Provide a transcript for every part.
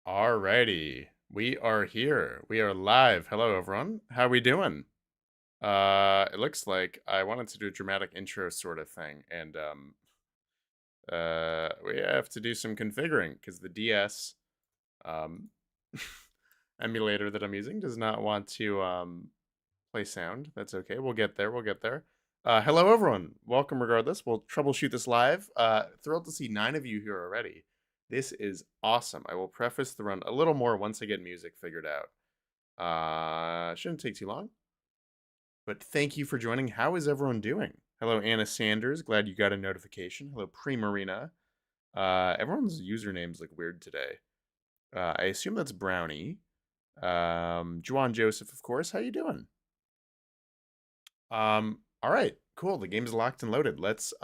Alrighty, we are here. We are live. Hello, everyone. How we doing? It looks like I wanted to do a dramatic intro sort of thing, and we have to do some configuring because the DS um emulator that I'm using does not want to play sound. That's okay. We'll get there. We'll get there. Hello, everyone. Welcome. Regardless, we'll troubleshoot this live. Thrilled to see 9 of you here already. This is awesome. I will preface the run a little more once I get music figured out. Shouldn't take too long. But thank you for joining. How is everyone doing? Hello, Anna Sanders. Glad you got a notification. Hello, Premarina. Everyone's usernames look weird today. I assume that's Brownie. Juan Joseph, of course. How you doing? All right, cool. The game's locked and loaded. Let's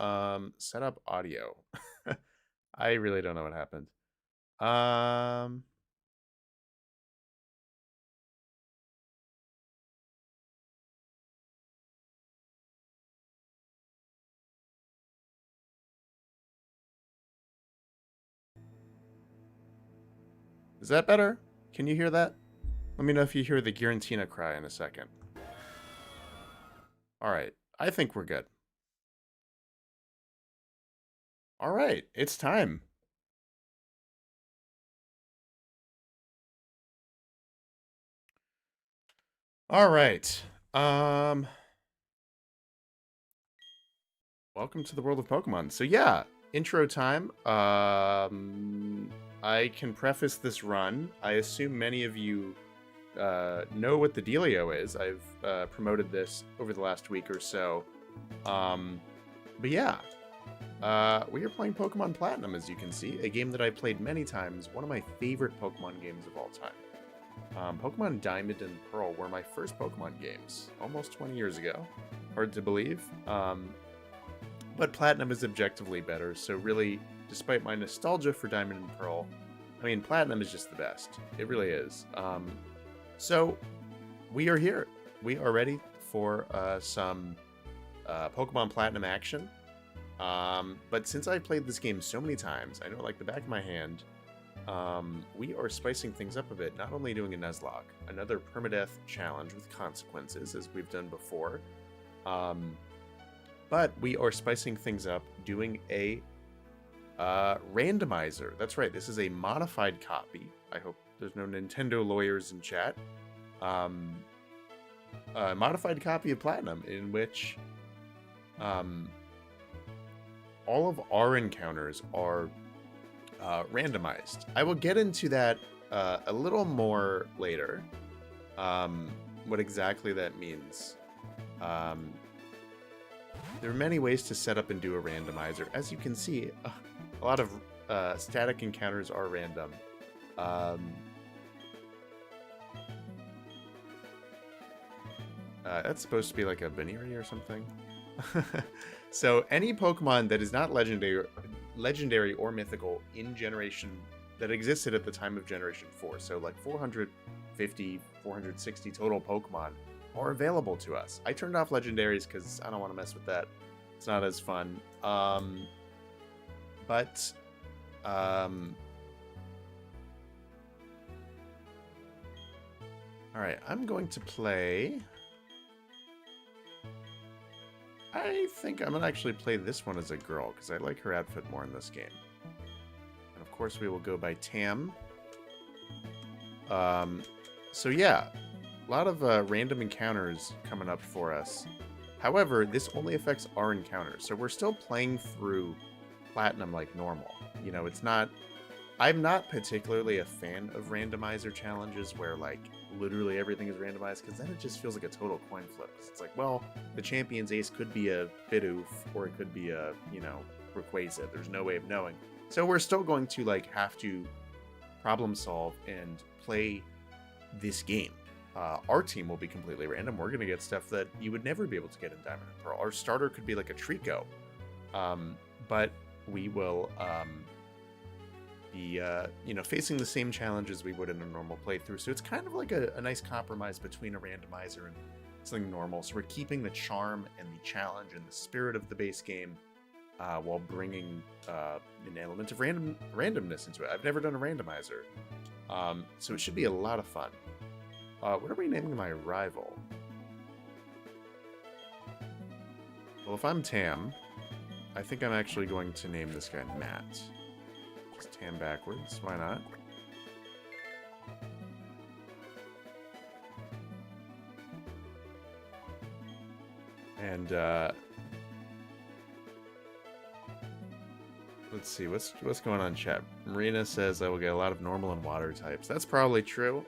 set up audio. I really don't know what happened. Is that better? Can you hear that? Let me know if you hear the Girantina cry in a second. All right, I think we're good. All right, it's time. All right. Welcome to the world of Pokemon. So yeah, intro time. I can preface this run. I assume many of you know what the dealio is. I've promoted this over the last week or so. But yeah, we are playing Pokemon Platinum, as you can see, a game that I played many times, one of my favorite Pokemon games of all time. Pokemon Diamond and Pearl were my first Pokemon games, almost 20 years ago. Hard to believe. But Platinum is objectively better, so really, despite my nostalgia for Diamond and Pearl, I mean, Platinum is just the best. It really is. So, we are here. We are ready for some Pokemon Platinum action. But since I played this game so many times, I know it like the back of my hand, we are spicing things up a bit, not only doing a Nuzlocke, another permadeath challenge with consequences, as we've done before, but we are spicing things up, doing a randomizer. That's right, this is a modified copy. I hope there's no Nintendo lawyers in chat. A modified copy of Platinum, in which all of our encounters are randomized. I will get into that a little more later, what exactly that means. There are many ways to set up and do a randomizer. As you can see, a lot of static encounters are random. That's supposed to be like a Baniri or something. So any Pokemon that is not legendary or mythical in generation that existed at the time of Generation 4, so like 450, 460 total Pokemon are available to us. I turned off legendaries because I don't want to mess with that. It's not as fun. But all right, I'm going to play. I think I'm gonna actually play this one as a girl because I like her outfit more in this game. And of course, we will go by Tam. So yeah, a lot of random encounters coming up for us. However, this only affects our encounters, so we're still playing through Platinum like normal. You know, it's not. I'm not particularly a fan of randomizer challenges where, like, literally everything is randomized, because then it just feels like a total coin flip. It's like, well, the champion's ace could be a Bidoof, or it could be a, you know, Rayquaza. There's no way of knowing. So we're still going to, like, have to problem solve and play this game. Our team will be completely random. We're going to get stuff that you would never be able to get in Diamond and Pearl. Our starter could be like a Trico. But we will be, you know, facing the same challenges we would in a normal playthrough. So it's kind of like a nice compromise between a randomizer and something normal. So we're keeping the charm and the challenge and the spirit of the base game while bringing an element of randomness into it. I've never done a randomizer. So it should be a lot of fun. What are we naming my rival? Well, if I'm Tam, I think I'm actually going to name this guy Matt. Just Tam backwards, why not? And, let's see, what's going on, chat? Marina says I will get a lot of normal and water types. That's probably true.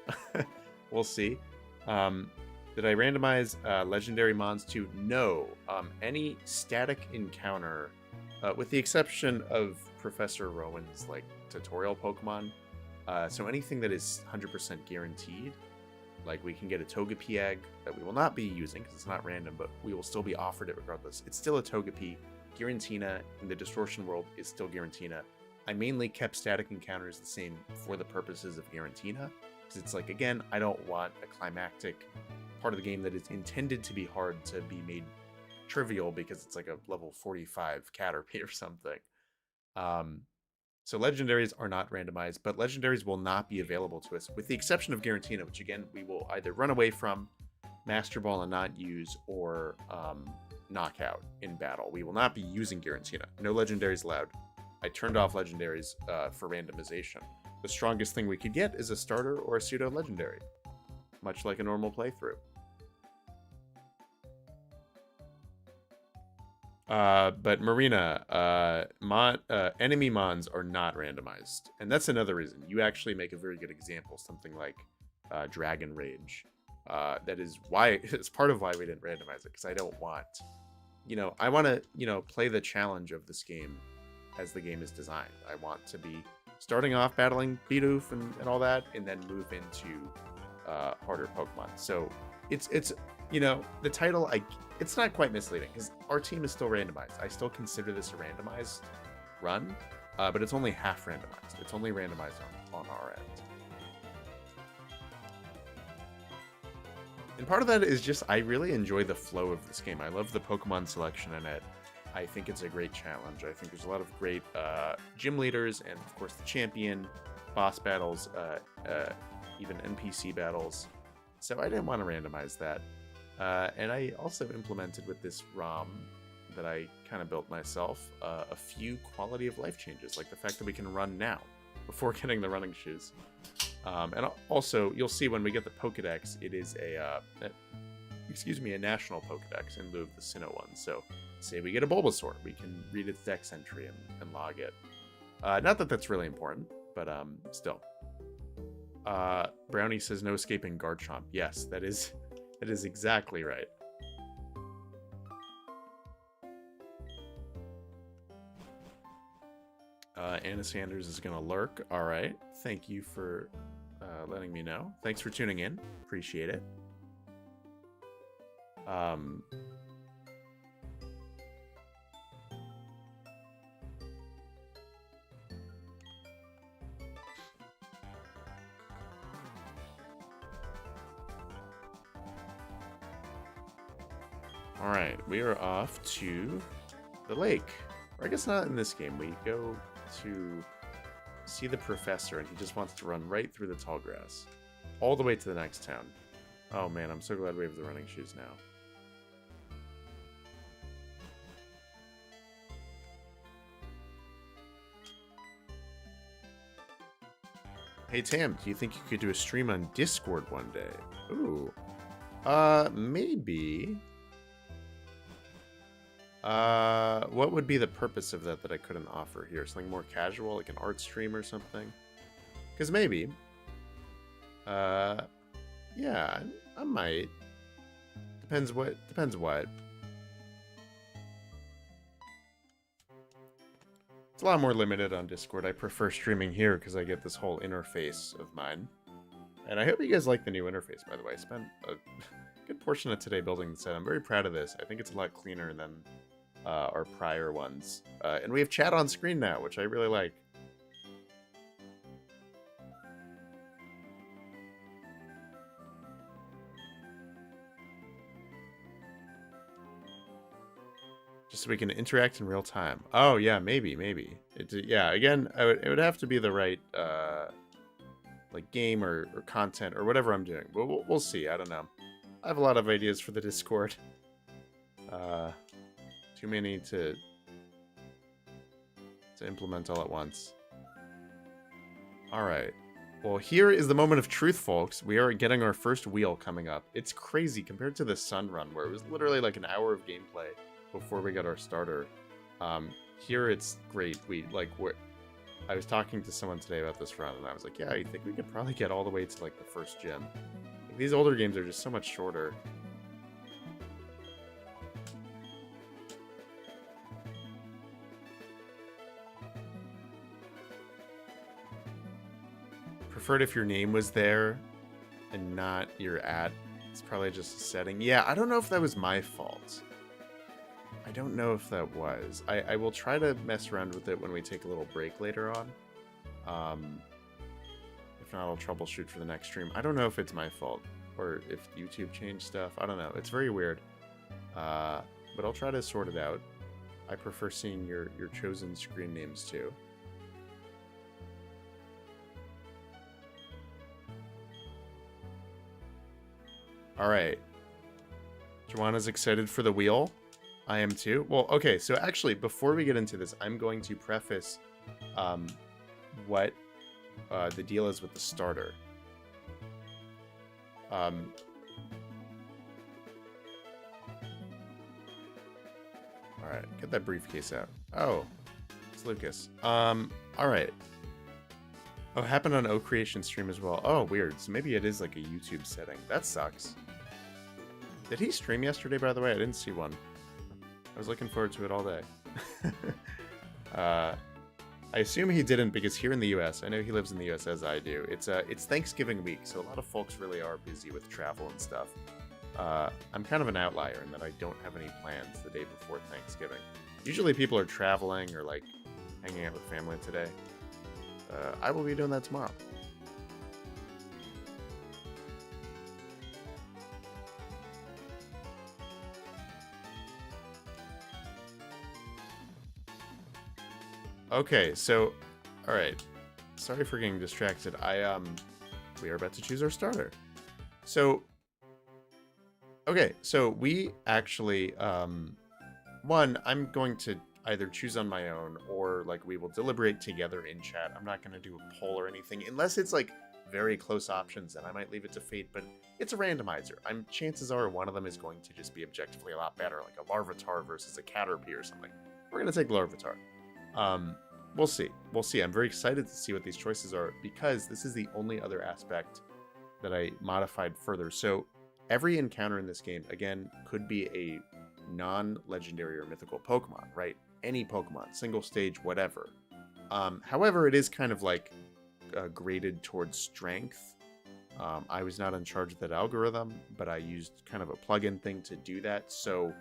We'll see. Did I randomize legendary mons to? No. Any static encounter, with the exception of Professor Rowan's like tutorial Pokemon. So anything that is 100% guaranteed, like we can get a Togepi egg that we will not be using because it's not random, but we will still be offered it regardless. It's still a Togepi. Giratina in the Distortion world is still Giratina. I mainly kept static encounters the same for the purposes of Giratina, because it's like, again, I don't want a climactic part of the game that is intended to be hard to be made trivial because it's like a level 45 Caterpie or something. So legendaries are not randomized, but legendaries will not be available to us, with the exception of Giratina, which again, we will either run away from, Master Ball and not use, or knockout in battle. We will not be using Giratina. No legendaries allowed. I turned off legendaries for randomization. The strongest thing we could get is a starter or a pseudo legendary, much like a normal playthrough. But Marina, enemy mons are not randomized, and that's another reason. You actually make a very good example, something like Dragon Rage. That is why it's part of why we didn't randomize it, because I don't want, I want to, play the challenge of this game as the game is designed. I want to be starting off battling Bidoof and all that, and then move into harder Pokemon. So it's the title, it's not quite misleading because our team is still randomized. I still consider this a randomized run, but it's only half randomized. It's only randomized on our end. And part of that is just, I really enjoy the flow of this game. I love the Pokemon selection in it. I think it's a great challenge. I think there's a lot of great gym leaders, and of course the champion, boss battles, even NPC battles. So I didn't want to randomize that. And I also implemented with this ROM that I kind of built myself a few quality of life changes, like the fact that we can run now before getting the running shoes. And also, you'll see when we get the Pokedex, it is a national Pokedex in lieu of the Sinnoh one. So, say we get a Bulbasaur, we can read its Dex entry and log it. Not that that's really important, but still. Brownie says no escaping Garchomp. Yes, that is exactly right. Anna Sanders is gonna lurk. All right, thank you for letting me know. Thanks for tuning in. Appreciate it. All right, we are off to the lake. Or I guess not in this game. We go to see the professor, and he just wants to run right through the tall grass, all the way to the next town. Oh man, I'm so glad we have the running shoes now. Hey Tam, do you think you could do a stream on Discord one day? Ooh. Maybe. What would be the purpose of that I couldn't offer here? Something more casual, like an art stream or something? Because maybe. Yeah, I might. Depends what. It's a lot more limited on Discord. I prefer streaming here because I get this whole interface of mine. And I hope you guys like the new interface, by the way. I spent a good portion of today building the set. I'm very proud of this. I think it's a lot cleaner than our prior ones. And we have chat on screen now, which I really like. Just so we can interact in real time. Oh, yeah, maybe. Yeah, again, it would have to be the right like game or content or whatever I'm doing. We'll see. I don't know. I have a lot of ideas for the Discord. Too many to implement all at once. All right. Well, here is the moment of truth, folks. We are getting our first wheel coming up. It's crazy compared to the Sun run, where it was literally like an hour of gameplay before we got our starter. Here it's great. I was talking to someone today about this run, and I was like, yeah, I think we could probably get all the way to like the first gym. Like, these older games are just so much shorter. Preferred if your name was there and not your @ It's probably just a setting. Yeah, I don't know if that was my fault. I don't know if that was. I will try to mess around with it when we take a little break later on. If not, I'll troubleshoot for the next stream. I don't know if it's my fault or if YouTube changed stuff. I don't know. It's very weird. But I'll try to sort it out. I prefer seeing your chosen screen names too. All right. Joanna's excited for the wheel. I am too. Well, okay. So actually, before we get into this, I'm going to preface what the deal is with the starter. All right. Get that briefcase out. Oh, it's Lucas. All right. Oh, it happened on O Creation stream as well. Oh, weird. So maybe it is like a YouTube setting. That sucks. Did he stream yesterday, by the way? I didn't see one. I was looking forward to it all day. I assume he didn't because here in the US, I know he lives in the US as I do. It's Thanksgiving week, so a lot of folks really are busy with travel and stuff. I'm kind of an outlier in that I don't have any plans the day before Thanksgiving. Usually people are traveling or like hanging out with family today. I will be doing that tomorrow. Okay, so, all right. Sorry for getting distracted. We are about to choose our starter. So, okay, so we actually, one, I'm going to either choose on my own or like we will deliberate together in chat. I'm not going to do a poll or anything unless it's like very close options, and I might leave it to fate, but it's a randomizer. Chances are one of them is going to just be objectively a lot better, like a Larvitar versus a Caterpie or something. We're going to take Larvitar. We'll see. We'll see. I'm very excited to see what these choices are because this is the only other aspect that I modified further. So every encounter in this game, again, could be a non-legendary or mythical Pokemon, right? Any Pokemon, single stage, whatever. However, it is kind of like graded towards strength. I was not in charge of that algorithm, but I used kind of a plugin thing to do that. So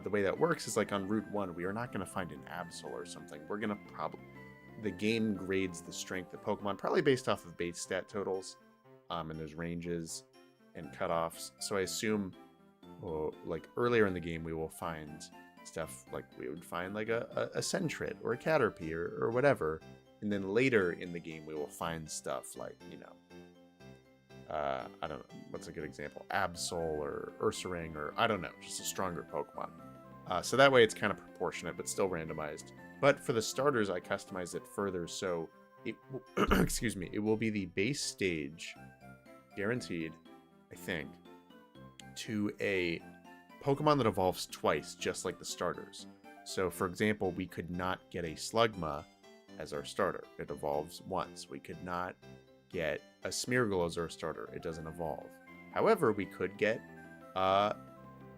the way that works is like on Route 1, we are not going to find an Absol or something. We're going to the game grades the strength of Pokemon, probably based off of base stat totals, and there's ranges and cutoffs. So I assume, like earlier in the game, we will find stuff like we would find like a Sentret or a Caterpie or whatever. And then later in the game, we will find stuff like, you know, I don't know, what's a good example? Absol or Ursaring or I don't know, just a stronger Pokemon. So that way it's kind of proportionate, but still randomized. But for the starters, I customized it further. So it, excuse me, it will be the base stage, guaranteed, I think, to a Pokemon that evolves twice, just like the starters. So for example, we could not get a Slugma as our starter. It evolves once. We could not get a Smeargle as our starter. It doesn't evolve. However, we could get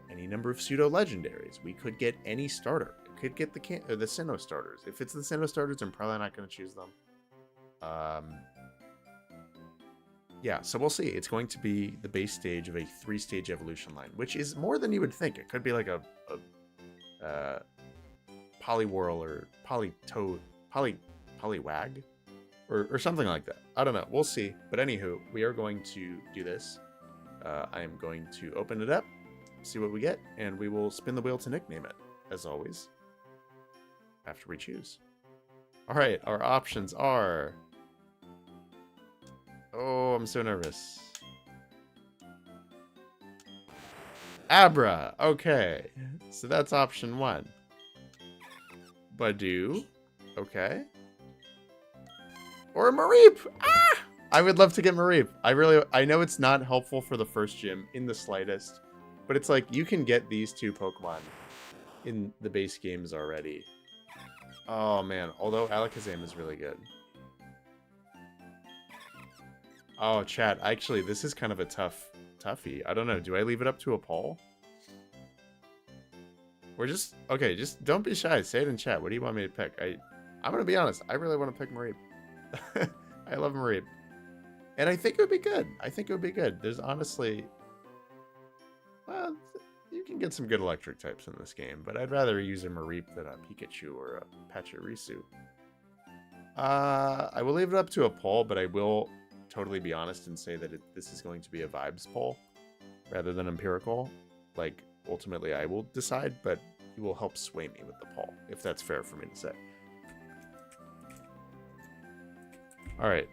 any number of pseudo-legendaries. We could get any starter. It could get the Sinnoh starters. If it's the Sinnoh starters, I'm probably not going to choose them. Yeah, so we'll see. It's going to be the base stage of a 3-stage evolution line, which is more than you would think. It could be like a Poliwhirl or Poliwag or something like that. I don't know. We'll see. But anywho, we are going to do this. I am going to open it up, see what we get, and we will spin the wheel to nickname it, as always, after we choose. All right, our options are Oh, I'm so nervous. Abra. Okay. So that's option 1. Badoo. Okay. Or Mareep. Ah! I would love to get Mareep. I know it's not helpful for the first gym in the slightest, but it's like you can get these 2 Pokemon in the base games already. Oh man, although Alakazam is really good. Oh, chat, actually, this is kind of a toughie. I don't know. Do I leave it up to a poll? Or just, okay, just don't be shy. Say it in chat. What do you want me to pick? I'm going to be honest. I really want to pick Mareep. I love Mareep. And I think it would be good. I think it would be good. There's honestly, well, you can get some good electric types in this game, but I'd rather use a Mareep than a Pikachu or a Pachirisu. I will leave it up to a poll, but I will totally be honest and say that this is going to be a vibes poll rather than empirical. Like, ultimately I will decide, but you will help sway me with the poll, if that's fair for me to say. All right.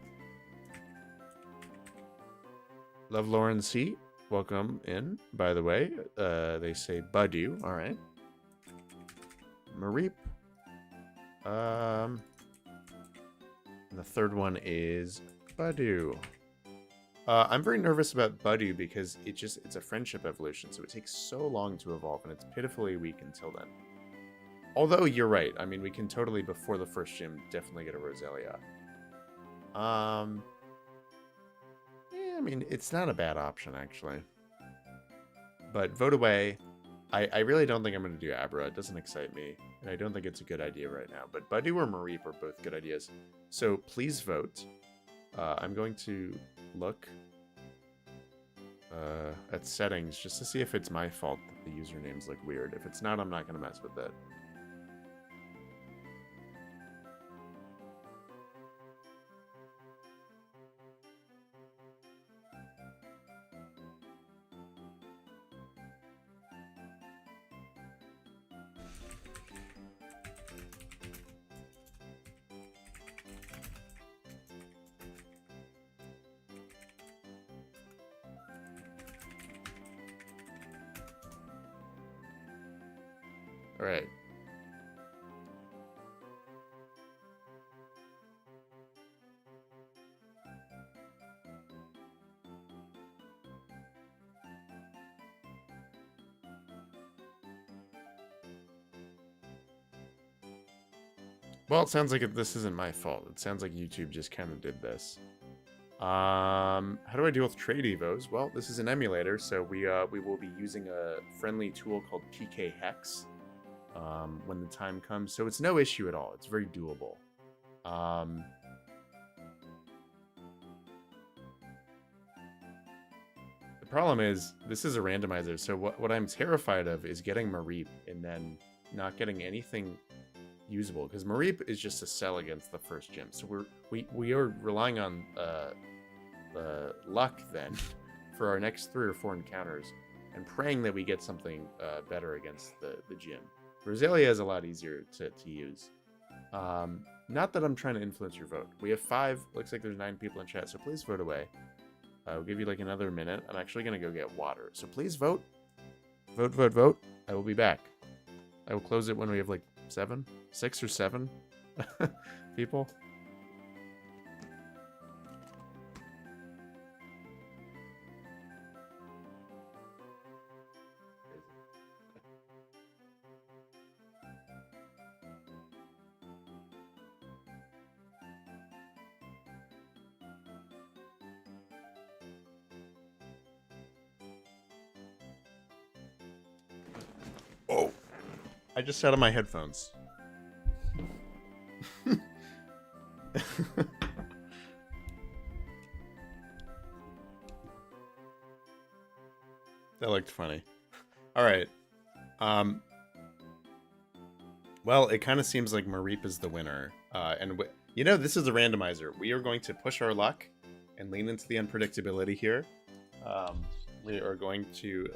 Love Lauren C. Welcome in, by the way. They say Badoo. All right. Mareep. And the third one is Badoo. I'm very nervous about Badoo because it's a friendship evolution, so it takes so long to evolve, and it's pitifully weak until then. Although, you're right. I mean, we can totally, before the first gym, definitely get a Roselia. Yeah, I mean, it's not a bad option, actually. But vote away. I really don't think I'm going to do Abra. It doesn't excite me, and I don't think it's a good idea right now. But Badoo or Mareep are both good ideas. So please vote. I'm going to look at settings just to see if it's my fault that the usernames look weird. If it's not, I'm not going to mess with it. All right. Well, it sounds like this isn't my fault. It sounds like YouTube just kind of did this. How do I deal with trade evos? Well, this is an emulator, so we will be using a friendly tool called PK Hex when the time comes. So it's no issue at all. It's very doable. The problem is this is a randomizer. So what I'm terrified of is getting Mareep and then not getting anything usable, because Mareep is just a sell against the first gym. So we are relying on luck then for our next 3 or 4 encounters and praying that we get something better against the gym. Roselia is a lot easier to use. Not that I'm trying to influence your vote. We have 5. Looks like there's 9 people in chat, so please vote away. I'll give you like another minute. I'm actually going to go get water. So please vote. Vote, vote, vote. I will be back. I will close it when we have like 6 or 7 people. Oh, I just set on my headphones. That looked funny. All right. Well, it kind of seems like Mareep is the winner. And you know, this is a randomizer. We are going to push our luck and lean into the unpredictability here. We are going to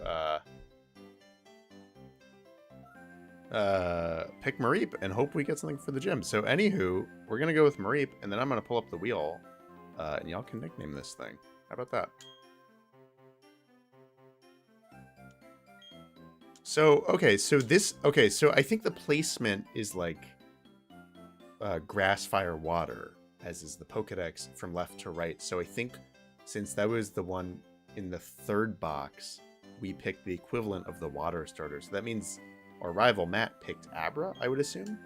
pick Mareep and hope we get something for the gym. So anywho, we're going to go with Mareep, and then I'm going to pull up the wheel and y'all can nickname this thing. How about that? So, okay, so I think the placement is like grass, fire, water, as is the Pokedex from left to right. So I think since that was the one in the third box, we picked the equivalent of the water starter. So that means our rival Matt picked Abra, I would assume.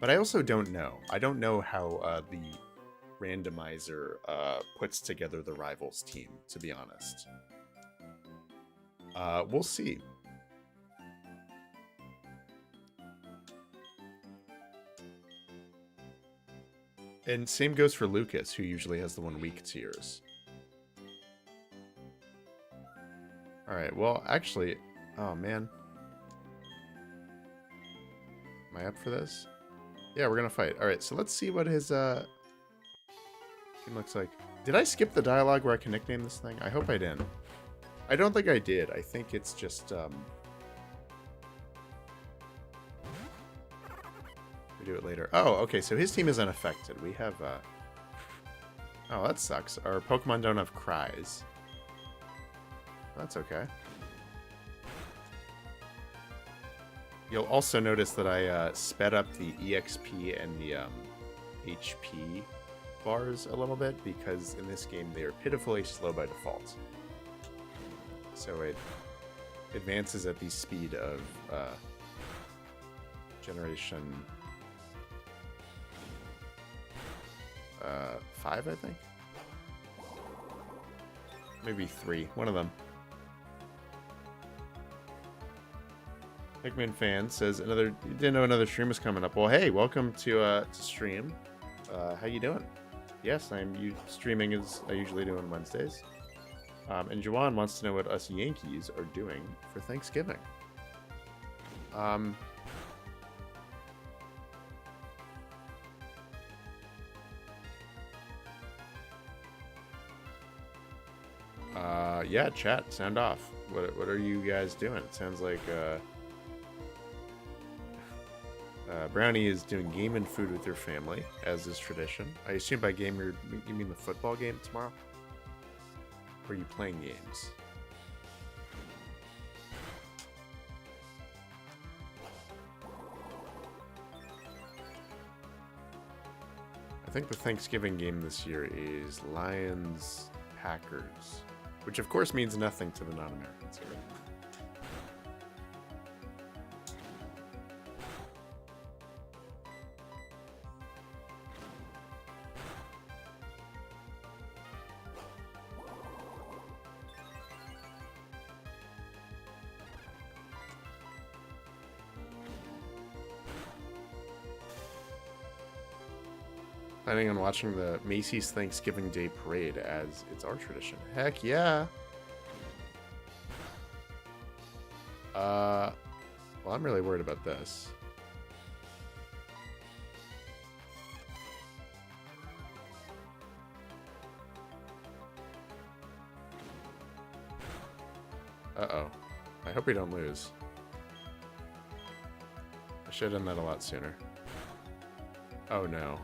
But I also don't know. I don't know how the randomizer puts together the rivals team, to be honest. We'll see. And same goes for Lucas, who usually has the 1 week tiers. Alright, well, actually... Oh, man. Am I up for this? Yeah, we're gonna fight. Alright, so let's see what his, team looks like. Did I skip the dialogue where I can nickname this thing? I hope I didn't. I don't think I did. I think it's just, we do it later. Oh, okay, so his team is unaffected. We have, oh, that sucks. Our Pokemon don't have cries. That's okay. You'll also notice that I sped up the EXP and the HP bars a little bit because in this game they are pitifully slow by default. So it advances at the speed of generation 5, I think? Maybe 3. One of them. Hickman fan says didn't know another stream was coming up. Well, hey, welcome to stream. How you doing? Yes, I'm streaming as I usually do on Wednesdays. And Juwan wants to know what us Yankees are doing for Thanksgiving. Yeah, chat, sound off. What are you guys doing? It sounds like Brownie is doing game and food with your family, as is tradition. I assume by game you mean the football game tomorrow? Or are you playing games? I think the Thanksgiving game this year is Lions-Packers, which of course means nothing to the non-Americans here. Planning on watching the Macy's Thanksgiving Day Parade as it's our tradition. Heck yeah! Well, I'm really worried about this. Uh-oh. I hope we don't lose. I should have done that a lot sooner. Oh no.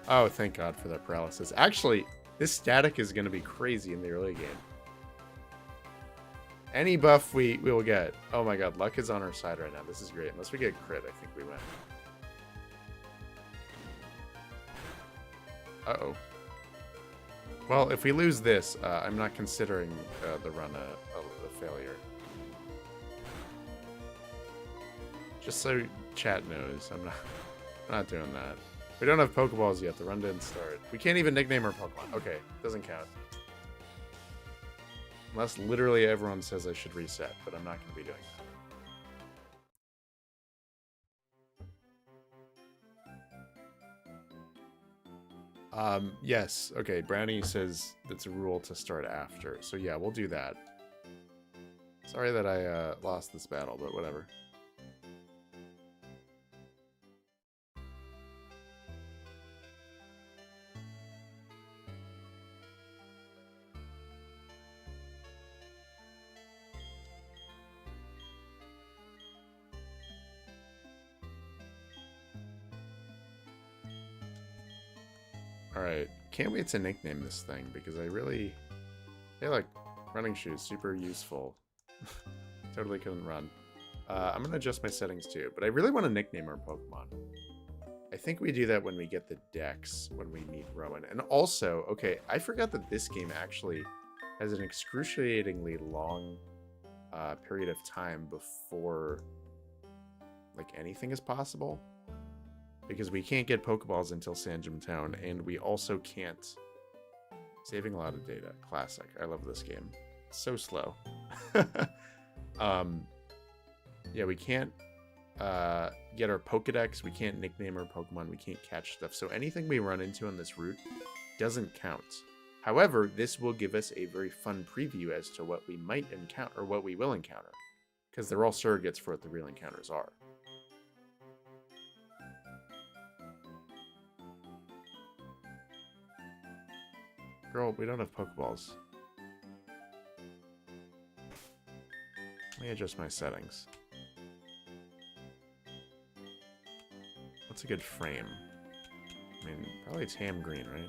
Oh, thank God for that paralysis. Actually, this static is going to be crazy in the early game. Any buff we will get. Oh my God, luck is on our side right now. This is great. Unless we get crit, I think we win. Uh-oh. Well, if we lose this, I'm not considering the run a failure. Just so chat knows, I'm not doing that. We don't have Pokeballs yet. The run didn't start. We can't even nickname our Pokemon. Okay, doesn't count. Unless literally everyone says I should reset, but I'm not going to be doing that. Yes. Okay, Brownie says it's a rule to start after. So yeah, we'll do that. Sorry that I lost this battle, but whatever. Alright, can't wait to nickname this thing because I really... Hey, look, running shoes, super useful. Totally couldn't run. I'm gonna adjust my settings too, but I really want to nickname our Pokemon. I think we do that when we get the Dex, when we meet Rowan. And also, okay, I forgot that this game actually has an excruciatingly long period of time before like anything is possible. Because we can't get Pokeballs until Sandgem Town, and we also can't... Saving a lot of data. Classic. I love this game. It's so slow. Yeah, we can't get our Pokedex. We can't nickname our Pokemon. We can't catch stuff. So anything we run into on this route doesn't count. However, this will give us a very fun preview as to what we might encounter, or what we will encounter. Because they're all surrogates for what the real encounters are. Girl, we don't have Pokeballs. Let me adjust my settings. What's a good frame? I mean, probably Tam Green, right?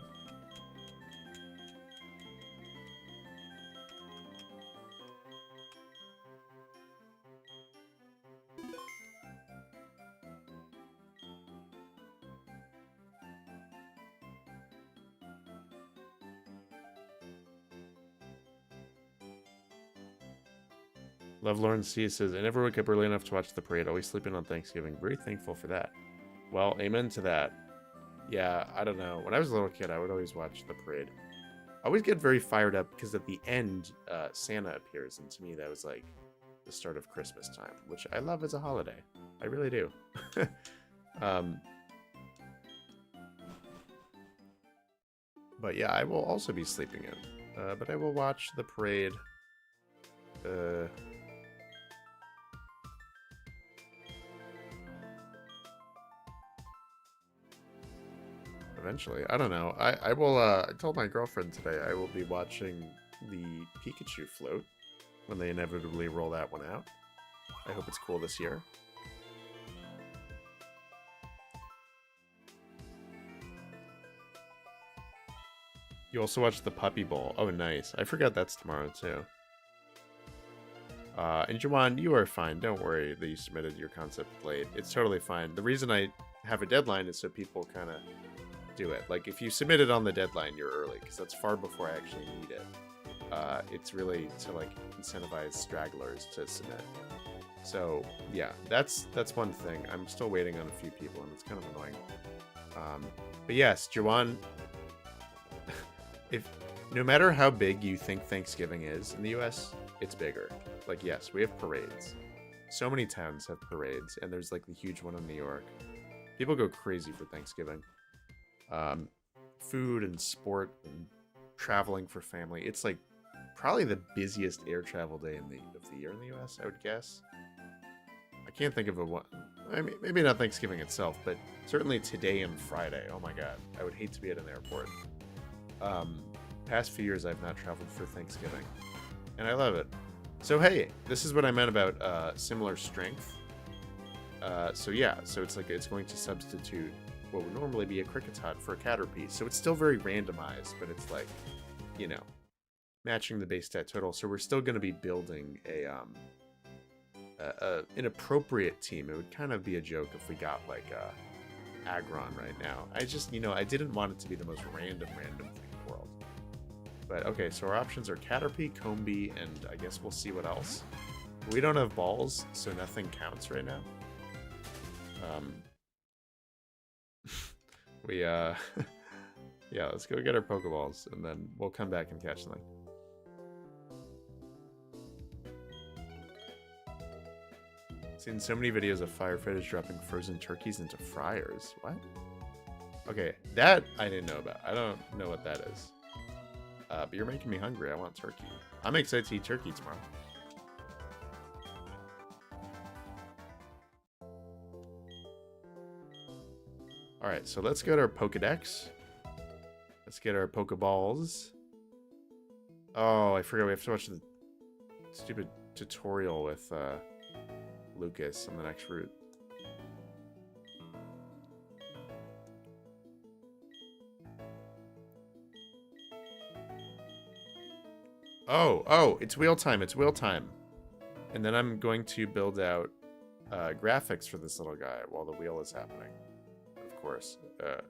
Love Lauren C says, I never wake up early enough to watch the parade, always sleeping on Thanksgiving. Very thankful for that. Well, amen to that. Yeah, I don't know. When I was a little kid, I would always watch the parade. I always get very fired up because at the end, Santa appears. And to me, that was like the start of Christmas time, which I love as a holiday. I really do. But yeah, I will also be sleeping in. But I will watch the parade. Eventually. I don't know. I will, I told my girlfriend today I will be watching the Pikachu float when they inevitably roll that one out. I hope it's cool this year. You also watch the Puppy Bowl. Oh, nice. I forgot that's tomorrow, too. And Jawan, you are fine. Don't worry that you submitted your concept late. It's totally fine. The reason I have a deadline is so people kind of do it. Like, if you submit it on the deadline, you're early, because that's far before I actually need it. It's really to, like, incentivize stragglers to submit. So, yeah, that's one thing. I'm still waiting on a few people, and it's kind of annoying. But yes, Jawan, no matter how big you think Thanksgiving is in the US, it's bigger. Like, yes, we have parades. So many towns have parades, and there's, like, the huge one in New York. People go crazy for Thanksgiving. Food and sport and traveling for family. It's, like, probably the busiest air travel day of the year in the US, I would guess. I can't think of a one. I mean, maybe not Thanksgiving itself, but certainly today and Friday. Oh, my God. I would hate to be at an airport. Past few years, I've not traveled for Thanksgiving, and I love it. So hey, this is what I meant about similar strength. So yeah, so it's like it's going to substitute what would normally be a Kricketot for a Caterpie. So it's still very randomized, but it's like, you know, matching the base stat total. So we're still going to be building an appropriate team. It would kind of be a joke if we got like Aggron right now. I just, you know, I didn't want it to be the most random thing in the world. But okay, so our options are Caterpie, Combee, and I guess we'll see what else. We don't have balls, so nothing counts right now. Yeah, let's go get our Pokeballs, and then we'll come back and catch them. Seen so many videos of firefighters dropping frozen turkeys into fryers. What? Okay, that I didn't know about. I don't know what that is. But you're making me hungry. I want turkey. I'm excited to eat turkey tomorrow. Alright, so let's get our Pokedex. Let's get our Pokeballs. Oh, I forgot we have to watch the stupid tutorial with Lucas on the next route. Oh, it's wheel time. It's wheel time. And then I'm going to build out graphics for this little guy while the wheel is happening. Of course,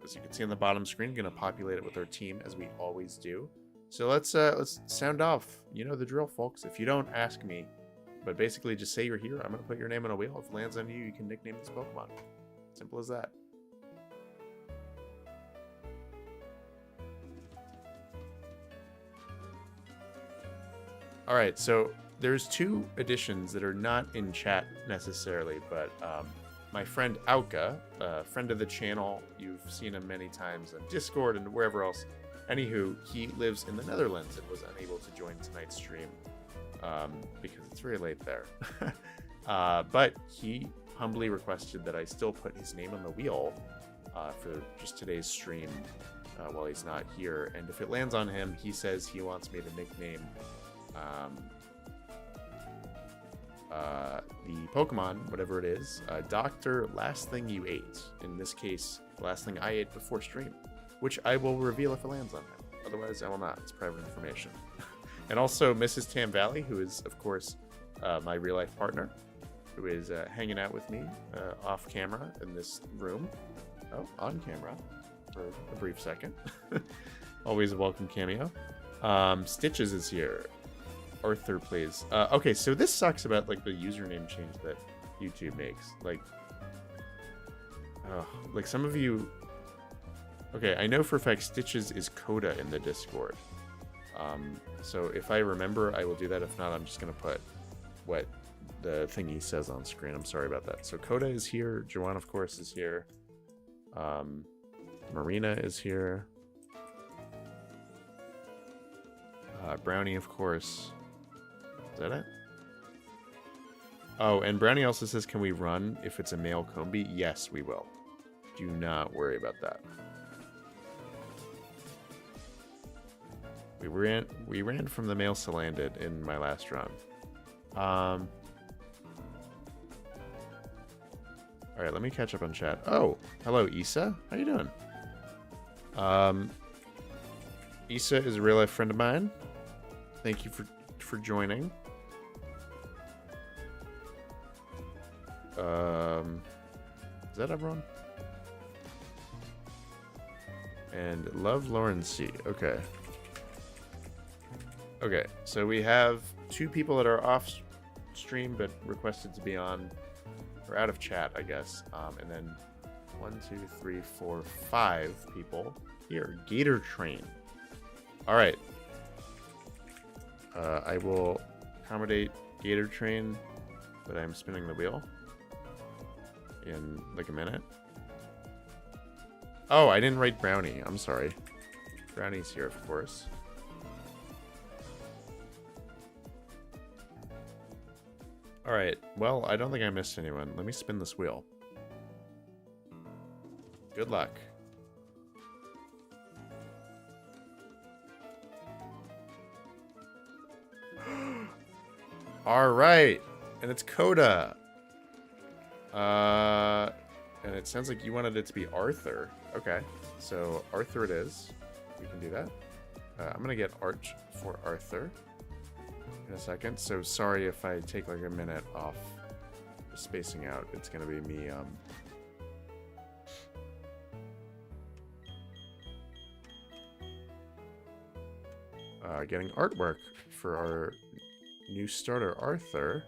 as you can see on the bottom screen, I'm going to populate it with our team as we always do. So let's sound off. You know the drill, folks. If you don't, ask me. But basically, just say you're here. I'm going to put your name on a wheel. If it lands on you, you can nickname this Pokemon. Simple as that. All right, so there's two additions that are not in chat necessarily, but my friend Auka, friend of the channel, you've seen him many times on Discord and wherever else. Anywho, he lives in the Netherlands and was unable to join tonight's stream because it's very late there. But he humbly requested that I still put his name on the wheel for just today's stream while he's not here. And if it lands on him, he says he wants me to nickname the Pokemon, whatever it is, Dr. Last Thing You Ate. In this case, the last thing I ate before stream, which I will reveal if it lands on him. Otherwise, I will not. It's private information. And also Mrs. Tam Valley, who is, of course, my real-life partner, who is hanging out with me off camera in this room. Oh, on camera for a brief second. Always a welcome cameo. Stitches is here. Arthur, please. Okay, so this sucks about like the username change that YouTube makes. Like some of you. Okay, I know for a fact Stitches is Coda in the Discord. So if I remember, I will do that. If not, I'm just gonna put what the thingy says on screen. I'm sorry about that. So Coda is here. Joanne, of course, is here. Marina is here. Brownie, of course. Is that it? Oh, and Brownie also says, can we run if it's a male Combi? Yes, we will. Do not worry about that. We ran from the male Salandit in my last run. Alright, let me catch up on chat. Oh, hello, Issa. How you doing? Issa is a real life friend of mine. Thank you for joining. Is that everyone? And love Lauren C. Okay. Okay, so we have two people that are off stream but requested to be on, or out of chat, I guess. And then 1, 2, 3, 4, 5 people here. Gator Train. All right. I will accommodate Gator Train, but I'm spinning the wheel in like a minute. Oh, I didn't write Brownie. I'm sorry. Brownie's here, of course. All right. Well, I don't think I missed anyone. Let me spin this wheel. Good luck. All right. And it's Coda. And it sounds like you wanted it to be Arthur. Okay. So Arthur it is. We can do that. I'm going to get Arch for Arthur in a second. So sorry if I take like a minute off spacing out. It's going to be me getting artwork for our new starter, Arthur.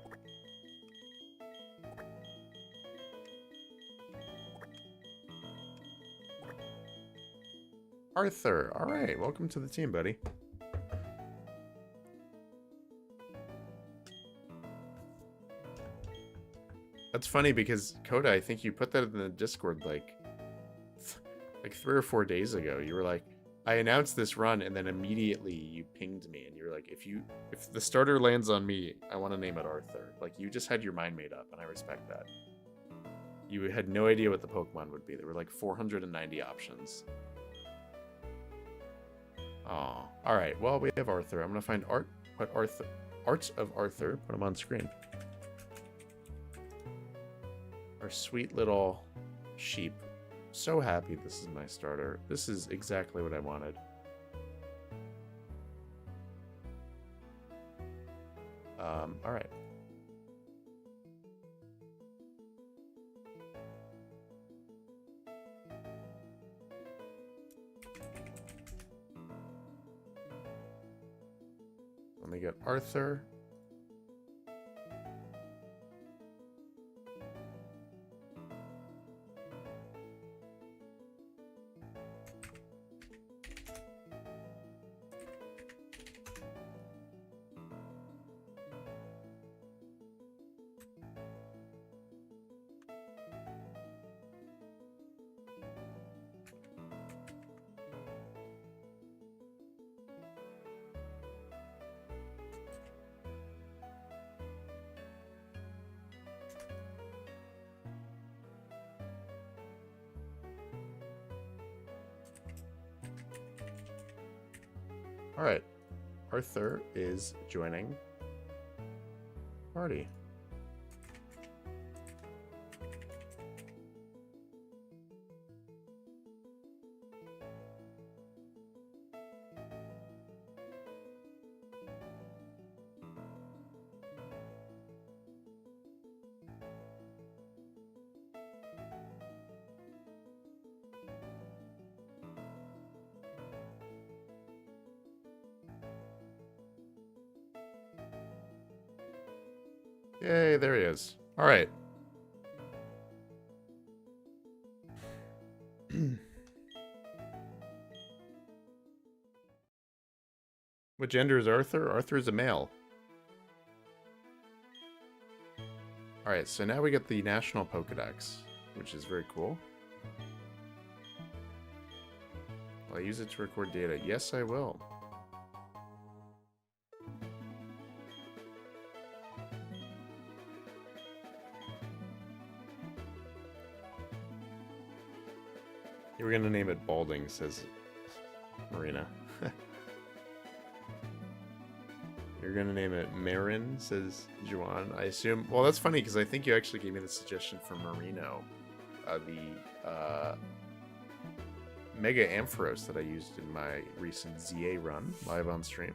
Arthur, all right, welcome to the team, buddy. That's funny because Coda, I think you put that in the Discord like 3 or 4 days ago. You were like, I announced this run, and then immediately you pinged me, and you were like, if the starter lands on me, I want to name it Arthur. Like, you just had your mind made up, and I respect that. You had no idea what the Pokemon would be. There were like 490 options. Oh, all right. Well, we have Arthur. I'm gonna find Arts of Arthur. Put him on screen. Our sweet little sheep. So happy this is my starter. This is exactly what I wanted. All right. Let me get Arthur. All right, Arthur is joining party. Yay, there he is. All right. What gender is Arthur? Arthur is a male. All right, so now we get the National Pokedex, which is very cool. I'll use it to record data. Yes, I will. You were gonna name it Balding, says Marina. You're gonna name it Marin, says Juan. I assume. Well, that's funny because I think you actually gave me the suggestion for Marino, the Mega Ampharos that I used in my recent ZA run live on stream.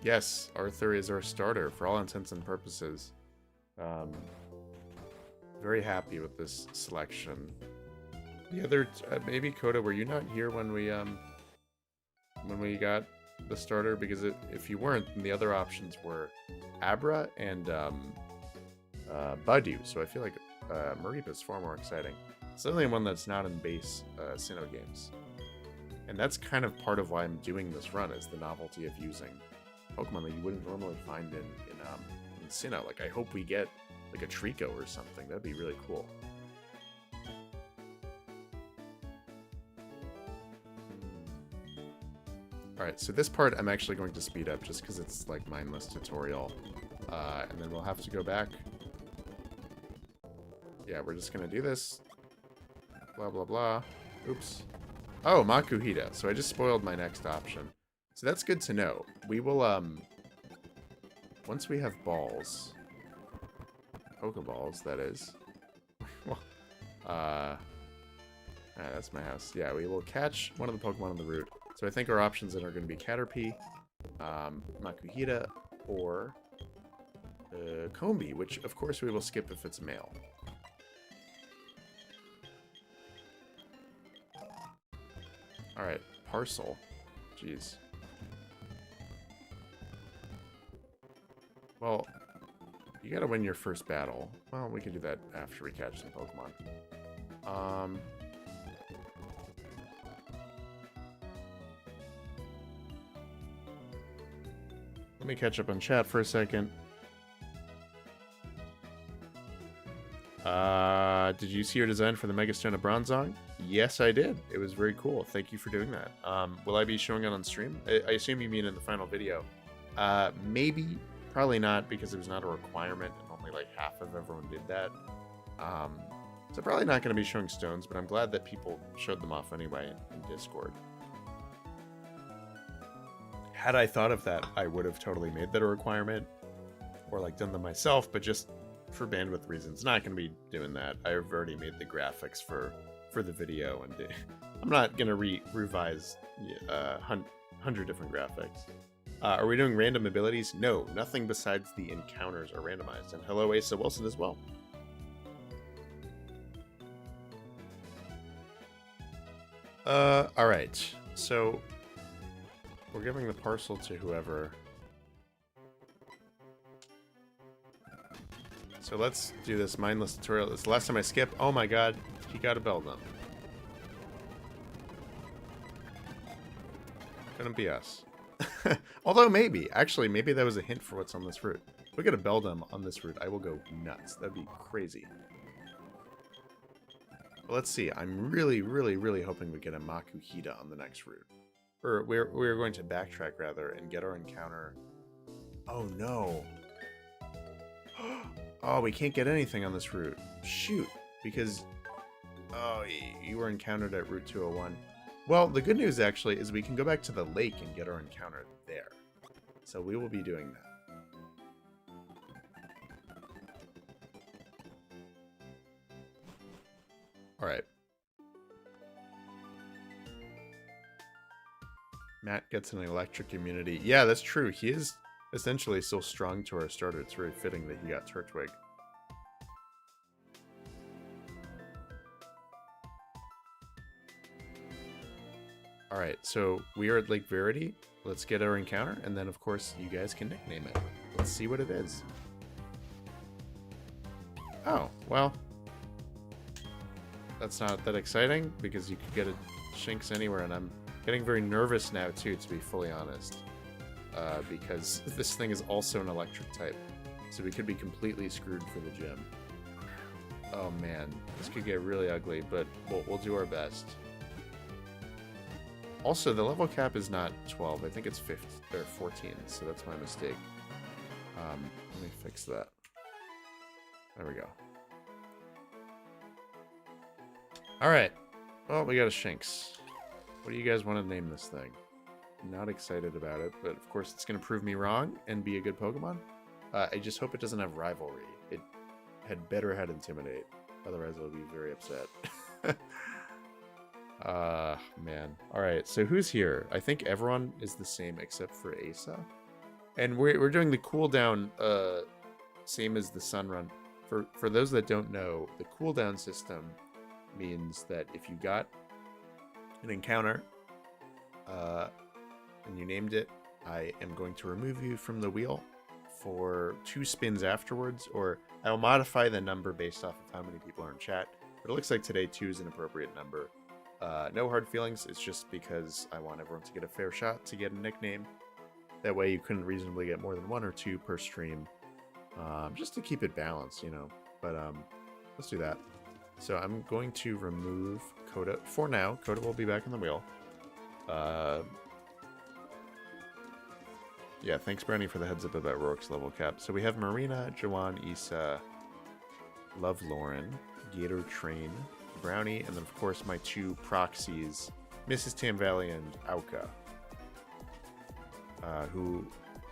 Yes, Arthur is our starter for all intents and purposes. Very happy with this selection. The other, maybe Coda, were you not here when we got the starter? Because if you weren't, then the other options were Abra and Budew. So I feel like Mareep is far more exciting. It's the only one that's not in base Sinnoh games, and that's kind of part of why I'm doing this run, is the novelty of using Pokemon that you wouldn't normally find in Sinnoh. Like, I hope we get like a Trico or something. That'd be really cool. Alright, so this part I'm actually going to speed up just because it's like mindless tutorial. And then we'll have to go back. Yeah, we're just going to do this. Blah, blah, blah. Oops. Oh, Makuhita. So I just spoiled my next option. So that's good to know. We will, once we have balls, Pokeballs, that is. That's my house. Yeah, we will catch one of the Pokemon on the route. So I think our options then are going to be Caterpie, Makuhita, or Combi, which of course we will skip if it's male. Alright, Parcel. Jeez. Well, you gotta win your first battle. Well, we can do that after we catch some Pokemon. Let me catch up on chat for a second. Did you see your design for the Megastone of Bronzong? Yes, I did. It was very cool. Thank you for doing that. Will I be showing it on stream? I assume you mean in the final video. Maybe. Probably not, because it was not a requirement, and only like half of everyone did that. So probably not going to be showing stones, but I'm glad that people showed them off anyway in Discord. Had I thought of that, I would have totally made that a requirement. or like done them myself, but just for bandwidth reasons, not going to be doing that. I've already made the graphics for the video, and I'm not going to revise 100 different graphics. Are we doing random abilities? No, nothing besides the encounters are randomized. And hello, Asa Wilson as well. All right. So we're giving the parcel to whoever. So let's do this mindless tutorial. It's the last time I skip. Oh my god, he got a Beldum. Couldn't be us. Although maybe. Actually, maybe that was a hint for what's on this route. If we get a Beldum on this route, I will go nuts. That'd be crazy. But let's see. I'm really, really, really hoping we get a Makuhita on the next route. Or we're going to backtrack, rather, and get our encounter. Oh, no. Oh, we can't get anything on this route. Shoot. Because... Oh, you were encountered at Route 201. Well, the good news, actually, is we can go back to the lake and get our encounter there. So we will be doing that. Alright. Matt gets an electric immunity. Yeah, that's true. He is essentially still strong to our starter. It's very fitting that he got Turtwig. Alright, so we are at Lake Verity. Let's get our encounter, and then of course you guys can nickname it. Let's see what it is. Oh, well. That's not that exciting, because you could get a Shinx anywhere, and I'm getting very nervous now too, to be fully honest. Because this thing is also an electric type. So we could be completely screwed for the gym. Oh man, this could get really ugly, but we'll do our best. Also, the level cap is not 12. I think it's 15 or 14, so that's my mistake. Let me fix that. There we go. Alright. Well, we got a Shinx. What do you guys want to name this thing? Not excited about it, but of course it's going to prove me wrong and be a good Pokemon. I just hope it doesn't have Rivalry. It had better had Intimidate. Otherwise I'll be very upset. Man. Alright, so who's here? I think everyone is the same except for Asa. And we're doing the cooldown, same as the Sun Run. For those that don't know, the cooldown system means that if you got an encounter, and you named it, I am going to remove you from the wheel for 2 spins afterwards, or I'll modify the number based off of how many people are in chat. But it looks like today 2 is an appropriate number. No hard feelings, it's just because I want everyone to get a fair shot to get a nickname. That way you couldn't reasonably get more than 1 or 2 per stream. Just to keep it balanced, you know. But let's do that. So I'm going to remove Coda for now. Coda will be back on the wheel. Yeah, thanks Brownie for the heads up about Rourke's level cap. So we have Marina, Jawan, Issa, Love Lauren, Gator Train, Brownie, and then of course my 2 proxies, Mrs. Tam Valley and Auka, who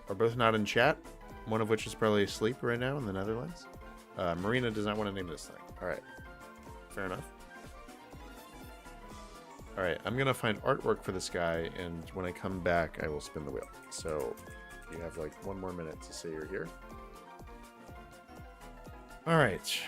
are both not in chat, one of which is probably asleep right now in the Netherlands. Marina does not want to name this thing. Alright, fair enough. Alright, I'm going to find artwork for this guy, and when I come back, I will spin the wheel. So, you have like 1 more minute to say you're here. Alright.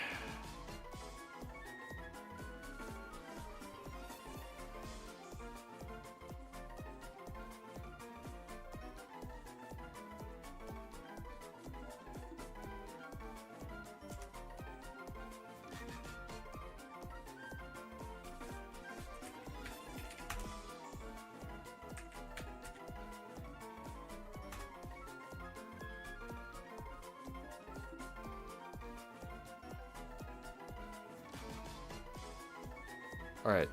Alright.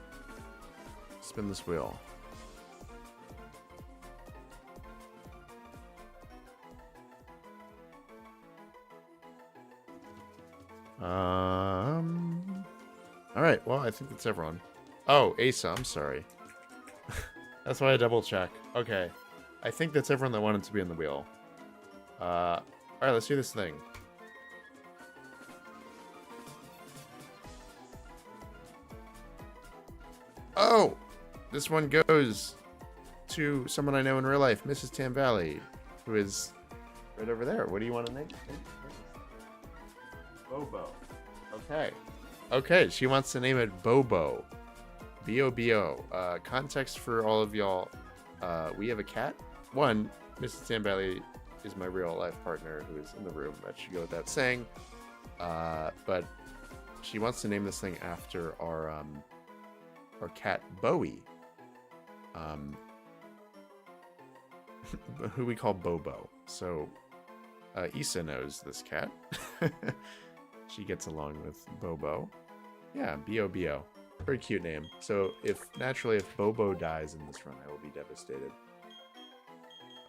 Spin this wheel. Alright, well, I think that's everyone. Oh, Asa, I'm sorry. That's why I double check. Okay. I think that's everyone that wanted to be on the wheel. Alright, let's do this thing. Oh! This one goes to someone I know in real life, Mrs. Tam Valley, who is right over there. What do you want to name? Bobo. Okay. Okay, she wants to name it Bobo. B-O-B-O. Context for all of y'all. We have a cat. One, Mrs. Tam Valley is my real life partner who is in the room. That should go without saying. But she wants to name this thing after our cat Bowie. Who we call Bobo. So Issa knows this cat. She gets along with Bobo. Yeah, B-O-B-O. Very cute name. So if Bobo dies in this run, I will be devastated.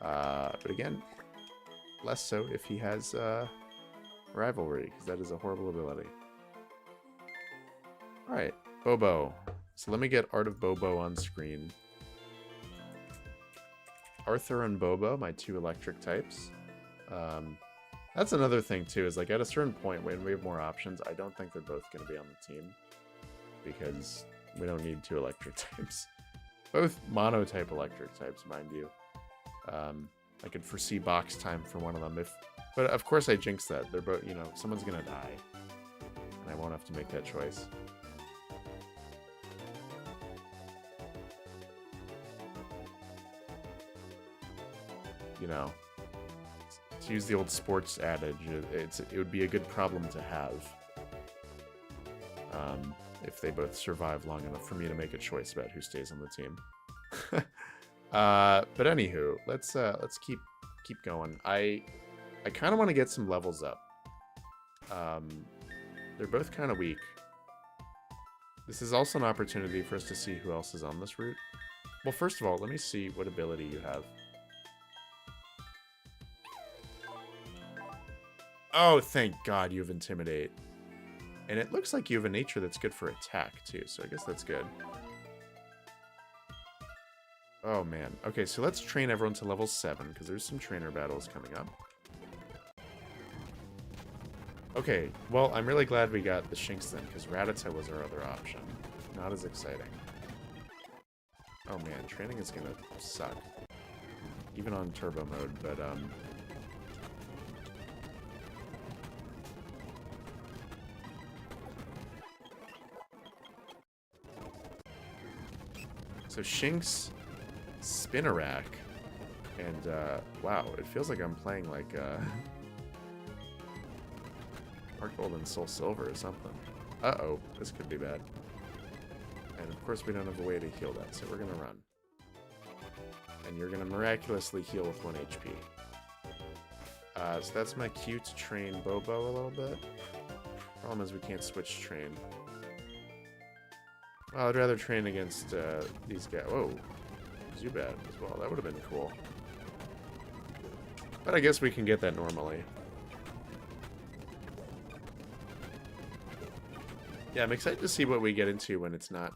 But again, less so if he has rivalry, because that is a horrible ability. Alright, Bobo. So let me get Art of Bobo on screen. Arthur and Bobo, my two electric types. That's another thing too, is like at a certain point when we have more options, I don't think they're both going to be on the team. Because we don't need two electric types. Both mono-type electric types, mind you. I could foresee box time for one of them. But of course I jinx that. They're both, you know, someone's going to die. And I won't have to make that choice. You know, to use the old sports adage, it would be a good problem to have if they both survive long enough for me to make a choice about who stays on the team. But anywho, let's keep going. I kind of want to get some levels up. They're both kind of weak. This is also an opportunity for us to see who else is on this route. Well, first of all, let me see what ability you have. Oh, thank God you have Intimidate. And it looks like you have a nature that's good for attack, too. So I guess that's good. Oh, man. Okay, so let's train everyone to level 7, because there's some trainer battles coming up. Okay, well, I'm really glad we got the Shinx then, because Rattata was our other option. Not as exciting. Oh, man. Training is going to suck. Even on turbo mode, but, so Shinx, Spinarak, and wow, it feels like I'm playing like Heart Gold and Soul Silver or something. Uh-oh, this could be bad. And of course we don't have a way to heal that, so we're gonna run. And you're gonna miraculously heal with 1 HP. So that's my cue to train Bobo a little bit. Problem is we can't switch train. Well, I'd rather train against these guys. Whoa, Zubat as well. That would have been cool. But I guess we can get that normally. Yeah, I'm excited to see what we get into when it's not...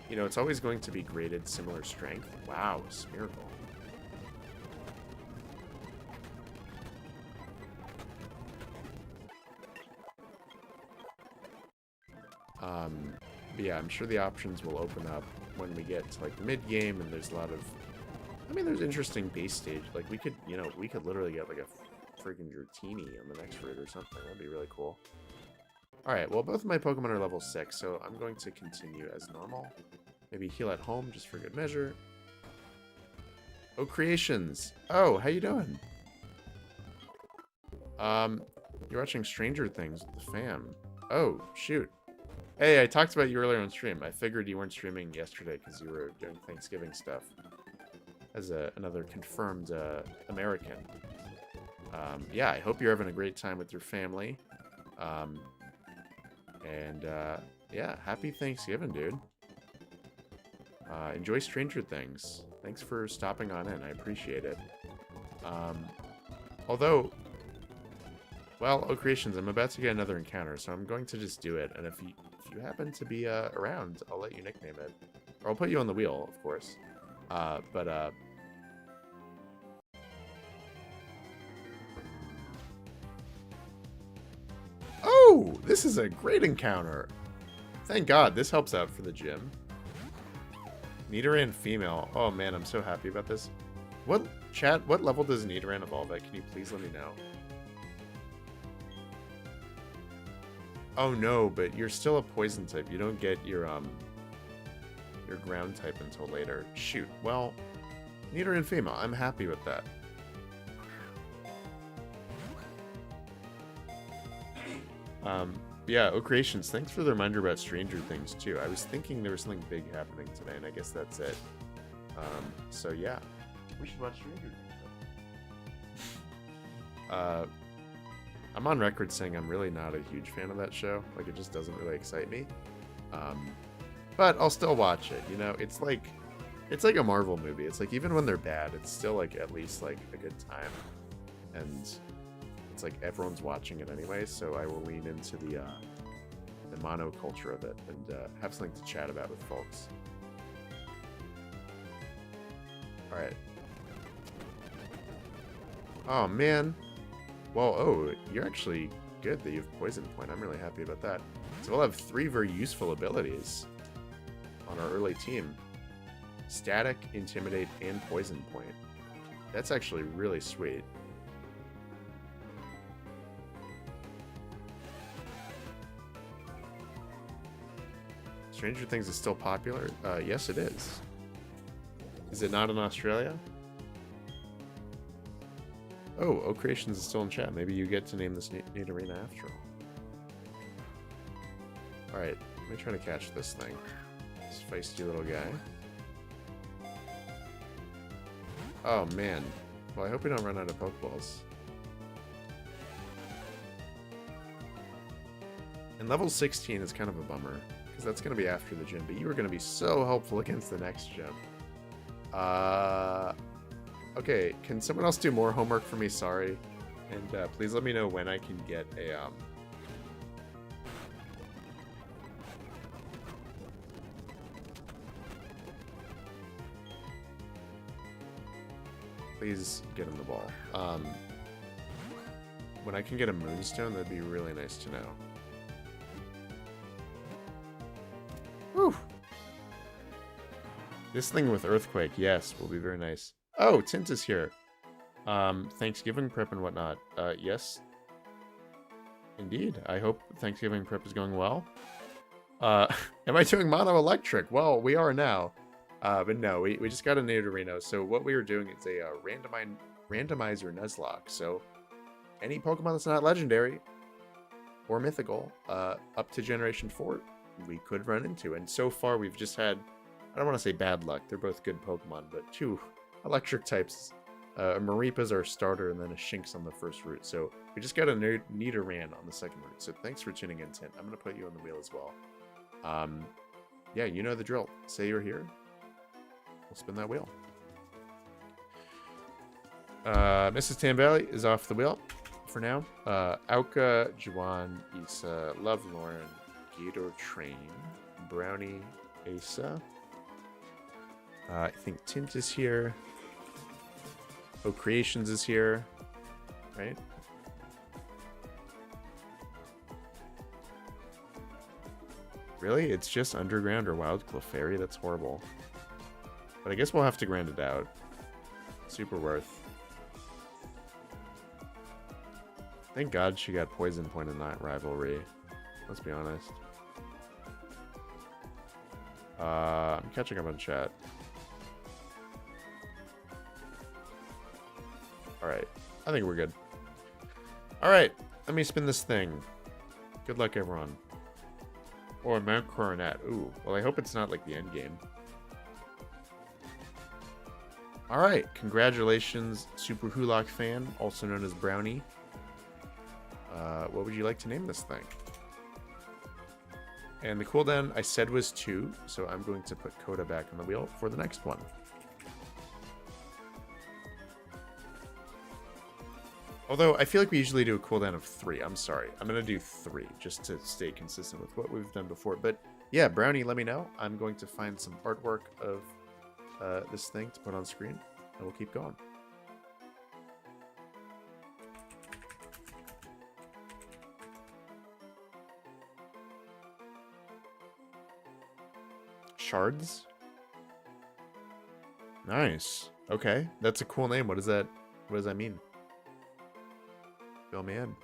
You know, it's always going to be graded similar strength. Wow, Smeargle. But yeah, I'm sure the options will open up when we get to like mid-game, and there's a lot of... I mean, there's interesting base stage. Like, we could, you know, we could literally get like a freaking Dratini on the next route or something. That'd be really cool. Alright, well, both of my Pokemon are level 6, so I'm going to continue as normal. Maybe heal at home, just for good measure. Oh, Creations! Oh, how you doing? You're watching Stranger Things with the fam. Oh, shoot. Hey, I talked about you earlier on stream. I figured you weren't streaming yesterday because you were doing Thanksgiving stuff. As another confirmed American. Yeah, I hope you're having a great time with your family. Yeah, happy Thanksgiving, dude. Enjoy Stranger Things. Thanks for stopping on in. I appreciate it. Although, well, Oh Creations, I'm about to get another encounter, so I'm going to just do it. And if you happen to be around, I'll let you nickname it. Or I'll put you on the wheel, of course. This is a great encounter. Thank God, this helps out for the gym. Nidoran female. Oh man, I'm so happy about this. What level does Nidoran evolve at? Can you please let me know? Oh no, but you're still a poison type. You don't get your ground type until later. Shoot. Well, Nidoran female. I'm happy with that. Yeah, Creations, thanks for the reminder about Stranger Things too. I was thinking there was something big happening today, and I guess that's it. So yeah, we should watch Stranger Things. I'm on record saying I'm really not a huge fan of that show. Like, it just doesn't really excite me. But I'll still watch it. You know, it's like a Marvel movie. It's like, even when they're bad, it's still like at least like a good time. And it's like everyone's watching it anyway, so I will lean into the monoculture of it and have something to chat about with folks. All right. Oh man. Well, oh, you're actually good that you have Poison Point. I'm really happy about that. So we'll have 3 very useful abilities on our early team: Static, Intimidate, and Poison Point. That's actually really sweet. Stranger Things is still popular? Yes, it is. Is it not in Australia? Oh, Creations is still in chat. Maybe you get to name this Nidorina after all. Alright, let me try to catch this thing. This feisty little guy. Oh, man. Well, I hope we don't run out of Pokeballs. And level 16 is kind of a bummer, because that's going to be after the gym, but you were going to be so helpful against the next gym. Okay, can someone else do more homework for me? Sorry. And please let me know when I can get a, Please get him the ball. When I can get a Moonstone, that'd be really nice to know. Whew. This thing with Earthquake, yes, will be very nice. Oh, Tint is here. Thanksgiving prep and whatnot. Yes. Indeed. I hope Thanksgiving prep is going well. Am I doing Mono Electric? Well, we are now. But no, we just got a Nidorino. So what we are doing is a Randomizer Nuzlocke. So any Pokemon that's not legendary or mythical, up to Generation 4, we could run into. And so far, we've just had, I don't want to say bad luck. They're both good Pokemon, but 2 electric types. A Maripa's our starter, and then a Shinx on the first route. So we just got a Nidoran on the second route. So thanks for tuning in, Tint. I'm going to put you on the wheel as well. Yeah, you know the drill. Say you're here. We'll spin that wheel. Mrs. Tambali is off the wheel for now. Auka, Juwan, Issa, Love Lauren, Gator Train, Brownie, Asa. I think Tint is here. Creations is here, right? Really? It's just Underground or Wild Clefairy? That's horrible. But I guess we'll have to grind it out. Super worth. Thank God she got Poison Point in that rivalry. Let's be honest. I'm catching up on chat. Alright. I think we're good. Alright. Let me spin this thing. Good luck, everyone. Or Mount Coronet. Ooh. Well, I hope it's not like the end game. Alright. Congratulations, Super Hulock fan, also known as Brownie. What would you like to name this thing? And the cooldown I said was 2, so I'm going to put Coda back on the wheel for the next one. Although, I feel like we usually do a cooldown of 3. I'm sorry. I'm going to do 3, just to stay consistent with what we've done before. But, yeah, Brownie, let me know. I'm going to find some artwork of this thing to put on screen, and we'll keep going. Shards? Nice. Okay, that's a cool name. What does that mean? Fill me in.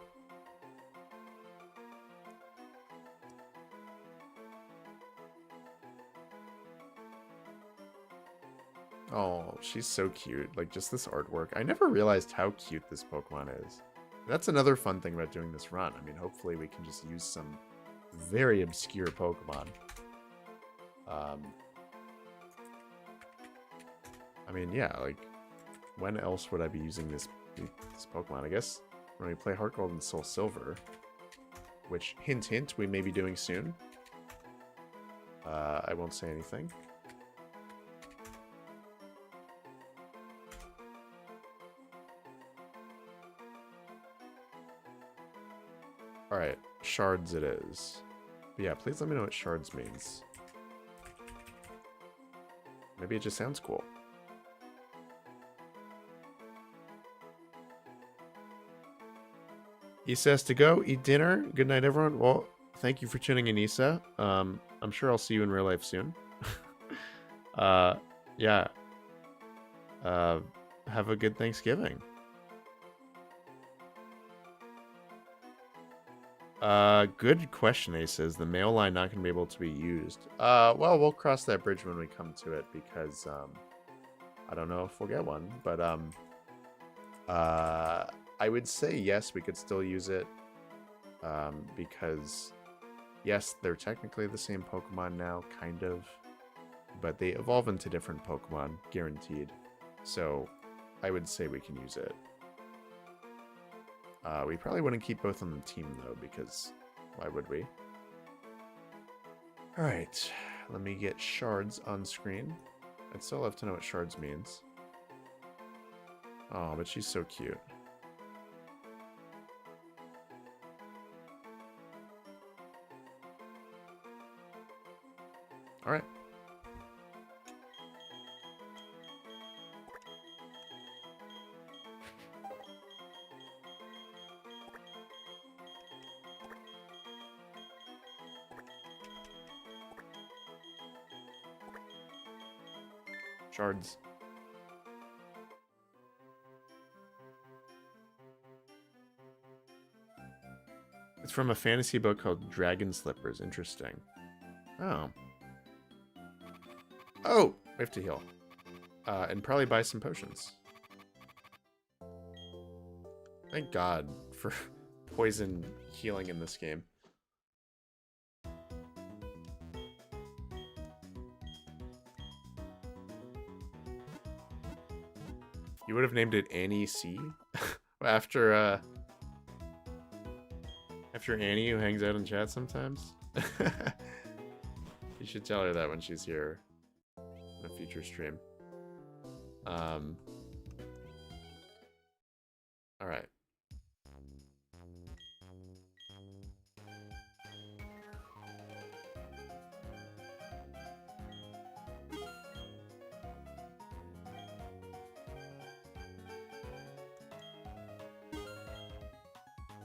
Oh, she's so cute. Like, just this artwork. I never realized how cute this Pokemon is. That's another fun thing about doing this run. I mean, hopefully we can just use some very obscure Pokemon. I mean, yeah, like, when else would I be using this Pokemon? I guess when we play Heart Gold and Soul Silver, which, hint, hint, we may be doing soon. I won't say anything. Alright, shards it is. But yeah, please let me know what shards means. Maybe it just sounds cool. Issa has to go, eat dinner. Good night, everyone. Well, thank you for tuning in, Issa. I'm sure I'll see you in real life soon. Yeah. Have a good Thanksgiving. Good question, Ace. Is the mail line not going to be able to be used? Well, we'll cross that bridge when we come to it because, I don't know if we'll get one, but, I would say yes, we could still use it, because, yes, they're technically the same Pokemon now, kind of, but they evolve into different Pokemon, guaranteed, so I would say we can use it. We probably wouldn't keep both on the team, though, because why would we? Alright, let me get shards on screen. I'd still love to know what shards means. Oh, but she's so cute. Alright. Shards. It's from a fantasy book called Dragon Slippers. Interesting. Oh. Oh! We have to heal. And probably buy some potions. Thank God for poison healing in this game. You would have named it Annie C? after Annie, who hangs out in chat sometimes? You should tell her that when she's here in a future stream. Alright.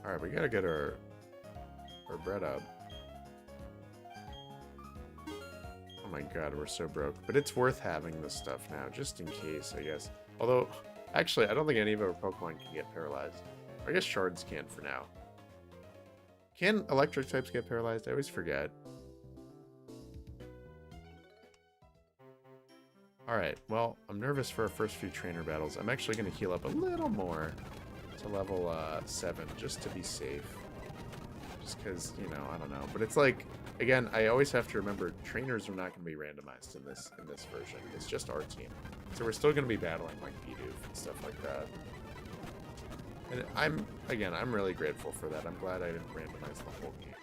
Alright, we gotta get our bread up. Oh my god, we're so broke. But it's worth having this stuff now, just in case, I guess. Although, actually, I don't think any of our Pokemon can get paralyzed. I guess shards can for now. Can electric types get paralyzed? I always forget. Alright, well, I'm nervous for our first few trainer battles. I'm actually going to heal up a little more to level 7, just to be safe. Just because, you know, I don't know. But it's like, again, I always have to remember, trainers are not going to be randomized in this version. It's just our team. So we're still going to be battling, like, Bidoof and stuff like that. And I'm really grateful for that. I'm glad I didn't randomize the whole game.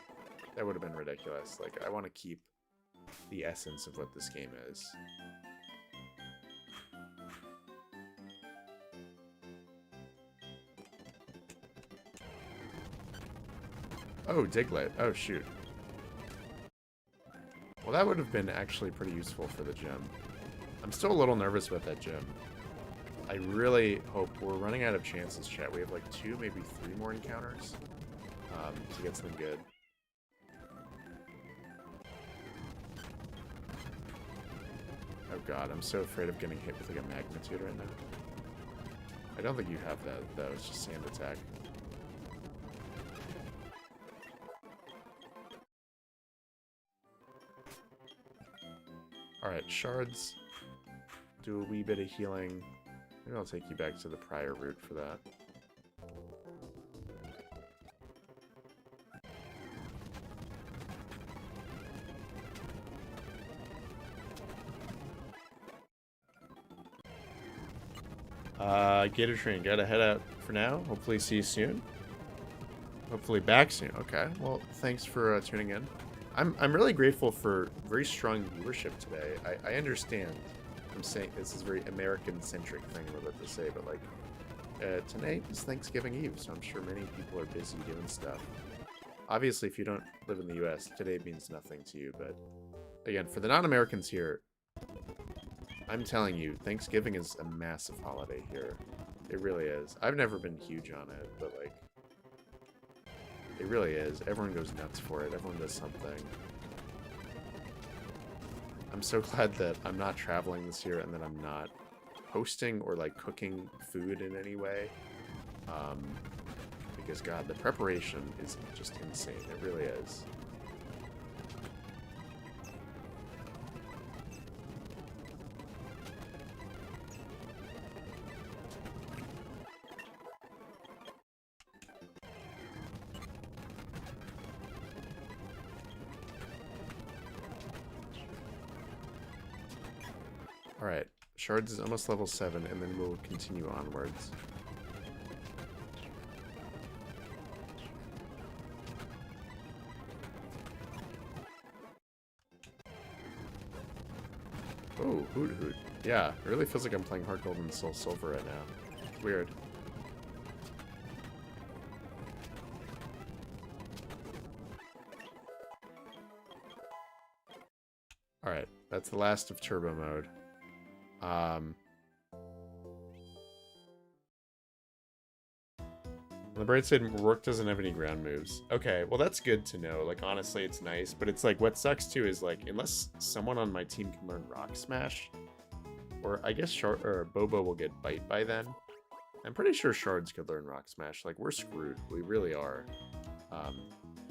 That would have been ridiculous. Like, I want to keep the essence of what this game is. Oh, Diglett. Oh, shoot. Well, that would have been actually pretty useful for the gym. I'm still a little nervous about that gym. I really hope we're running out of chances, chat. We have like 2, maybe 3 more encounters to get something good. Oh god, I'm so afraid of getting hit with like a magnitude right now. I don't think you have that though, it's just sand attack. Alright, shards. Do a wee bit of healing. Maybe I'll take you back to the prior route for that. Gator Train, gotta head out for now. Hopefully see you soon. Hopefully back soon. Okay, well, thanks for tuning in. I'm really grateful for very strong viewership today. I understand. I'm saying this is a very American-centric thing I'm about to say, but like, tonight is Thanksgiving Eve, so I'm sure many people are busy doing stuff. Obviously, if you don't live in the U.S., today means nothing to you, but again, for the non-Americans here, I'm telling you, Thanksgiving is a massive holiday here. It really is. I've never been huge on it, but like, it really is. Everyone goes nuts for it. Everyone does something. I'm so glad that I'm not traveling this year and that I'm not hosting or like cooking food in any way. Because God, the preparation is just insane. It really is. Alright, Shards is almost level 7, and then we'll continue onwards. Oh, Hoot Hoot. Yeah, it really feels like I'm playing Heart Gold and Soul Silver right now. It's weird. Alright, that's the last of Turbo Mode. On the bright side, Rourke doesn't have any ground moves. Okay, well that's good to know. Like, honestly, it's nice. But it's like, what sucks too is like, unless someone on my team can learn Rock Smash, or I guess Bobo will get Bite by then. I'm pretty sure Shards could learn Rock Smash. Like, we're screwed. We really are.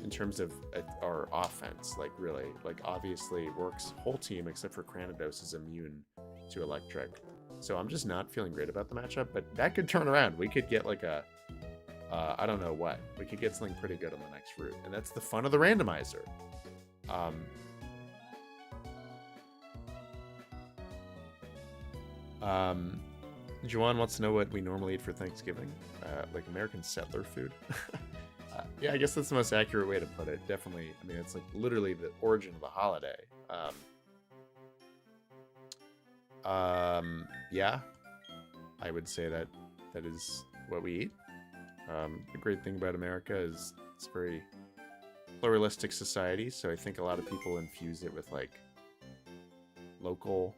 In terms of our offense, like, really. Like, obviously, Rourke's whole team, except for Cranidos, is immune to Electric. So I'm just not feeling great about the matchup, but that could turn around. We could get like a I don't know what. We could get something pretty good on the next route. And that's the fun of the randomizer. Juwan wants to know what we normally eat for Thanksgiving. Like American settler food. Yeah, I guess that's the most accurate way to put it. Definitely. I mean, it's like literally the origin of the holiday. Yeah. I would say that is what we eat. The great thing about America is it's a very pluralistic society, so I think a lot of people infuse it with like local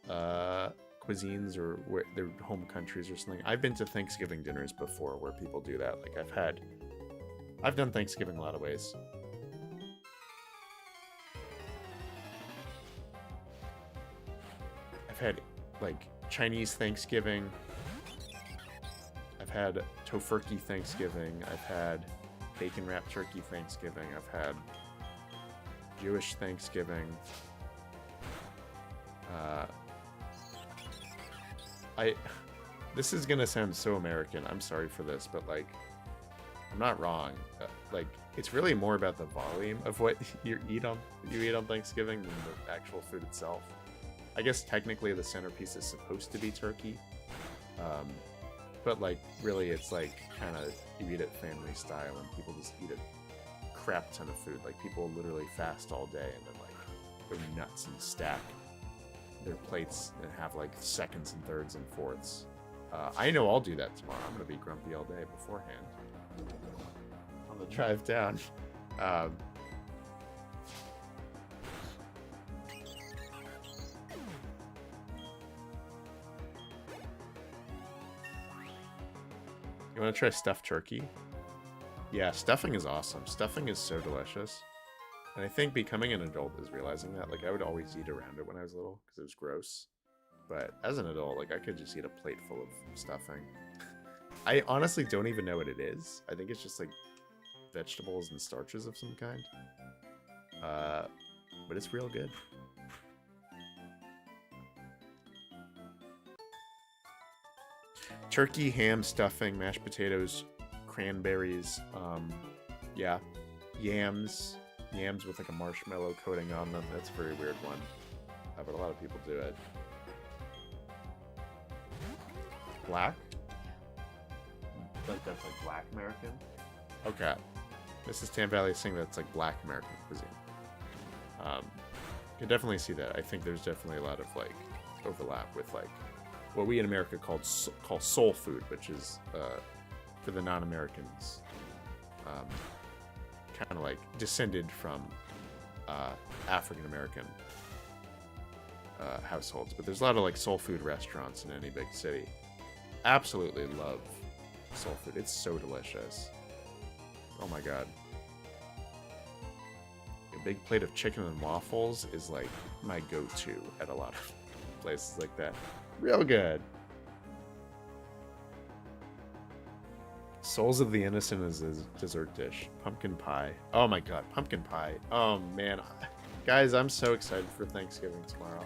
cuisines or their home countries or something. I've been to Thanksgiving dinners before where people do that. Like I've done Thanksgiving a lot of ways. I've had like Chinese Thanksgiving. I've had tofurkey Thanksgiving. I've had bacon wrapped turkey Thanksgiving. I've had Jewish Thanksgiving. This is gonna sound so American. I'm sorry for this, but like, I'm not wrong. Like, it's really more about the volume of what you eat on Thanksgiving than the actual food itself. I guess technically the centerpiece is supposed to be turkey. But like, really, it's like kind of you eat it family style, and people just eat a crap ton of food. Like, people literally fast all day and then like go nuts and stack their plates and have like seconds and thirds and fourths. I know I'll do that tomorrow. I'm gonna be grumpy all day beforehand on the drive down. You want to try stuffed turkey? Yeah, stuffing is awesome. Stuffing is so delicious. And I think becoming an adult is realizing that. Like, I would always eat around it when I was little because it was gross. But as an adult, like, I could just eat a plate full of stuffing. I honestly don't even know what it is. I think it's just, like, vegetables and starches of some kind. But it's real good. Turkey, ham, stuffing, mashed potatoes, cranberries, yeah, yams with like a marshmallow coating on them. That's a very weird one, but a lot of people do it. Black? Like that's like Black American? Okay. Mrs. Tam Valley is saying that's like Black American cuisine. Can definitely see that. I think there's definitely a lot of like overlap with like what we in America call soul food, which is for the non-Americans, kind of like descended from African American households. But there's a lot of like soul food restaurants in any big city. Absolutely love soul food. It's so delicious. Oh my god. A big plate of chicken and waffles is like my go-to at a lot of places like that. Real good. Souls of the Innocent is a dessert dish. Pumpkin pie. Oh my god, pumpkin pie. Oh man. Guys, I'm so excited for Thanksgiving tomorrow.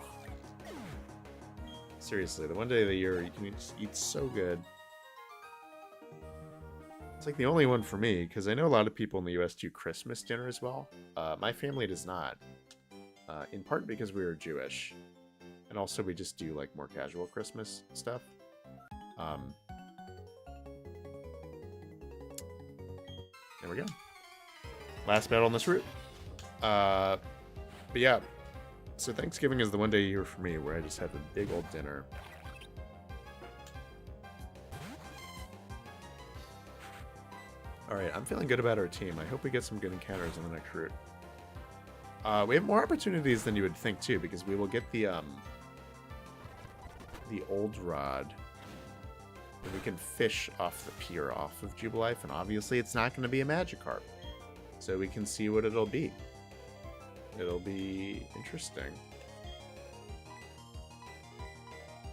Seriously, the one day of the year you can eat so good. It's like the only one for me, because I know a lot of people in the US do Christmas dinner as well. My family does not. In part because we are Jewish. And also we just do like more casual Christmas stuff. There we go. Last battle on this route. But yeah. So Thanksgiving is the one day a year for me where I just have a big old dinner. Alright, I'm feeling good about our team. I hope we get some good encounters on the next route. We have more opportunities than you would think too, because we will get the old rod. And we can fish off the pier off of Jubilife, and obviously it's not going to be a Magikarp. So we can see what it'll be. It'll be interesting.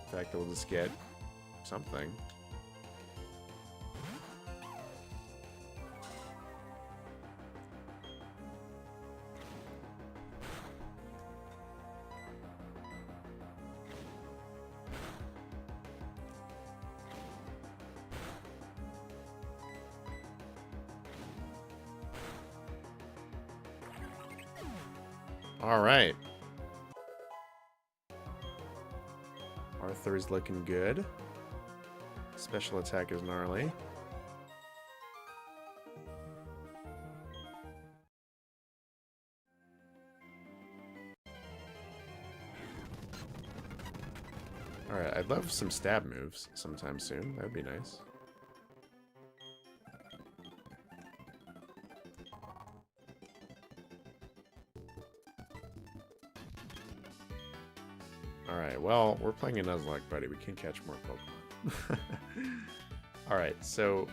In fact, we'll just get something. All right. Arthur's looking good. Special attack is gnarly. All right, I'd love some stab moves sometime soon. That'd be nice. Alright, well, we're playing a Nuzlocke, buddy. We can catch more Pokemon. Alright, so...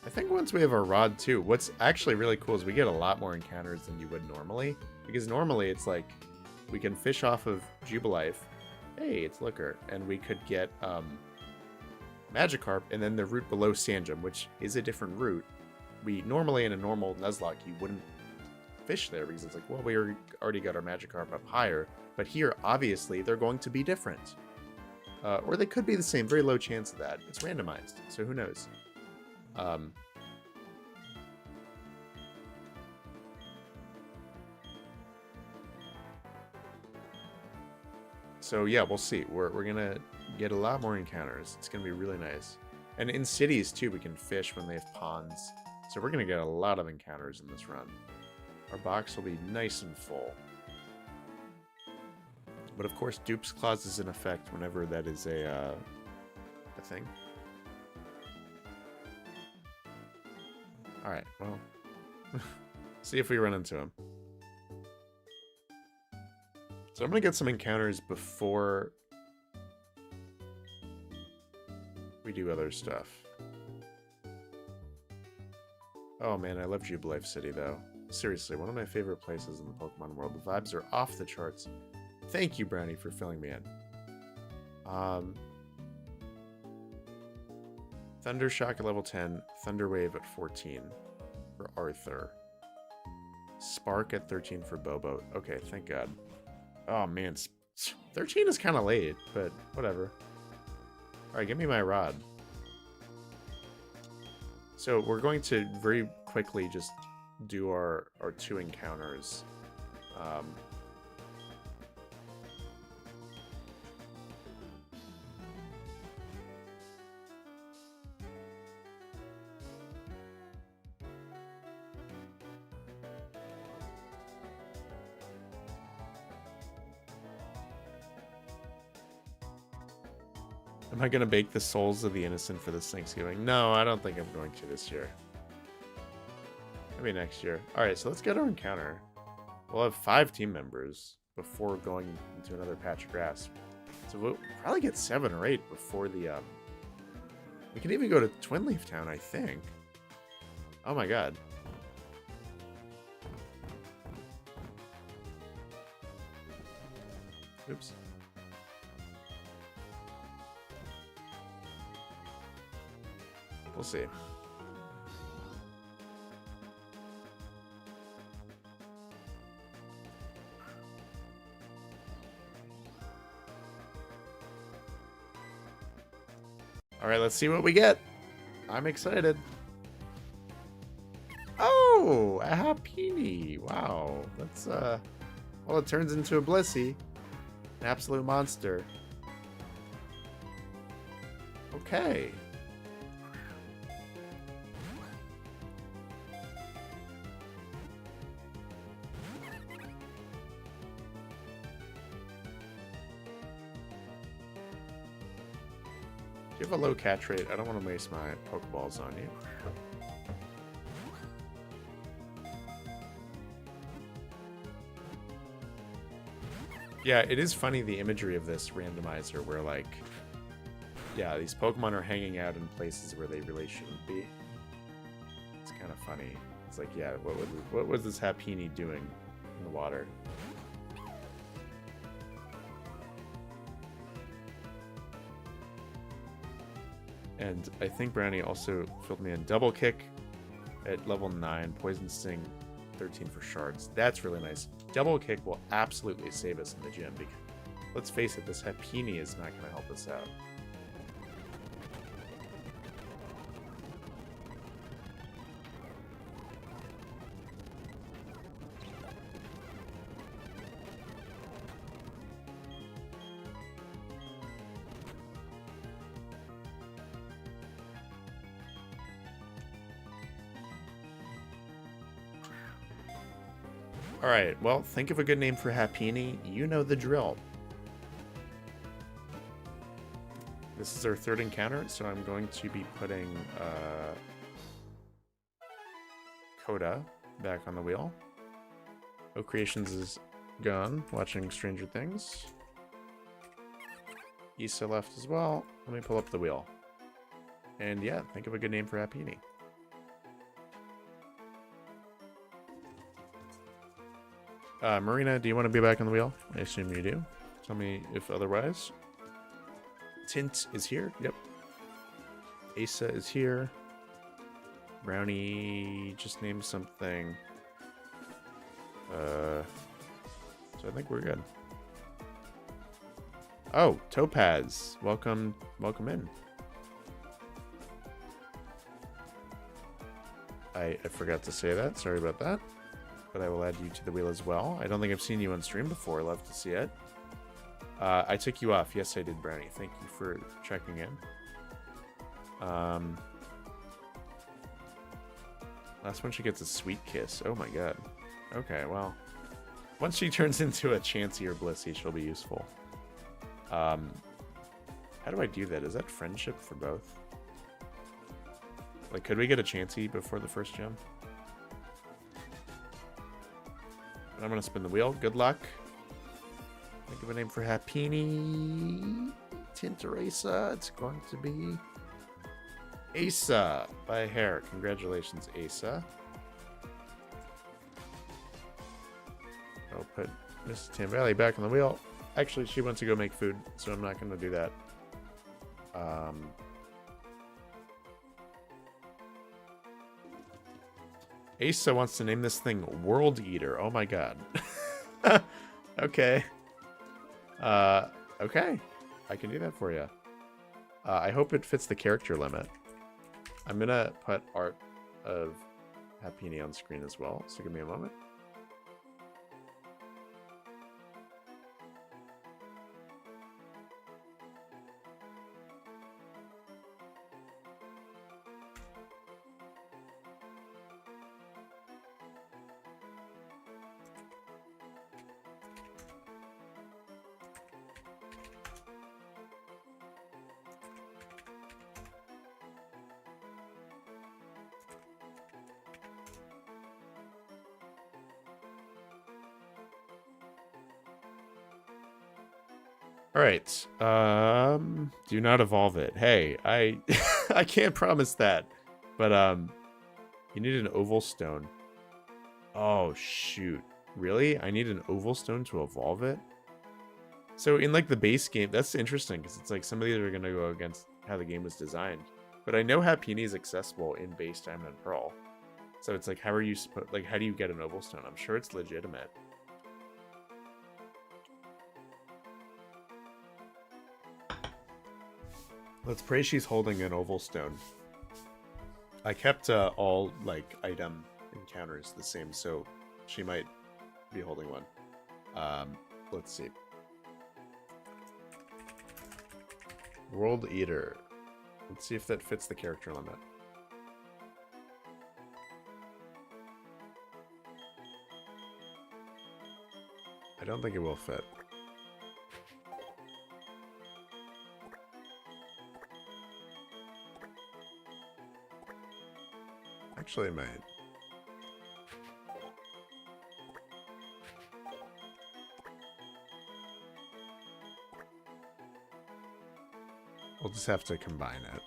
I think once we have our Rod too, what's actually really cool is we get a lot more encounters than you would normally. Because normally it's like, we can fish off of Jubilife. Hey, it's Looker. And we could get Magikarp, and then the route below Sandgem, which is a different route. We normally, in a normal Nuzlocke, you wouldn't fish there because it's like, well, we already got our Magikarp up higher, but here obviously they're going to be different, or they could be the same. Very low chance of that. It's randomized, so who knows. So yeah, we'll see. We're gonna get a lot more encounters. It's gonna be really nice, and in cities too we can fish when they have ponds, so we're gonna get a lot of encounters in this run. Our box will be nice and full. But of course, Dupes Clause is in effect whenever that is a thing. Alright, well. See if we run into him. So I'm going to get some encounters before we do other stuff. Oh man, I love Jubilife City though. Seriously, one of my favorite places in the Pokemon world. The vibes are off the charts. Thank you, Brownie, for filling me in. Thunder Shock at level 10, Thunder Wave at 14 for Arthur. Spark at 13 for Bobo. Okay, thank God. Oh man, 13 is kind of late, but whatever. Alright, give me my rod. So we're going to very quickly just do our 2 encounters. Am I going to bake the souls of the innocent for this Thanksgiving? No, I don't think I'm going to this year. Maybe next year. Alright, so let's get our encounter. We'll have 5 team members before going into another patch of grass. So we'll probably get 7 or 8 before the... We can even go to Twin Leaf Town, I think. Oh my god. Oops. We'll see. All right, let's see what we get. I'm excited. Oh, a Happiny. Wow. That's, well, it turns into a Blissey. An absolute monster. Okay. You have a low catch rate. I don't want to waste my Pokeballs on you. Yeah, it is funny, the imagery of this randomizer where, like, yeah, these Pokemon are hanging out in places where they really shouldn't be. It's kind of funny. It's like, yeah, what was this Happiny doing in the water? And I think Brownie also filled me in Double Kick at level 9, Poison Sting 13 for shards. That's really nice. Double Kick will absolutely save us in the gym because, let's face it, this Happiny is not going to help us out. Alright, well, think of a good name for Happiny. You know the drill. This is our 3rd encounter, so I'm going to be putting Coda back on the wheel. O Creations is gone, watching Stranger Things. Issa left as well. Let me pull up the wheel. And yeah, think of a good name for Happiny. Marina, do you want to be back on the wheel? I assume you do. Tell me if otherwise. Tint is here. Yep. Asa is here. Brownie just named something. So I think we're good. Oh, Topaz. Welcome in. I forgot to say that. Sorry about that. But I will add you to the wheel as well. I don't think I've seen you on stream before. Love to see it. I took you off. Yes, I did, Brownie. Thank you for checking in. Last one, she gets a sweet kiss. Oh my god. Okay, well. Once she turns into a Chansey or Blissey, she'll be useful. How do I do that? Is that friendship for both? Like, could we get a Chansey before the first gym? I'm gonna spin the wheel. Good luck. Think of a name for Happiny. Tinteresa. It's going to be Asa by a hair. Congratulations, Asa. I'll put Mrs. Tambali back on the wheel. Actually, she wants to go make food, so I'm not going to do that. Asa wants to name this thing World Eater. Oh my god. Okay. Okay. I can do that for you. I hope it fits the character limit. I'm going to put art of Happini on screen as well, so give me a moment. All right. Do not evolve it. Hey, I I can't promise that. But you need an oval stone. Oh shoot. Really? I need an oval stone to evolve it? So in like the base game, that's interesting because it's like some of these are going to go against how the game was designed. But I know Happini is accessible in base Diamond and Pearl. So it's like, how are you like, how do you get an oval stone? I'm sure it's legitimate. Let's pray she's holding an oval stone. I kept all like item encounters the same, so she might be holding one. Let's see. World Eater. Let's see if that fits the character limit. I don't think it will fit. Actually, it might. We'll just have to combine it.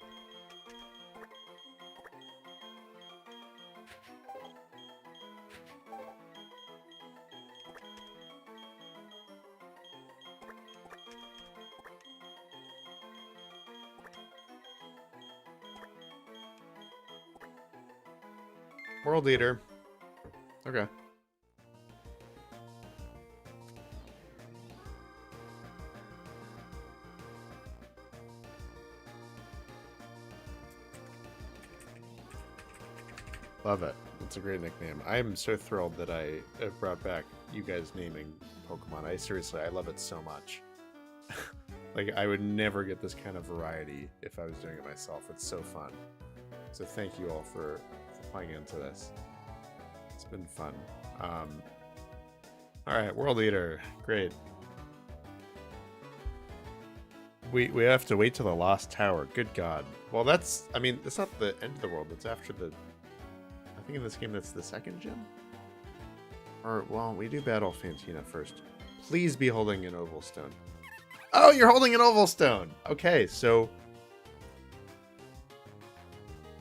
World Eater. Okay. Love it. It's a great nickname. I am so thrilled that I brought back you guys naming Pokemon. I love it so much. Like, I would never get this kind of variety if I was doing it myself. It's so fun. So thank you all for playing into this. It's been fun. Alright, World Eater. Great. We have to wait till the Lost Tower. Good God. Well, that's... I mean, it's not the end of the world. It's after the... I think in this game that's the second gym? Or, well, we do battle Fantina first. Please be holding an oval stone. Oh, you're holding an oval stone! Okay, so...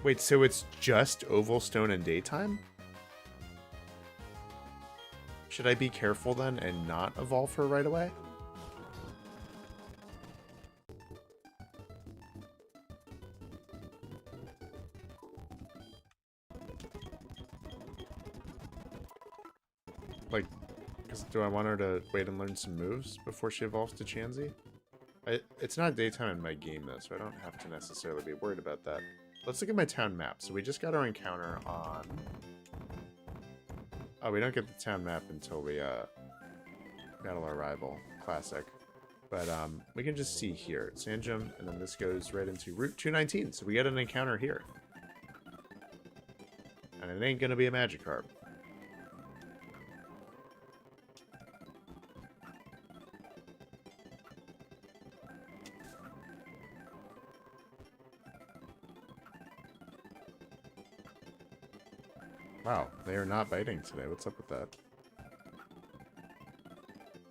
Wait, so it's just oval stone in daytime? Should I be careful then and not evolve her right away? Like, do I want her to wait and learn some moves before she evolves to Chansey? It's not daytime in my game though, so I don't have to necessarily be worried about that. Let's look at my town map. So we just got our encounter on... Oh, we don't get the town map until we battle our rival. Classic. But we can just see here. Sandgem, and then this goes right into Route 219. So we get an encounter here. And it ain't gonna be a Magikarp. Wow, they are not biting today. What's up with that?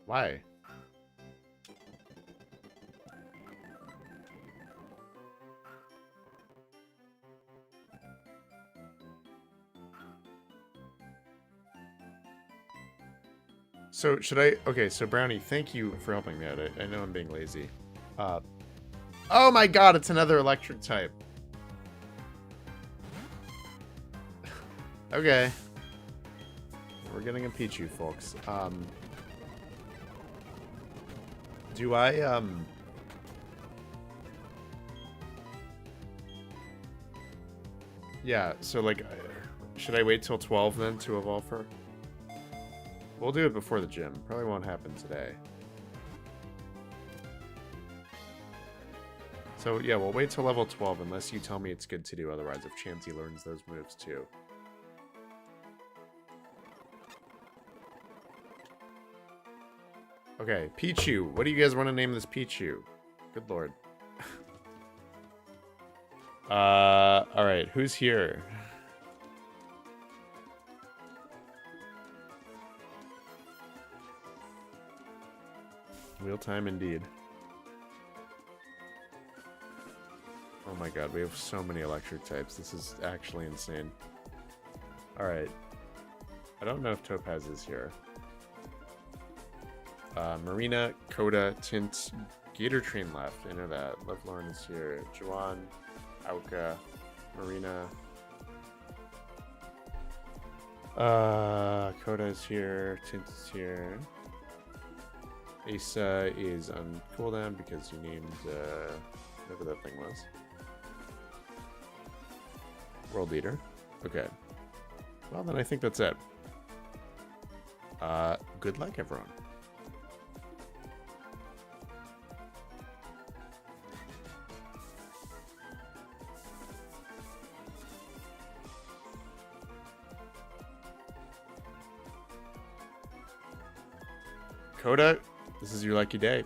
Why? So should I? Okay, so Brownie, thank you for helping me out. I know I'm being lazy. Oh my God, it's another electric type. Okay. We're getting a Pichu, folks. Do I, yeah, so, like, should I wait till 12 then to evolve her? We'll do it before the gym. Probably won't happen today. So, yeah, we'll wait till level 12 unless you tell me it's good to do. Otherwise, if Chansey learns those moves, too. Okay, Pichu. What do you guys want to name this Pichu? Good lord. Alright, who's here? Wheel time indeed. Oh my god, we have so many electric types. This is actually insane. Alright. I don't know if Topaz is here. Marina, Coda, Tint, Gator Train left. I know that. Lovelorn is here. Juan, Auka, Marina. Coda is here. Tint is here. Asa is on cooldown because you named whatever that thing was. World leader. Okay. Well, then I think that's it. Good luck, everyone. Coda, this is your lucky day.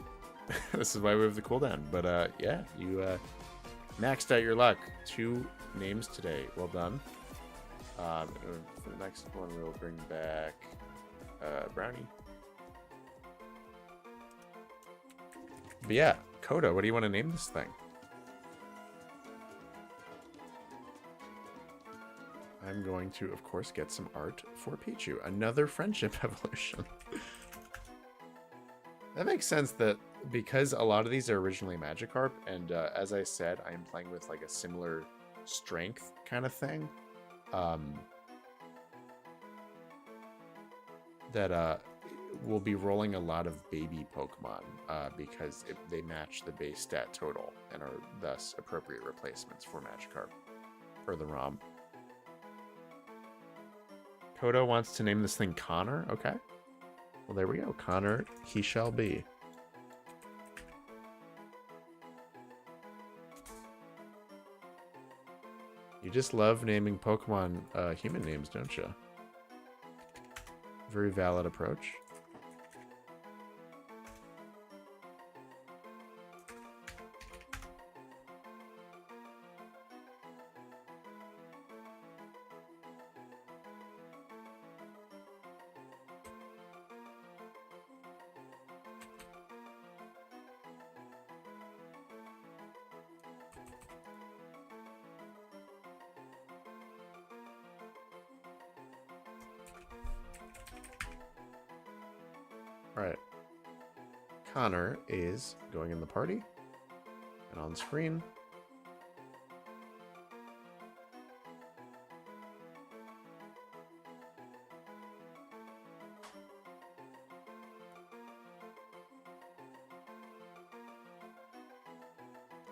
This is why we have the cooldown. But yeah, you maxed out your luck. 2 names today. Well done. For the next one, we'll bring back Brownie. But yeah, Coda, what do you want to name this thing? I'm going to, of course, get some art for Pichu. Another friendship evolution. That makes sense that because a lot of these are originally Magikarp, and as I said, I am playing with like a similar strength kind of thing. That we'll be rolling a lot of baby Pokemon because they match the base stat total and are thus appropriate replacements for Magikarp for the ROM. Kodo wants to name this thing Connor. Okay. Well, there we go. Connor, he shall be. You just love naming Pokemon human names, don't you? Very valid approach. Alright. Connor is going in the party. And on screen.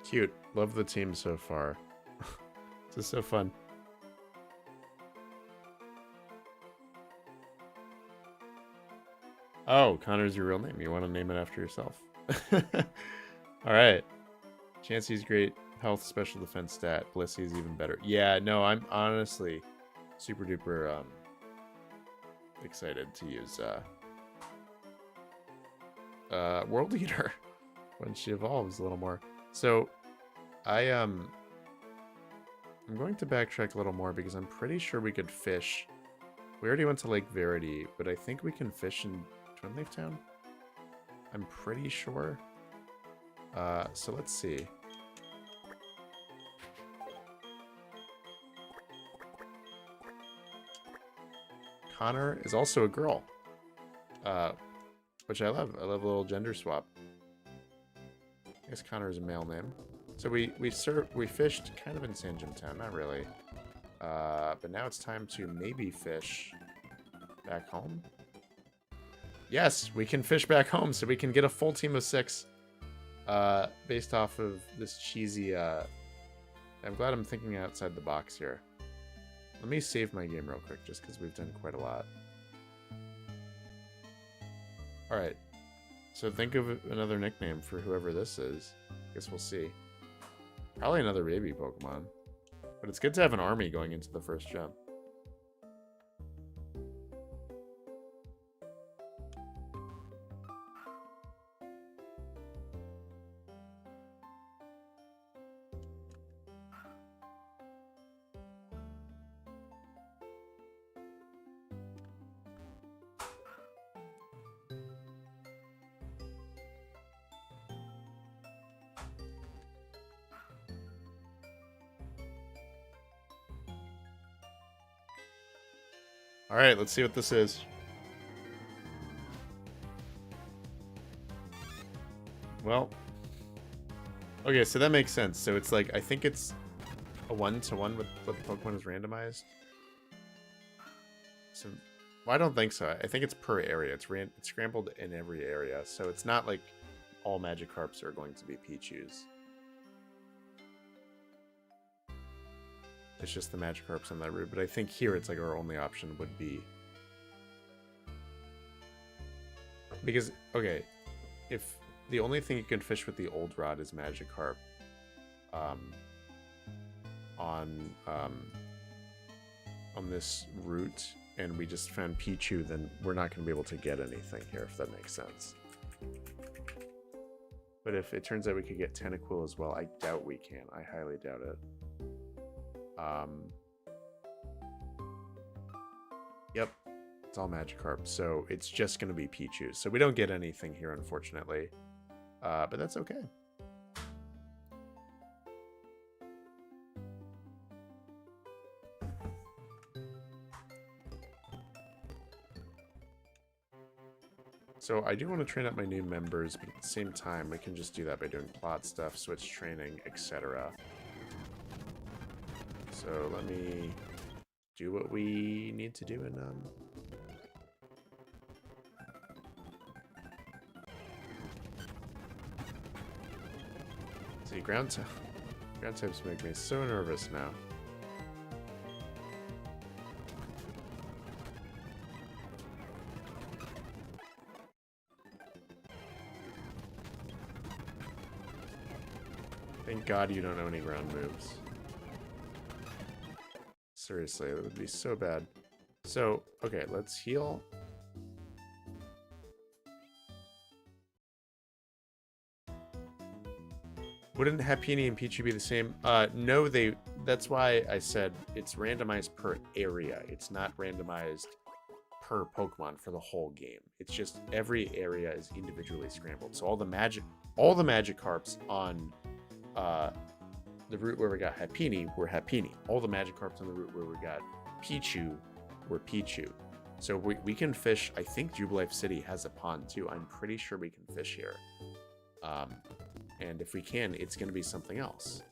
Cute. Love the team so far. This is so fun. Oh, Connor's your real name. You want to name it after yourself. Alright. Chansey's great. Health, special defense stat. Blissey's even better. Yeah, no, I'm honestly super duper excited to use World Eater when she evolves a little more. So I'm going to backtrack a little more because I'm pretty sure we could fish. We already went to Lake Verity, but I think we can fish in Twin Leaf Town. I'm pretty sure. So let's see. Connor is also a girl. which I love. I love a little gender swap. I guess Connor is a male name. So we fished kind of in San Jim Town, not really. But now it's time to maybe fish back home. Yes, we can fish back home, so we can get a full team of 6 based off of this cheesy... I'm glad I'm thinking outside the box here. Let me save my game real quick, just because we've done quite a lot. Alright, so think of another nickname for whoever this is. I guess we'll see. Probably another baby Pokemon. But it's good to have an army going into the first jump. All right, let's see what this is. Well, okay, so that makes sense. So it's like, I think it's a 1-to-1 with what the Pokemon is randomized. So, well, I don't think so. I think it's per area. It's scrambled in every area. So it's not like all Magikarps are going to be Pichus. It's just the Magikarps on that route, but I think here it's like our only option would be... Because, okay, if the only thing you can fish with the old rod is Magikarp on this route, and we just found Pichu, then we're not going to be able to get anything here, if that makes sense. But if it turns out we could get Tentacool as well, I doubt we can. I highly doubt it. Yep, it's all Magikarp, so it's just going to be Pichu. So we don't get anything here, unfortunately, but that's okay. So I do want to train up my new members, but at the same time, we can just do that by doing plot stuff, switch training, etc. So let me do what we need to do in see, ground types make me so nervous now. Thank God you don't know any ground moves. Seriously, that would be so bad. So, okay, let's heal. Wouldn't Happiny and Pichu be the same? No, that's why I said it's randomized per area. It's not randomized per Pokemon for the whole game. It's just every area is individually scrambled. So all the Magikarps on the route where we got Happiny were Happiny. All the Magikarps on the route where we got Pichu were Pichu. So we can fish. I think Jubilife City has a pond too. I'm pretty sure we can fish here. And if we can, it's going to be something else.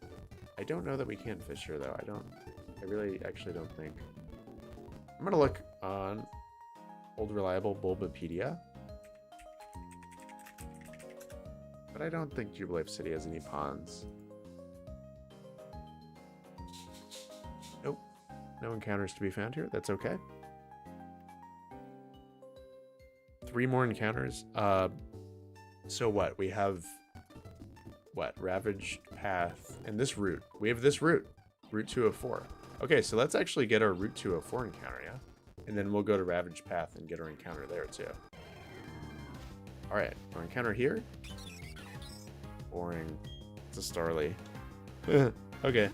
I don't know that we can fish here though. I really actually don't think. I'm going to look on Old Reliable Bulbapedia. But I don't think Jubilife City has any ponds. Nope. No encounters to be found here. That's okay. 3 more encounters. So what? We have... what? Ravaged Path. And this route. We have this route. Route 204. Okay, so let's actually get our Route 204 encounter, yeah? And then we'll go to Ravaged Path and get our encounter there, too. Alright, our encounter here. Boring. It's a Starly. Okay.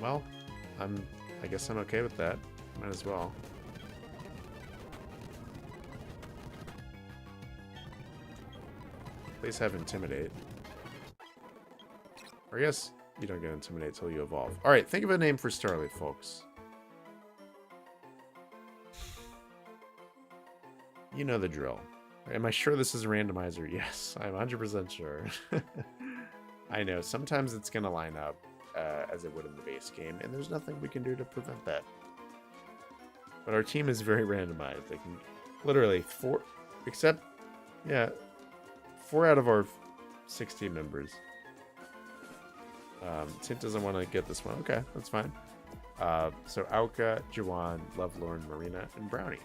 Well, I guess I'm okay with that. Might as well. Please have Intimidate. Or I guess you don't get Intimidate till you evolve. Alright, think of a name for Starly, folks. You know the drill. Am I sure this is a randomizer? Yes, I'm 100% sure. I know, sometimes it's going to line up as it would in the base game, and there's nothing we can do to prevent that. But our team is very randomized. They can literally 4 out of our 16 members. Tint doesn't want to get this one. Okay, that's fine. So Auka, Juwan, Lovelorn, Marina, and Brownie.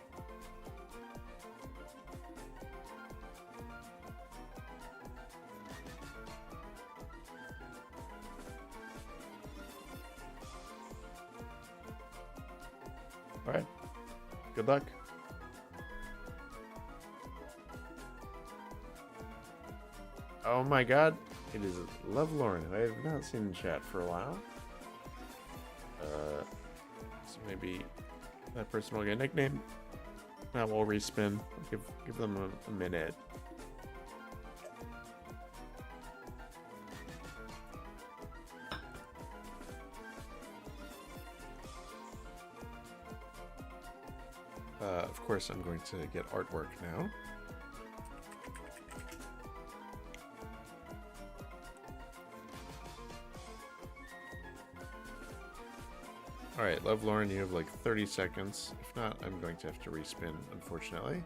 All right. Good luck. Oh my god. It is Lovelorn, who I have not seen in chat for a while. So maybe that person will get a nickname. Now we'll respin. Give them a minute. Of course, I'm going to get artwork now. All right, Lovelorn, you have like 30 seconds. If not, I'm going to have to respin, unfortunately.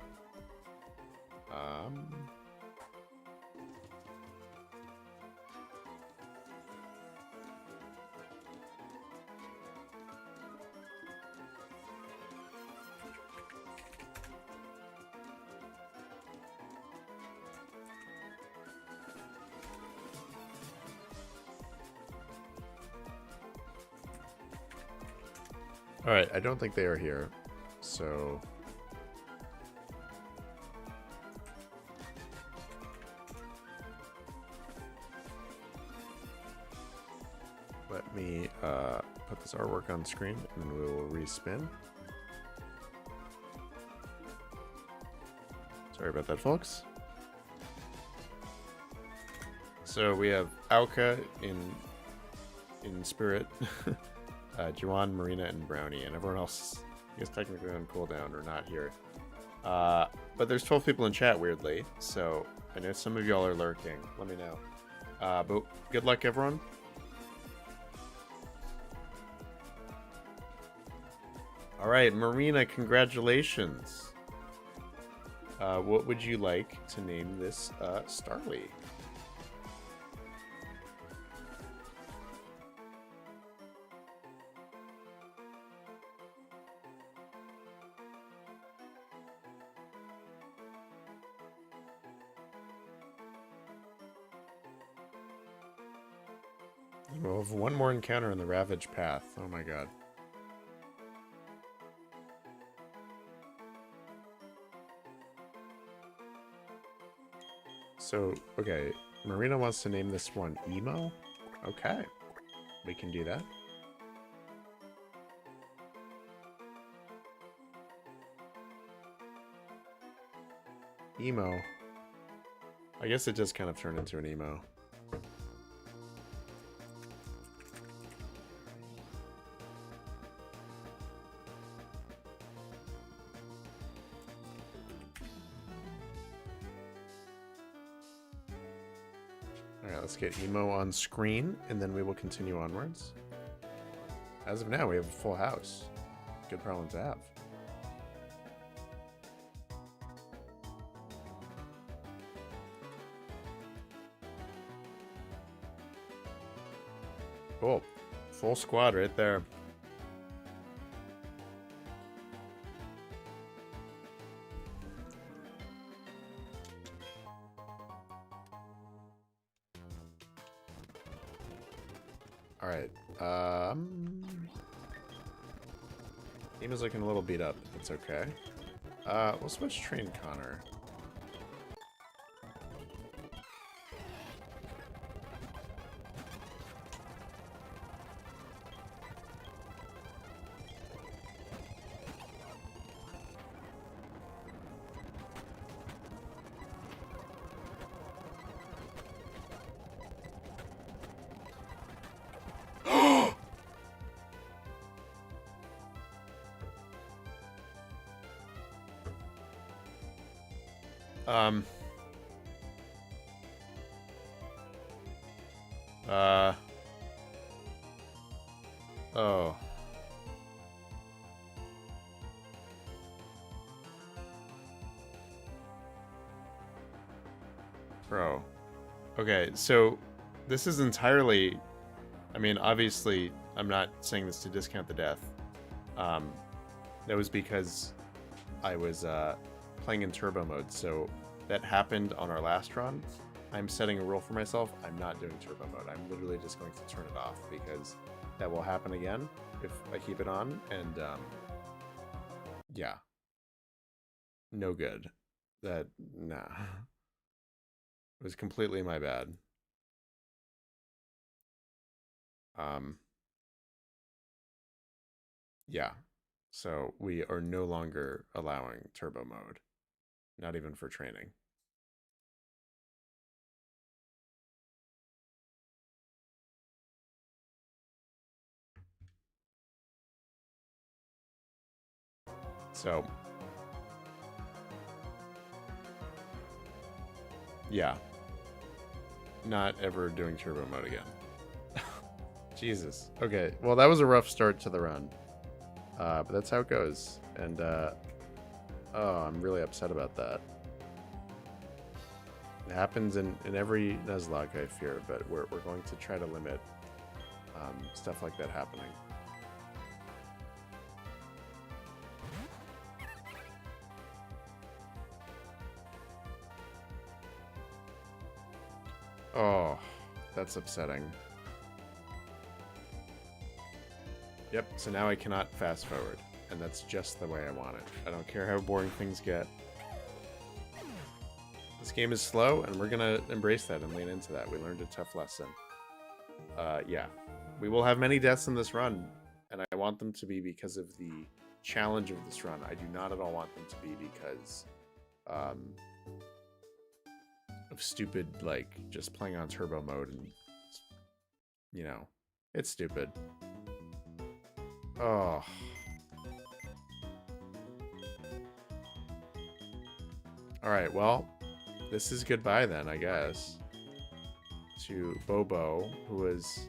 All right, I don't think they are here, so let me put this artwork on screen and we will respin. Sorry about that, folks. So we have Auka in spirit. Juwan, Marina, and Brownie, and everyone else, I guess, technically on cooldown or not here. But there's 12 people in chat, weirdly, so I know some of y'all are lurking. Let me know. But good luck, everyone. All right, Marina, congratulations. What would you like to name this Starly? We'll have one more encounter in the Ravage Path. Oh my god. So, okay. Marina wants to name this one Emo? Okay. We can do that. Emo. I guess it just kind of turned into an emo. Let's get emo on screen, and then we will continue onwards. As of now, we have a full house. Good problem to have. Cool. Full squad right there. All right. Team is looking a little beat up. It's okay. We'll switch train Connor. Um. Oh. Bro. Okay, so this is entirely... I mean, obviously, I'm not saying this to discount the death. That was because I was playing in turbo mode, so that happened on our last run. I'm setting a rule for myself. I'm not doing turbo mode. I'm literally just going to turn it off because that will happen again if I keep it on. And yeah, no good. Nah, it was completely my bad. Yeah, so we are no longer allowing turbo mode, not even for training. So, yeah, not ever doing turbo mode again. Jesus. Okay, well, that was a rough start to the run. But that's how it goes. And, oh, I'm really upset about that. It happens in every Nuzlocke, I fear, but we're going to try to limit stuff like that happening. Oh, that's upsetting. Yep, so now I cannot fast forward, and that's just the way I want it. I don't care how boring things get. This game is slow, and we're gonna embrace that and lean into that. We learned a tough lesson. Yeah. We will have many deaths in this run, and I want them to be because of the challenge of this run. I do not at all want them to be because of stupid, like, just playing on turbo mode and, you know, it's stupid. Oh. Alright, well, this is goodbye then, I guess. To Bobo, who was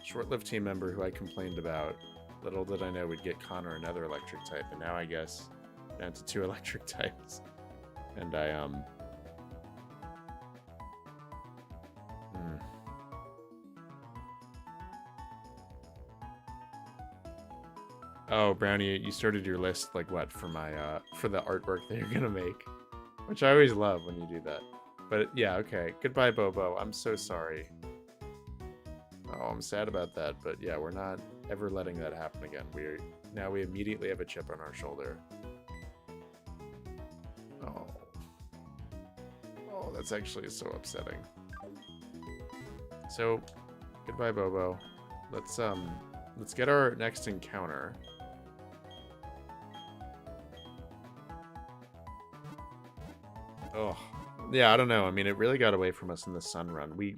a short-lived team member who I complained about. Little did I know we'd get Connor another electric type, and now I guess down to 2 electric types. And Oh, Brownie, you started your list, like, what, for my, for the artwork that you're gonna make. Which I always love when you do that. But, yeah, okay. Goodbye, Bobo. I'm so sorry. Oh, I'm sad about that, but yeah, we're not ever letting that happen again. Now we immediately have a chip on our shoulder. Oh. Oh, that's actually so upsetting. So, goodbye, Bobo. Let's get our next encounter. Oh, yeah, I don't know. I mean, it really got away from us in the sun run. We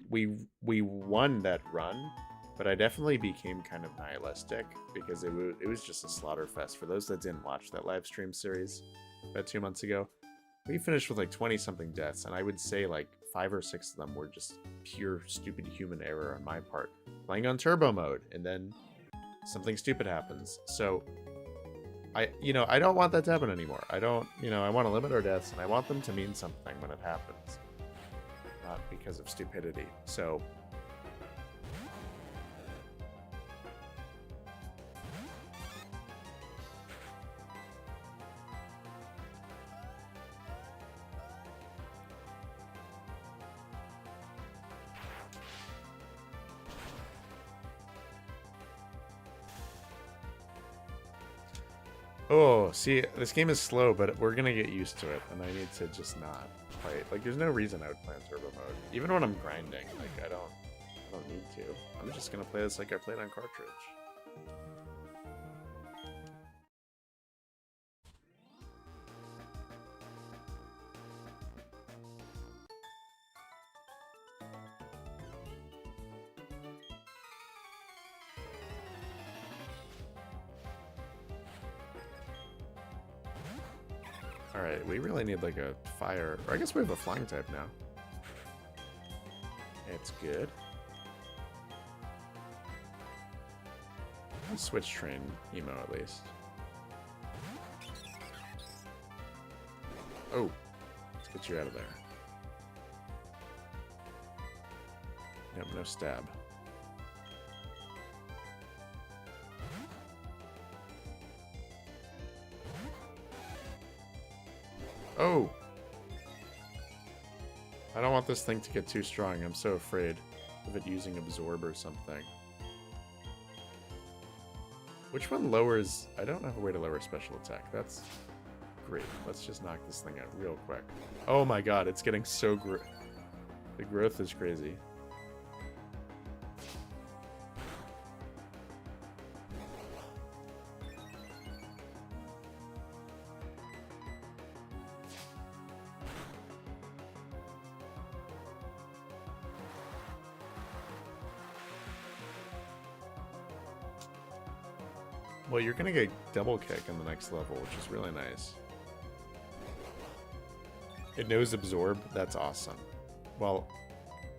won that run, but I definitely became kind of nihilistic because it was just a slaughter fest. For those that didn't watch that live stream series about 2 months ago, we finished with like 20-something deaths, and I would say like 5 or 6 of them were just pure stupid human error on my part. Playing on turbo mode, and then something stupid happens. So I don't want that to happen anymore. I want to limit our deaths, and I want them to mean something when it happens, not because of stupidity. So oh, see, this game is slow, but we're gonna get used to it, and I need to just not play it. Like, there's no reason I would play on turbo mode, even when I'm grinding. Like, I don't need to. I'm just gonna play this like I played on cartridge. Alright, we really need like a fire, or I guess we have a flying type now. It's good. Switch train emo at least. Oh, let's get you out of there. Yep, no stab. Oh! I don't want this thing to get too strong. I'm so afraid of it using absorb or something. Which one lowers... I don't have a way to lower special attack. That's great. Let's just knock this thing out real quick. Oh my god, it's getting so the growth is crazy. Well, you're gonna get double kick in the next level, which is really nice. It knows absorb. That's awesome. Well,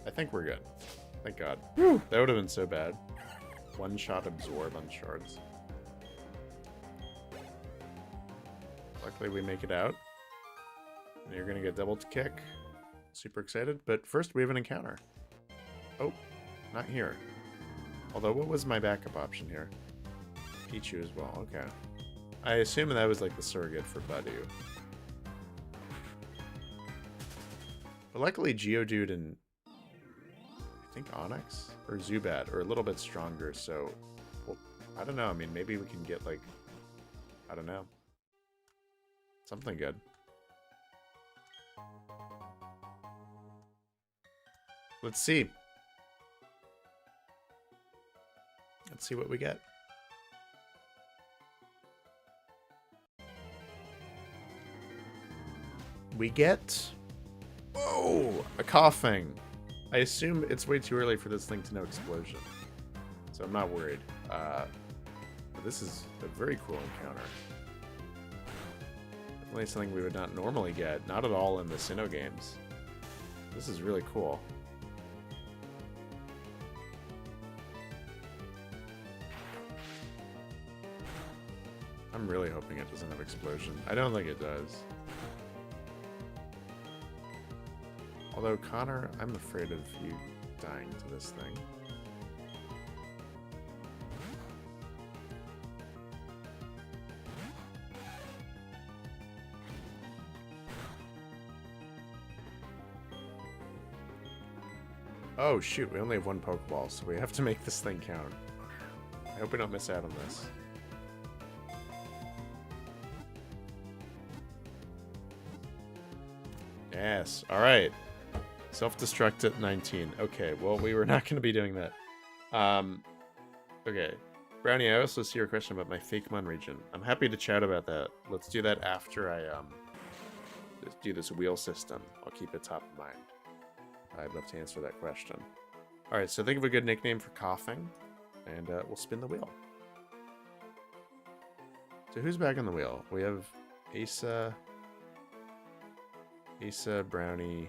I think we're good. Thank God. Whew. That would have been so bad. One shot absorb on shards. Luckily, we make it out. And you're gonna get double kick. Super excited. But first, we have an encounter. Oh, not here. Although, what was my backup option here? Pichu as well, okay. I assume that was like the surrogate for Badu. But luckily Geodude and I think Onyx or Zubat are a little bit stronger, so well, I don't know. I mean, maybe we can get like, I don't know, something good. Let's see. Let's see what we get. We get... Whoa! A coughing! I assume it's way too early for this thing to know explosion. So I'm not worried. But this is a very cool encounter. Definitely something we would not normally get. Not at all in the Sinnoh games. This is really cool. I'm really hoping it doesn't have explosion. I don't think it does. Although, Connor, I'm afraid of you dying to this thing. Oh, shoot, we only have one Pokeball, so we have to make this thing count. I hope we don't miss out on this. Yes, alright. Self-destruct at 19. Okay, well, we were not going to be doing that. Okay. Brownie, I also see your question about my Fakemon region. I'm happy to chat about that. Let's do that after I do this wheel system. I'll keep it top of mind. I'd love to answer that question. Alright, so think of a good nickname for coughing, and we'll spin the wheel. So who's back on the wheel? We have Asa, Brownie...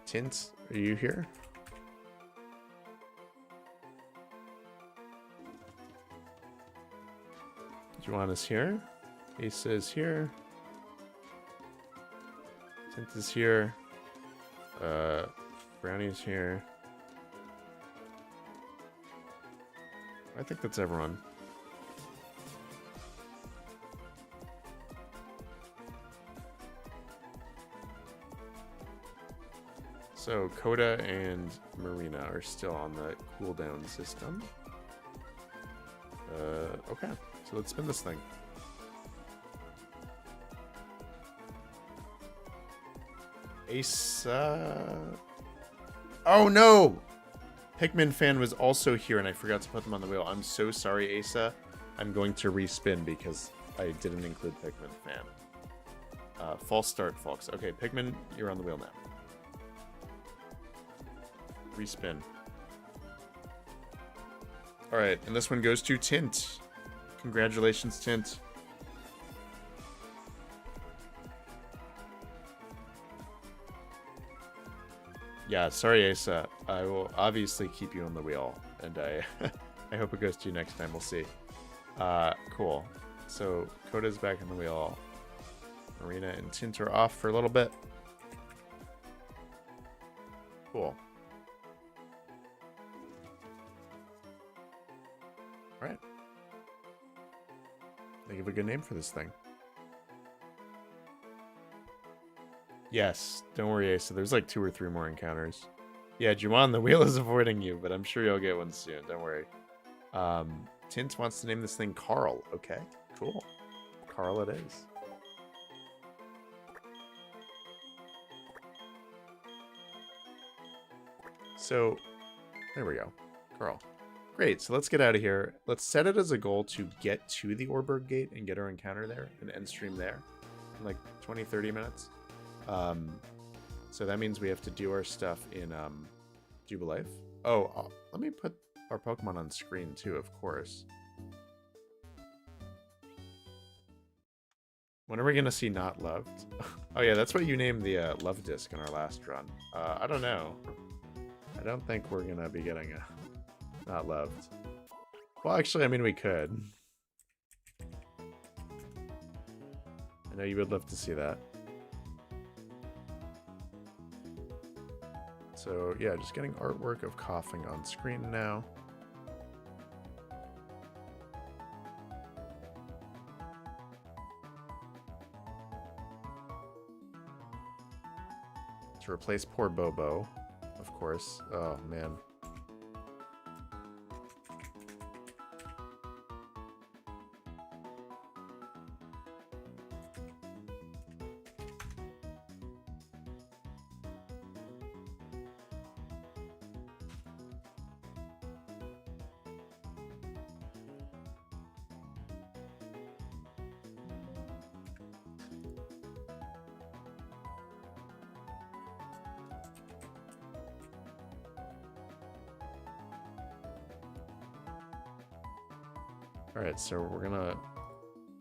Tint, are you here? Do you want us here? Asa is here. Tint is here. Brownie is here. I think that's everyone. So Coda and Marina are still on the cooldown system. Okay, so let's spin this thing. Asa... Oh no! Pikmin fan was also here and I forgot to put them on the wheel. I'm so sorry, Asa. I'm going to respin because I didn't include Pikmin fan. False start, folks. Okay, Pikmin, you're on the wheel now. Respin. Alright, and this one goes to Tint. Congratulations, Tint. Yeah, sorry, Asa. I will obviously keep you on the wheel, and I I hope it goes to you next time. We'll see. Cool. So, Coda's back on the wheel. Marina and Tint are off for a little bit. Cool. Alright. Think of a good name for this thing. Yes, don't worry, Asa. There's like 2 or 3 more encounters. Yeah, Juwan, the wheel is avoiding you, but I'm sure you'll get one soon. Don't worry. Tint wants to name this thing Carl. Okay, cool. Carl it is. So, there we go. Carl. Great, so let's get out of here. Let's set it as a goal to get to the Orberg Gate and get our encounter there and end stream there in like 20-30 minutes. So that means we have to do our stuff in Jubilife. Oh, let me put our Pokemon on screen too, of course. When are we gonna see Not Loved? Oh yeah, that's what you named the Love Disc in our last run. I don't know. I don't think we're gonna be getting a Not Loved. Well, actually, I mean, we could. I know you would love to see that. So yeah, just getting artwork of coughing on screen now. To replace poor Bobo, of course. Oh man. Alright, so we're gonna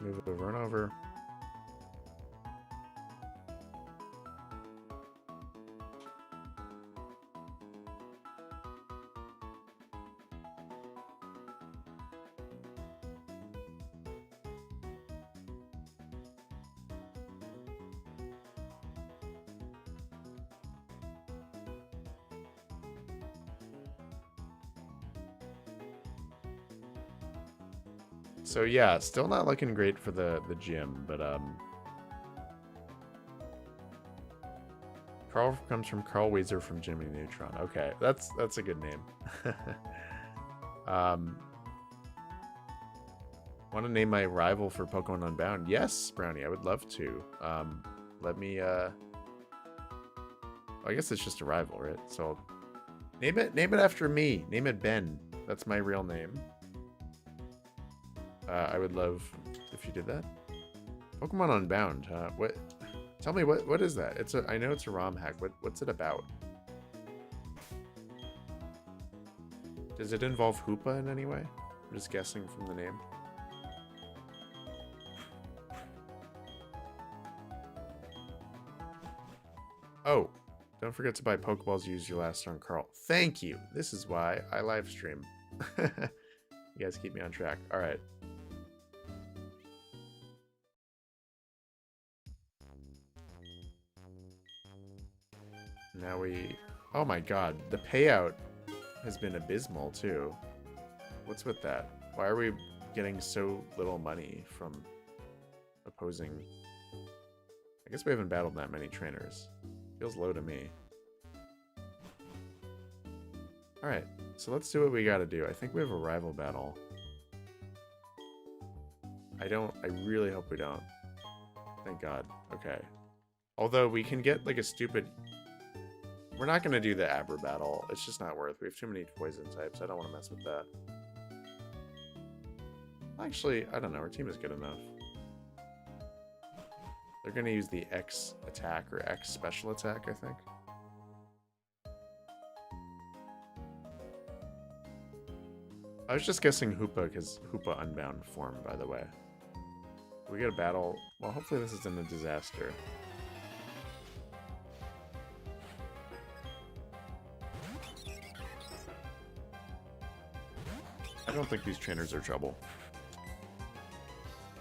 move over and over. So yeah, still not looking great for the gym, but Carl comes from Carl Weezer from Jimmy Neutron. Okay, that's a good name. Want to name my rival for Pokemon Unbound? Yes, Brownie, I would love to. Let me I guess it's just a rival, right? So name it after me. Name it Ben. That's my real name. I would love if you did that. Pokemon Unbound, huh? What? Tell me what is that? It's a. I know it's a ROM hack. What's it about? Does it involve Hoopa in any way? I'm just guessing from the name. Oh, don't forget to buy Pokeballs used your last on Carl. Thank you. This is why I live stream. You guys keep me on track. All right. Now we... Oh my god, the payout has been abysmal too. What's with that? Why are we getting so little money from opposing... I guess we haven't battled that many trainers. Feels low to me. Alright, so let's do what we gotta do. I think we have a rival battle. I really hope we don't. Thank god. Okay. Although we can get like a stupid... We're not gonna do the Abra battle. It's just not worth. We have too many poison types. I don't want to mess with that. Actually, I don't know. Our team is good enough. They're gonna use the X attack or X special attack, I think. I was just guessing Hoopa because Hoopa Unbound form, by the way. We get a battle. Well, hopefully this isn't a disaster. I don't think these trainers are trouble.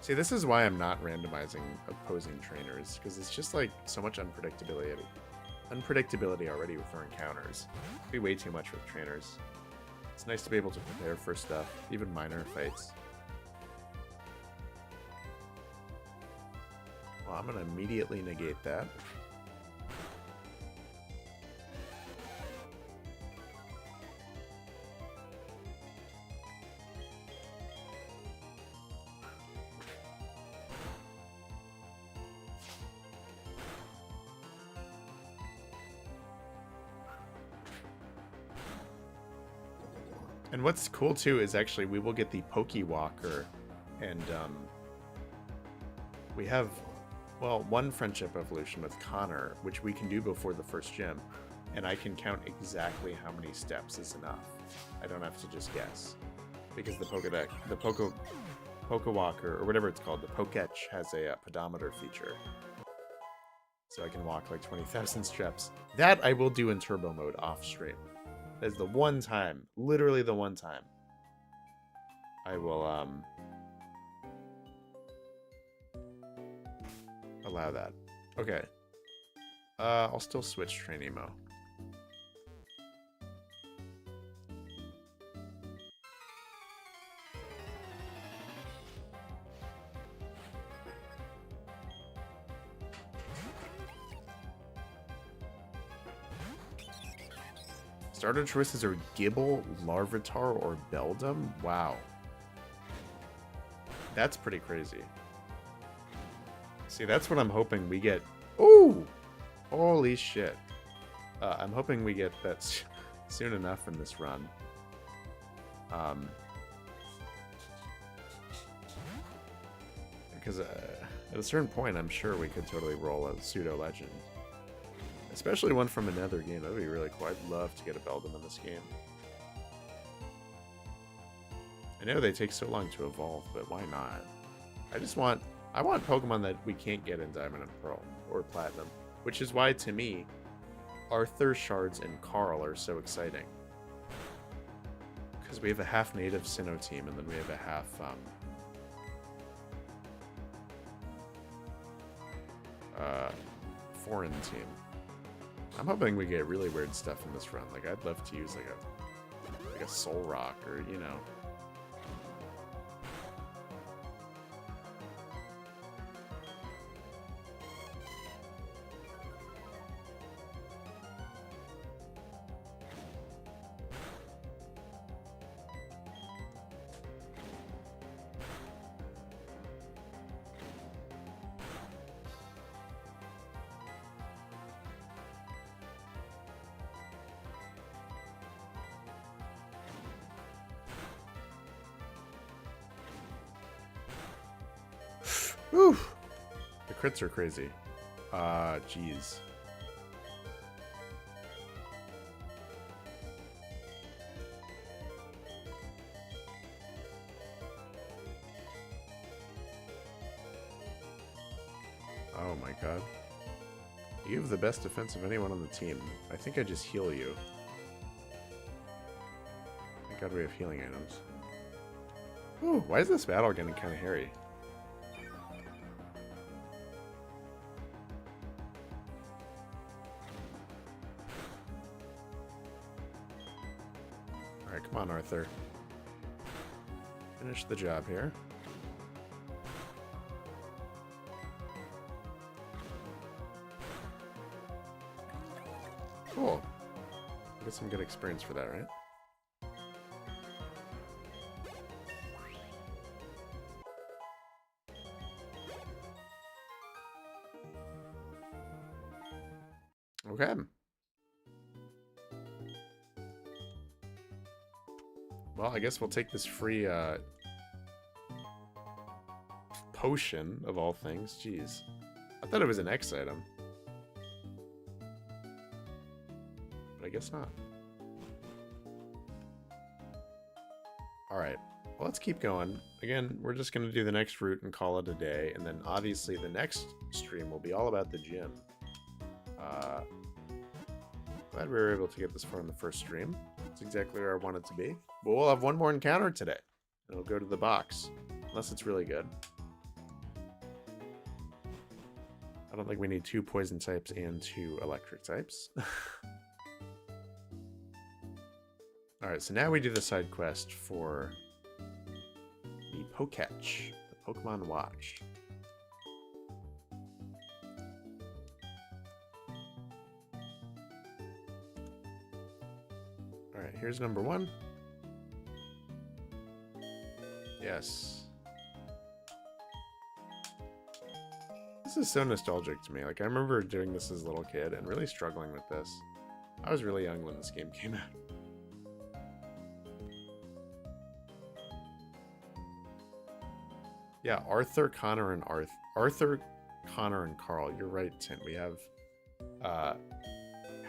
See, this is why I'm not randomizing opposing trainers, because it's just like so much unpredictability. Unpredictability already with our encounters. It'd be way too much with trainers. It's nice to be able to prepare for stuff, even minor fights. Well, I'm going to immediately negate that. And what's cool too is actually we will get the Pokewalker, and we have, well, one friendship evolution with Connor, which we can do before the first gym, and I can count exactly how many steps is enough. I don't have to just guess, because the Pokewalker, or whatever it's called, the Poketch has a pedometer feature, so I can walk like 20,000 steps. That I will do in turbo mode off stream. That is the one time, literally the one time, I will allow that. Okay. I'll still switch train emo. Starter choices are Gibble, Larvitar, or Beldum? Wow. That's pretty crazy. See, that's what I'm hoping we get. Ooh! Holy shit. I'm hoping we get that soon enough in this run. Because at a certain point, I'm sure we could totally roll a pseudo-legend. Especially one from another game. That would be really cool. I'd love to get a Beldum in this game. I know they take so long to evolve, but why not? I want Pokemon that we can't get in Diamond and Pearl or Platinum, which is why, to me, Arthur, Shards, and Carl are so exciting. Because we have a half-native Sinnoh team, and then we have a half, foreign team. I'm hoping we get really weird stuff in this run. Like, I'd love to use like a Soul Rock, or, you know. Whew. The crits are crazy. Jeez. Oh my god. You have the best defense of anyone on the team. I think I just heal you. Thank god we have healing items. Ooh, why is this battle getting kind of hairy? Alright, come on, Arthur. Finish the job here. Cool. Get some good experience for that, right? Okay. Well, I guess we'll take this free potion of all things. Jeez. I thought it was an X item. But I guess not. Alright, well, let's keep going. Again, we're just going to do the next route and call it a day, and then obviously the next stream will be all about the gym. Glad we were able to get this far in the first stream. That's exactly where I want it to be. But we'll have one more encounter today. It'll go to the box, unless it's really good. I don't think we need 2 poison types and 2 electric types. Alright, so now we do the side quest for the Poketch, the Pokemon Watch. Alright, here's number 1. Yes. This is so nostalgic to me. Like, I remember doing this as a little kid and really struggling with this. I was really young when this game came out. Yeah, Arthur, Connor, and Arthur, Connor, and Carl. You're right, Tim. We have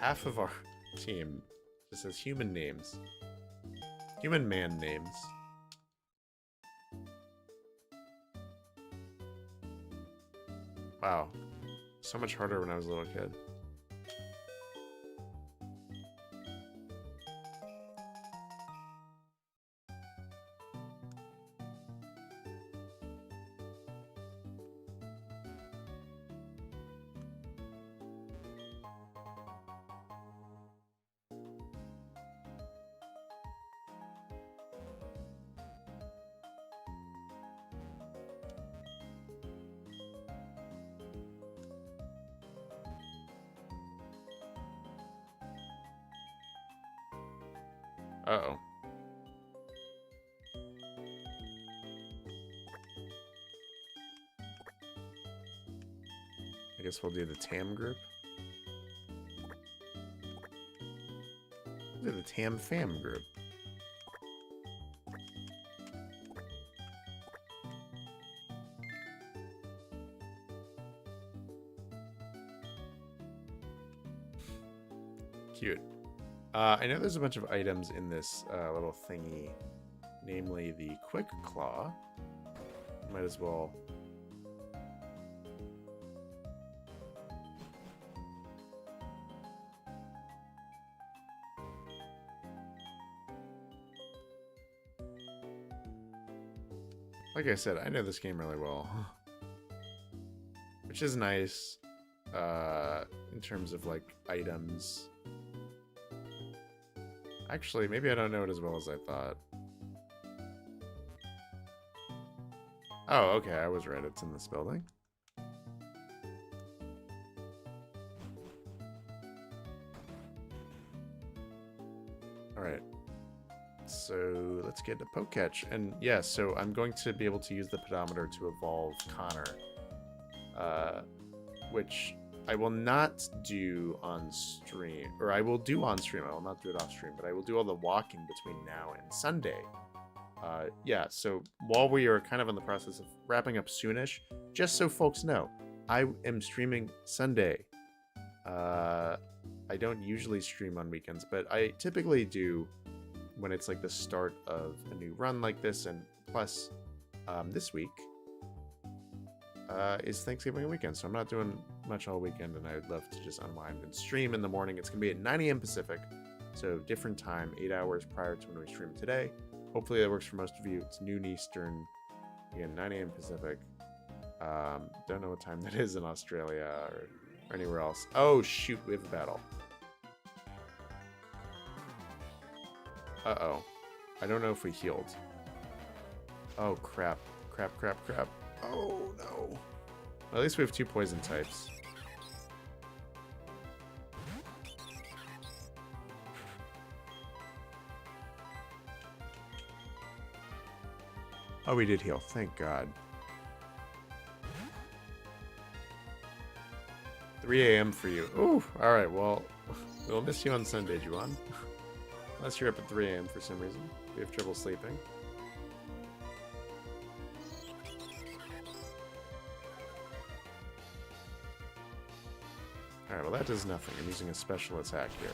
half of our team just has human names. Human man names. Wow. So much harder when I was a little kid. Uh-oh. I guess we'll do the TAM group. We'll do the TAM fam group. Cute. I know there's a bunch of items in this little thingy, namely the Quick Claw. Might as well... Like I said, I know this game really well. Which is nice, in terms of, like, items. Actually, maybe I don't know it as well as I thought. Oh, okay, I was right. It's in this building. Alright. So, let's get to Poketch. And yeah, so I'm going to be able to use the pedometer to evolve Connor. Which I will not do on stream. Or I will do on stream. I will not do it off stream. But I will do all the walking between now and Sunday. Yeah, so while we are kind of in the process of wrapping up soonish, just so folks know, I am streaming Sunday. I don't usually stream on weekends, but I typically do when it's like the start of a new run like this, and plus this week is Thanksgiving weekend, so I'm not doing much all weekend, and I would love to just unwind and stream in the morning. It's going to be at 9 a.m. Pacific, so different time, 8 hours prior to when we stream today. Hopefully that works for most of you. It's noon Eastern, again, 9 a.m. Pacific. Don't know what time that is in Australia or anywhere else. Oh, shoot, we have a battle. Uh-oh. I don't know if we healed. Oh, crap. Crap, crap, crap. Oh, no. Well, at least we have 2 poison types. Oh, we did heal. Thank God. 3 a.m. for you. Ooh, alright, well, we'll miss you on Sunday, Juan. Unless you're up at 3 a.m. for some reason. We have trouble sleeping. Alright, well that does nothing. I'm using a special attack here.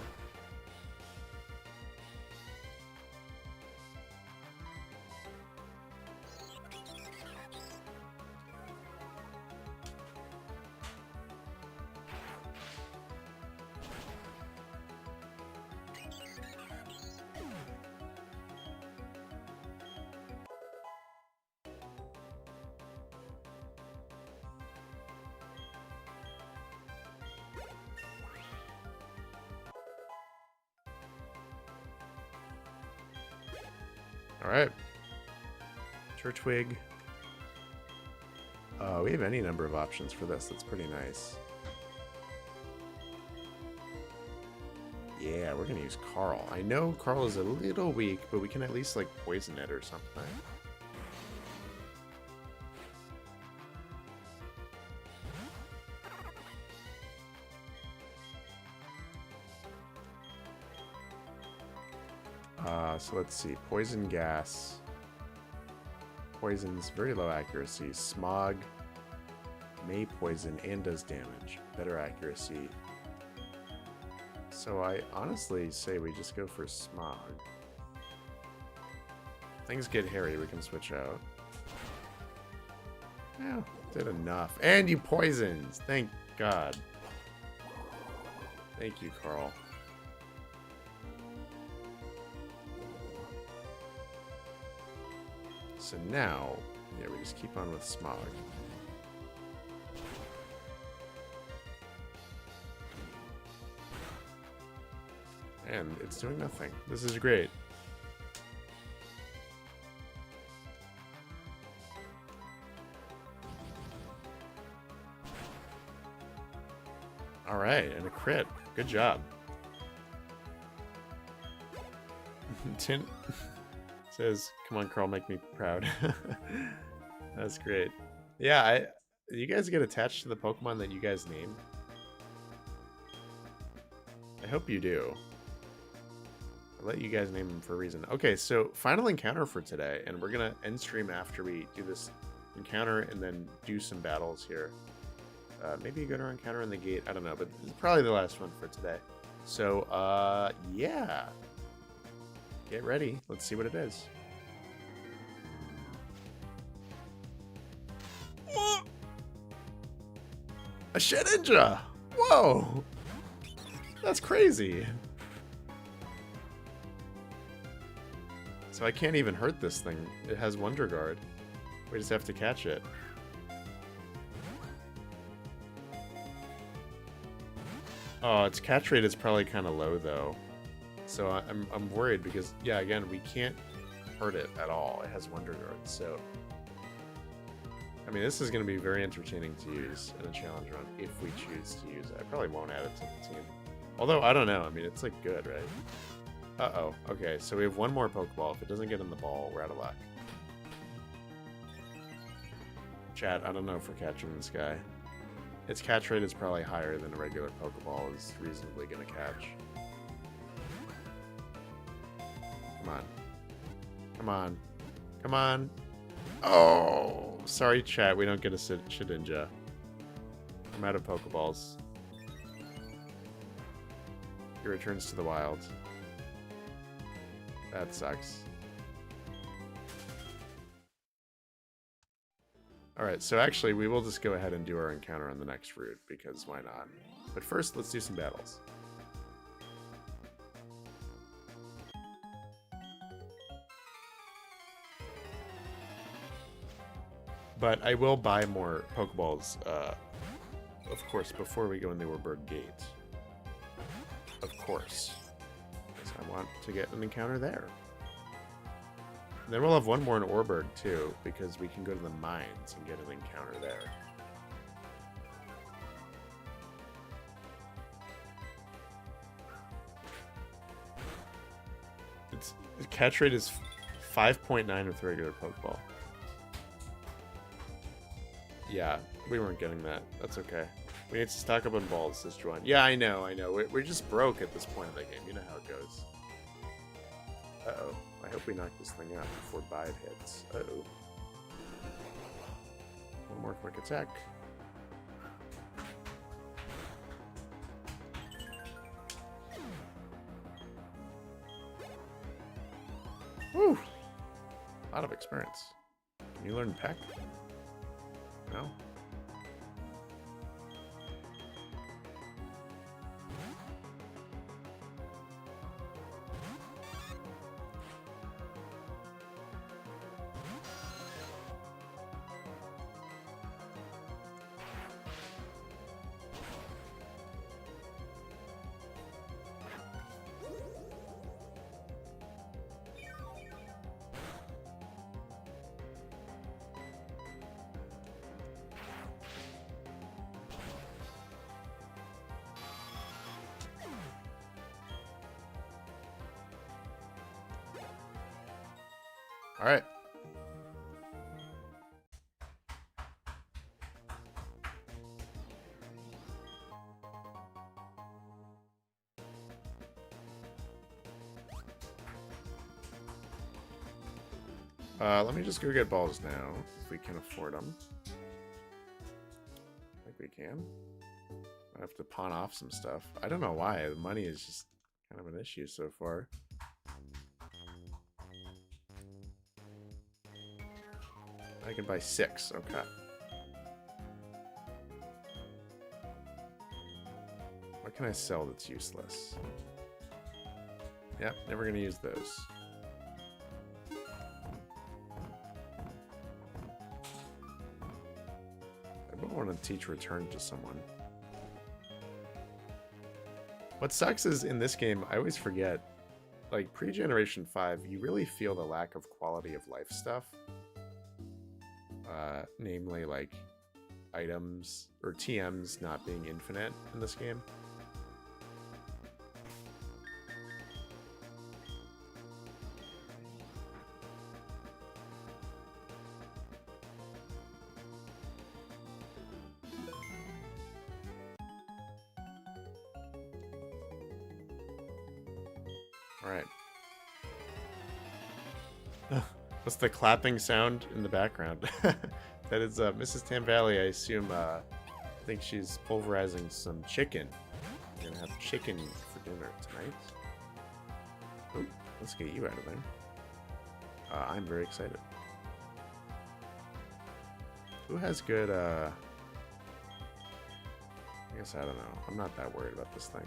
Alright. Turtwig. We have any number of options for this. That's pretty nice. Yeah, we're gonna use Carl. I know Carl is a little weak, but we can at least, like, poison it or something. So let's see. Poison gas. Poison's very low accuracy. Smog may poison and does damage. Better accuracy. So I honestly say we just go for smog. Things get hairy, we can switch out. Yeah, did enough. And you poisoned! Thank God. Thank you, Carl. So now, yeah, we just keep on with smog. And it's doing nothing. This is great. Alright, and a crit. Good job. Tint says, come on, Carl, make me proud. That's great. Yeah, you guys get attached to the Pokemon that you guys name? I hope you do. I'll let you guys name them for a reason. Okay, so final encounter for today, and we're gonna end stream after we do this encounter and then do some battles here. Maybe go to our encounter in the gate, I don't know, but it's probably the last one for today. So, yeah. Get ready. Let's see what it is. A Shedinja! Whoa! That's crazy. So I can't even hurt this thing. It has Wonder Guard. We just have to catch it. Oh, its catch rate is probably kind of low, though. So I'm worried because, yeah, again, we can't hurt it at all. It has Wonder Guard, so... I mean, this is going to be very entertaining to use in a challenge run if we choose to use it. I probably won't add it to the team. Although, I don't know. I mean, it's, like, good, right? Uh-oh. Okay, so we have one more Pokeball. If it doesn't get in the ball, we're out of luck. Chat, I don't know if we're catching this guy. Its catch rate is probably higher than a regular Pokeball is reasonably going to catch. Come on. Come on. Come on. Oh! Sorry, chat. We don't get a Shedinja. I'm out of Pokeballs. He returns to the wild. That sucks. Alright, so actually we will just go ahead and do our encounter on the next route, because why not? But first, let's do some battles. But I will buy more Pokeballs, of course, before we go in the Orberg Gate. Of course. Because I want to get an encounter there. And then we'll have one more in Orberg, too, because we can go to the mines and get an encounter there. Its catch rate is 5.9 with regular Pokeball. Yeah, we weren't getting that. That's okay. We need to stock up on balls, says Juan. Yeah, I know. We're just broke at this point of the game. You know how it goes. Uh-oh. I hope we knock this thing out before Bide hits. Uh-oh. One more quick attack. Woo! A lot of experience. Can you learn Peck? No? All right. Let me just go get balls now, if we can afford them. I think we can. I have to pawn off some stuff. I don't know why. The money is just kind of an issue so far. I can buy 6. Okay. What can I sell that's useless? Yep, never gonna use those. I want to teach return to someone. What sucks is in this game, I always forget, like pre-Generation 5, you really feel the lack of quality of life stuff. Namely like items or TMs not being infinite in this game. Alright. What's the clapping sound in the background? That is Mrs. Tam Valley, I assume. I think she's pulverizing some chicken. We're gonna have chicken for dinner tonight. Ooh, let's get you out of there. I'm very excited. Who has good, I guess I don't know. I'm not that worried about this thing.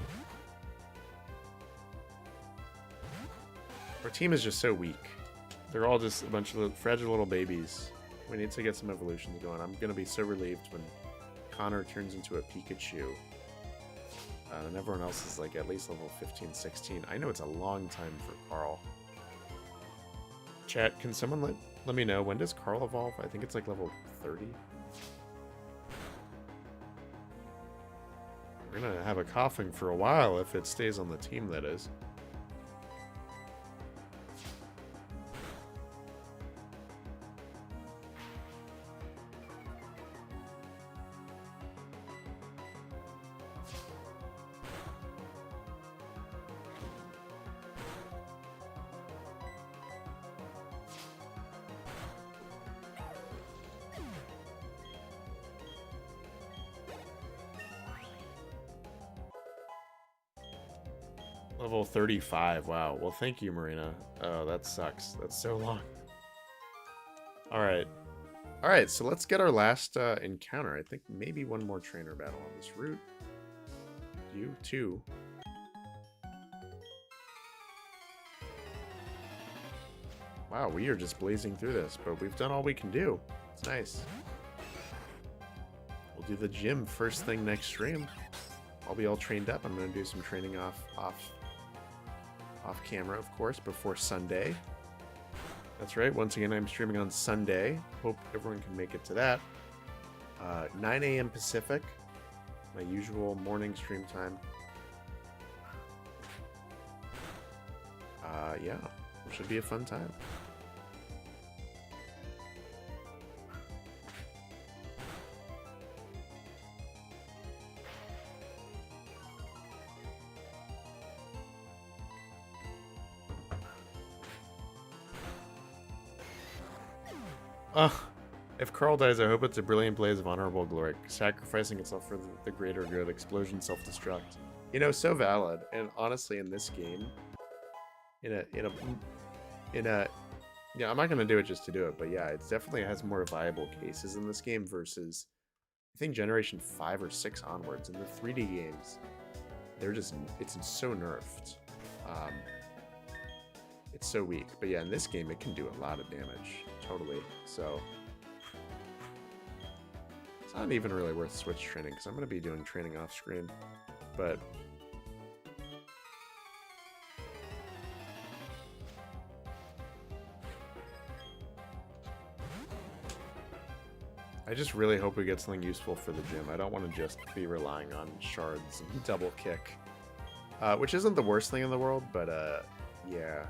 Our team is just so weak. They're all just a bunch of fragile little babies. We need to get some evolutions going. I'm going to be so relieved when Connor turns into a Pikachu. And everyone else is like at least level 15, 16. I know it's a long time for Carl. Chat, can someone let me know, when does Carl evolve? I think it's like level 30. We're going to have a coughing for a while if it stays on the team, that is. Level 35, wow. Well, thank you, Marina. Oh, that sucks. That's so long. Alright. Alright, so let's get our last encounter. I think maybe one more trainer battle on this route. You, too. Wow, we are just blazing through this, but we've done all we can do. It's nice. We'll do the gym first thing next stream. I'll be all trained up. I'm going to do some training off camera, of course, before Sunday. That's right. Once again, I'm streaming on Sunday. Hope everyone can make it to that. 9 a.m. Pacific, my usual morning stream time. Yeah, it should be a fun time. If Carl dies, I hope it's a brilliant blaze of honorable glory, sacrificing itself for the greater good, explosion, self-destruct. You know, so valid. And honestly, in this game, yeah, I'm not gonna do it just to do it, but yeah, it definitely has more viable cases in this game versus, I think, Generation 5 or 6 onwards. In the 3D games, it's so nerfed. It's so weak. But yeah, in this game, it can do a lot of damage. Totally. So it's not even really worth switch training because I'm going to be doing training off screen. But I just really hope we get something useful for the gym. I don't want to just be relying on shards and double kick, which isn't the worst thing in the world, but yeah.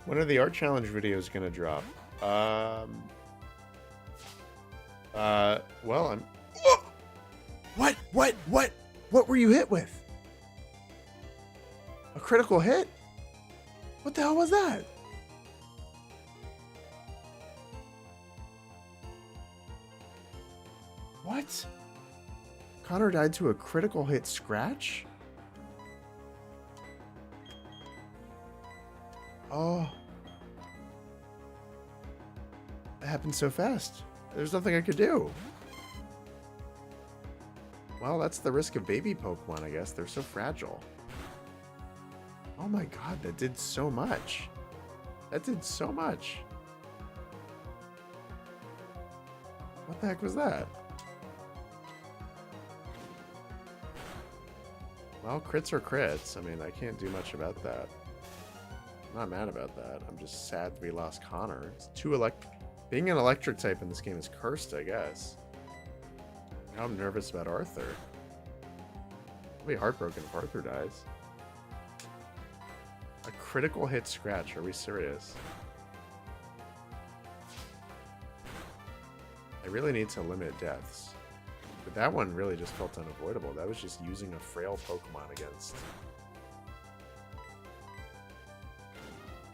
When are the art challenge videos gonna drop? Well, I'm... Oh! What were you hit with? A critical hit? What the hell was that? What? Connor died to a critical hit scratch? Oh. That happened so fast. There's nothing I could do. Well, that's the risk of baby Pokemon, I guess. They're so fragile. Oh my god, that did so much. That did so much. What the heck was that? Well, crits are crits. I mean, I can't do much about that. I'm not mad about that. I'm just sad we lost Connor. It's being an electric type in this game is cursed, I guess. Now I'm nervous about Arthur. I'll be heartbroken if Arthur dies. A critical hit scratch. Are we serious? I really need to limit deaths. But that one really just felt unavoidable. That was just using a frail Pokemon against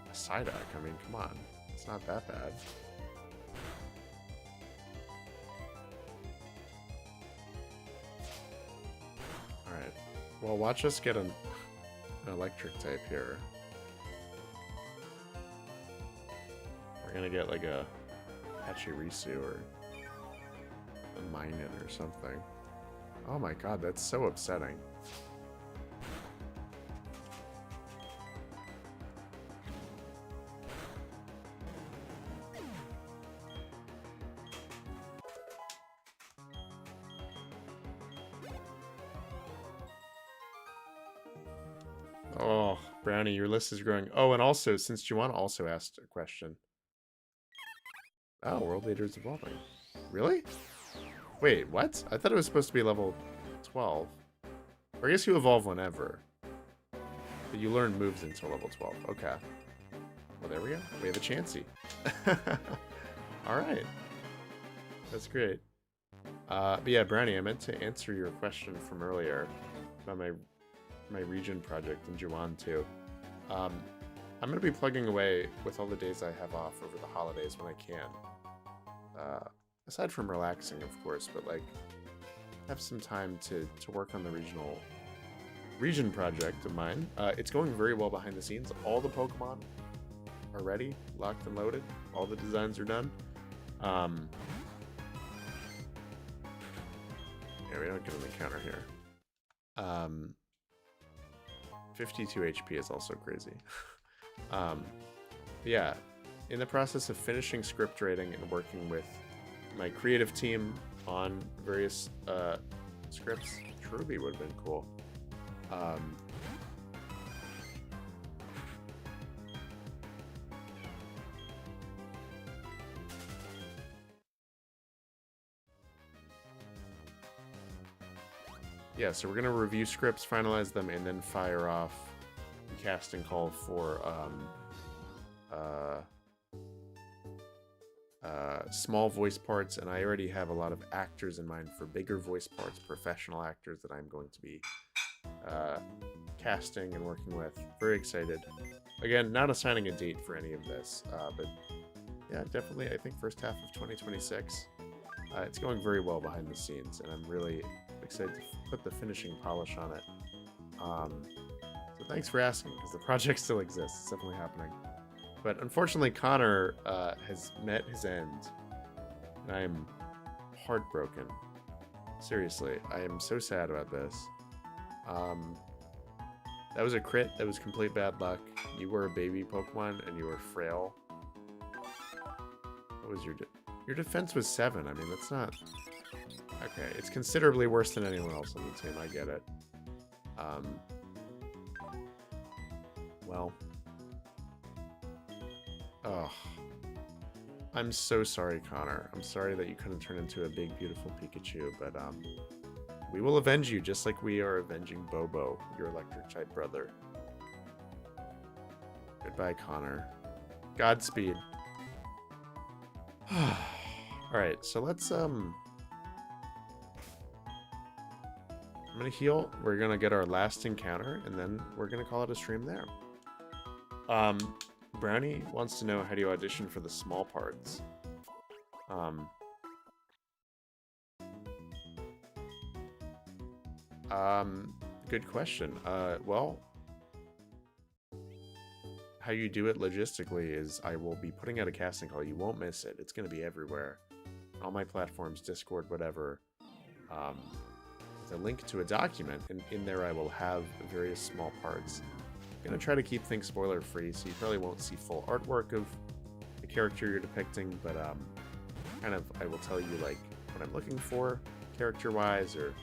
a Psyduck. I mean, come on. It's not that bad. Alright. Well, watch us get an electric type here. We're gonna get like a Pachirisu or a Minun or something. Oh my god, that's so upsetting. Oh, Brownie, your list is growing. Oh, and also, since Juwan also asked a question. Oh, World Leader's evolving. Really? Wait, what? I thought it was supposed to be level 12. Or I guess you evolve whenever. But you learn moves until level 12. Okay. Well, there we go. We have a Chansey. Alright. That's great. But yeah, Brownie, I meant to answer your question from earlier about my region project in Juwan too. I'm going to be plugging away with all the days I have off over the holidays when I can. Aside from relaxing, of course, but like have some time to work on the region project of mine. It's going very well behind the scenes. All the Pokemon are ready, locked and loaded. All the designs are done. Yeah, we don't get an encounter here. 52 HP is also crazy. Yeah, in the process of finishing script writing and working with my creative team on various scripts. Truby would have been cool. Yeah, so we're going to review scripts, finalize them, and then fire off the casting call for small voice parts, and I already have a lot of actors in mind for bigger voice parts, professional actors that I'm going to be casting and working with. Very excited. Again, not assigning a date for any of this, but yeah, definitely I think first half of 2026. It's going very well behind the scenes, and I'm really excited to put the finishing polish on it. So thanks for asking, because the project still exists. It's definitely happening. But unfortunately, Connor has met his end, and I am heartbroken. Seriously, I am so sad about this. That was a crit. That was complete bad luck. You were a baby Pokemon, and you were frail. What was your defense was 7. I mean, that's not... Okay, it's considerably worse than anyone else on the team. I get it. Well... Oh, I'm so sorry, Connor. I'm sorry that you couldn't turn into a big, beautiful Pikachu, but we will avenge you just like we are avenging Bobo, your electric type brother. Goodbye, Connor. Godspeed. All right, so let's I'm gonna heal. We're gonna get our last encounter, and then we're gonna call it a stream there. Brownie wants to know, how do you audition for the small parts? Good question. Well, how you do it logistically is I will be putting out a casting call. You won't miss it. It's going to be everywhere. All my platforms, Discord, whatever. With a link to a document, and in there I will have various small parts. I'm going to try to keep things spoiler free, so you probably won't see full artwork of the character you're depicting, but kind of I will tell you like what I'm looking for character-wise or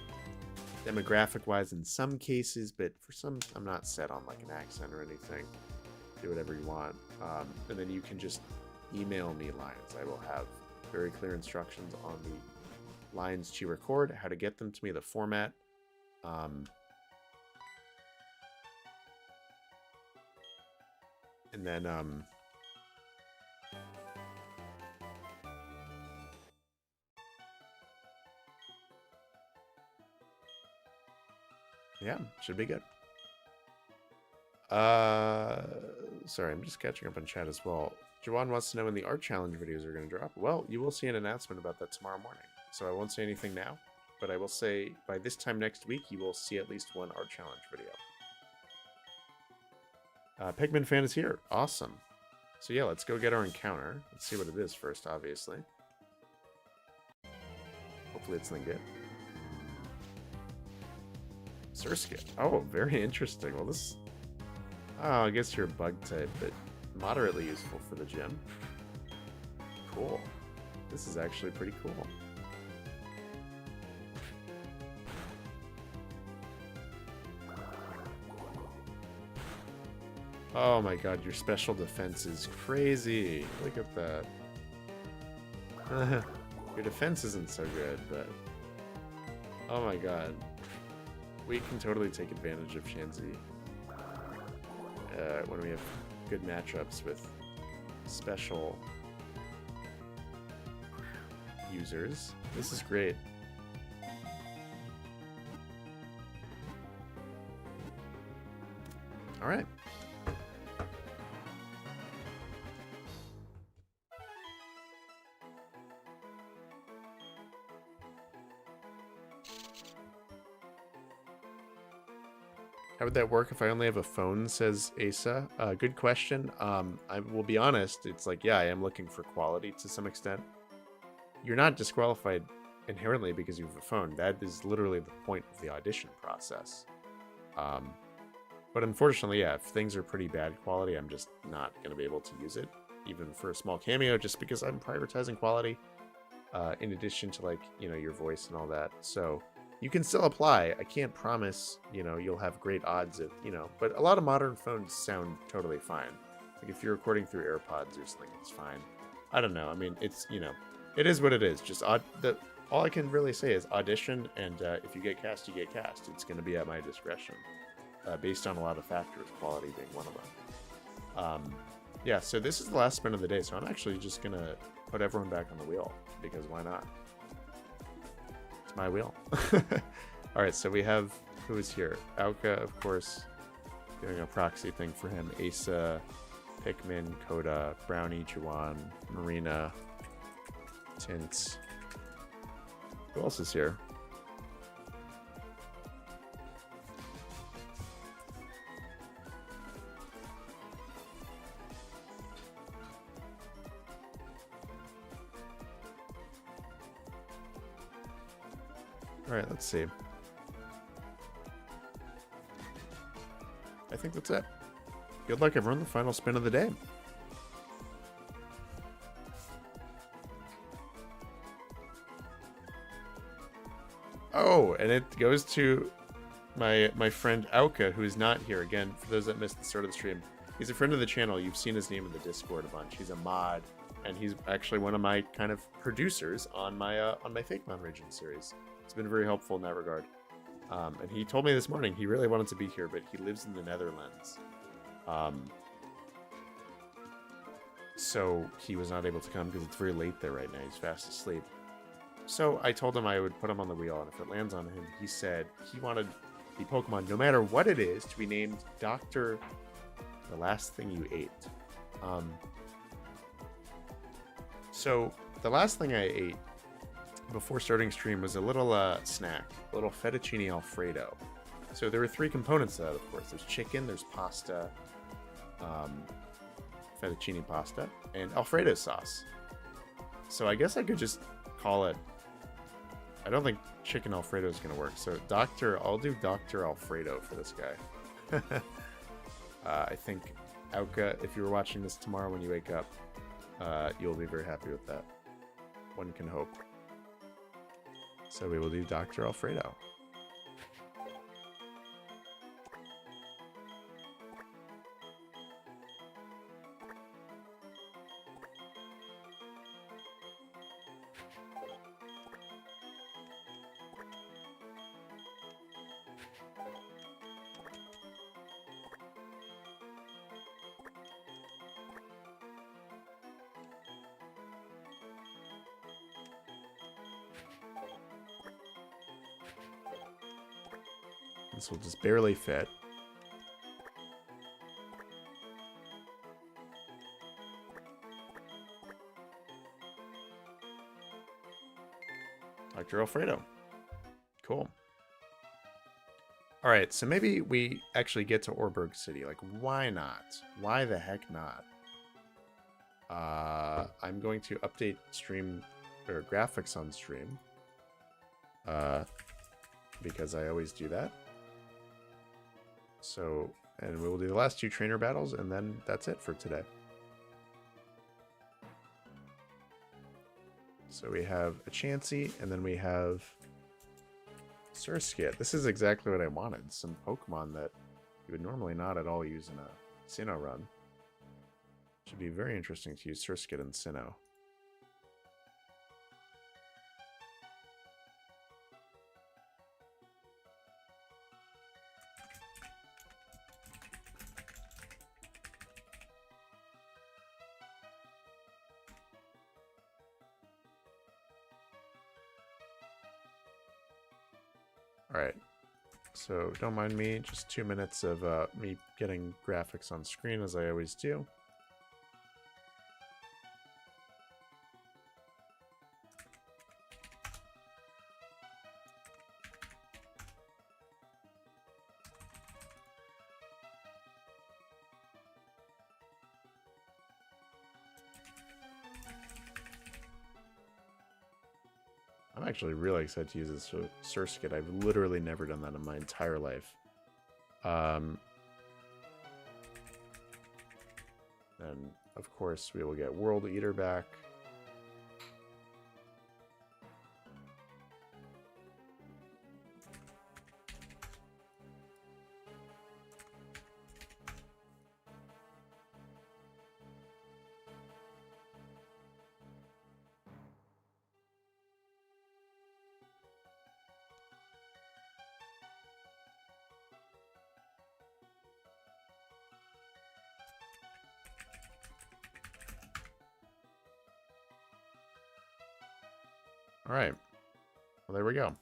demographic-wise in some cases, but for some I'm not set on like an accent or anything. Do whatever you want, and then you can just email me lines. I will have very clear instructions on the lines to record, how to get them to me, the format. And then yeah, should be good. Sorry, I'm just catching up on chat as well. Jawan wants to know when the art challenge videos are going to drop. Well, you will see an announcement about that tomorrow morning. So I won't say anything now, but I will say by this time next week, you will see at least one art challenge video. Pigman fan is here. Awesome. So yeah, let's go get our encounter. Let's see what it is first, obviously. Hopefully it's Lingit. Surskit. Oh, very interesting. Well, this... Oh, I guess you're a bug type, but moderately useful for the gym. Cool. This is actually pretty cool. Oh my god, your special defense is crazy. Look at that. Your defense isn't so good, but... Oh my god. We can totally take advantage of Shanzi. When we have good matchups with special users. This is great. All right. How would that work if I only have a phone, says Asa? Good question. I will be honest, it's like, yeah, I am looking for quality to some extent. You're not disqualified inherently because you have a phone. That is literally the point of the audition process. But unfortunately, yeah, if things are pretty bad quality, I'm just not going to be able to use it, even for a small cameo, just because I'm prioritizing quality, in addition to, like, you know, your voice and all that. So... You can still apply. I can't promise, you know, you'll have great odds of, you know, but a lot of modern phones sound totally fine. Like if you're recording through AirPods or something, it's fine. I don't know. I mean, it's, you know, it is what it is. Just all I can really say is audition, and if you get cast, you get cast. It's going to be at my discretion, based on a lot of factors, quality being one of them. Yeah, so this is the last spin of the day, so I'm actually just going to put everyone back on the wheel, because why not? It's my wheel. All right, so we have, who is here? Auka, of course, doing a proxy thing for him. Asa, Pikmin, Coda, Brownie, Juwan, Marina, Tint. Who else is here? All right, let's see. I think that's it. Good luck, everyone. The final spin of the day. Oh, and it goes to my friend Auka, who is not here. Again, for those that missed the start of the stream, he's a friend of the channel. You've seen his name in the Discord a bunch. He's a mod, and he's actually one of my kind of producers on my Fake Mountain Region series. It's been very helpful in that regard. And he told me this morning he really wanted to be here, but he lives in the Netherlands. So he was not able to come because it's very late there right now. He's fast asleep. So I told him I would put him on the wheel, and if it lands on him, he said he wanted the Pokemon, no matter what it is, to be named Dr. The Last Thing You Ate. So the last thing I ate before starting stream was a little snack, a little fettuccine alfredo. So there were 3 components to that, of course. There's chicken, there's pasta, fettuccine pasta, and alfredo sauce. So I guess I could just call it... I don't think chicken alfredo is going to work. So I'll do Dr. Alfredo for this guy. I think, Auka, if you were watching this tomorrow when you wake up, you'll be very happy with that. One can hope. So we will do Dr. Alfredo. This will just barely fit. Dr. Alfredo. Cool. Alright, so maybe we actually get to Orberg City. Like, why not? Why the heck not? I'm going to update stream, or graphics on stream. Because I always do that. So, and we will do the last 2 trainer battles, and then that's it for today. So we have a Chansey, and then we have Surskit. This is exactly what I wanted. Some Pokemon that you would normally not at all use in a Sinnoh run. Should be very interesting to use Surskit and Sinnoh. Alright, so don't mind me, just 2 minutes of me getting graphics on screen as I always do. I'm actually really excited to use this Surskit. I've literally never done that in my entire life. And of course we will get World Eater back. All right. Well, there we go.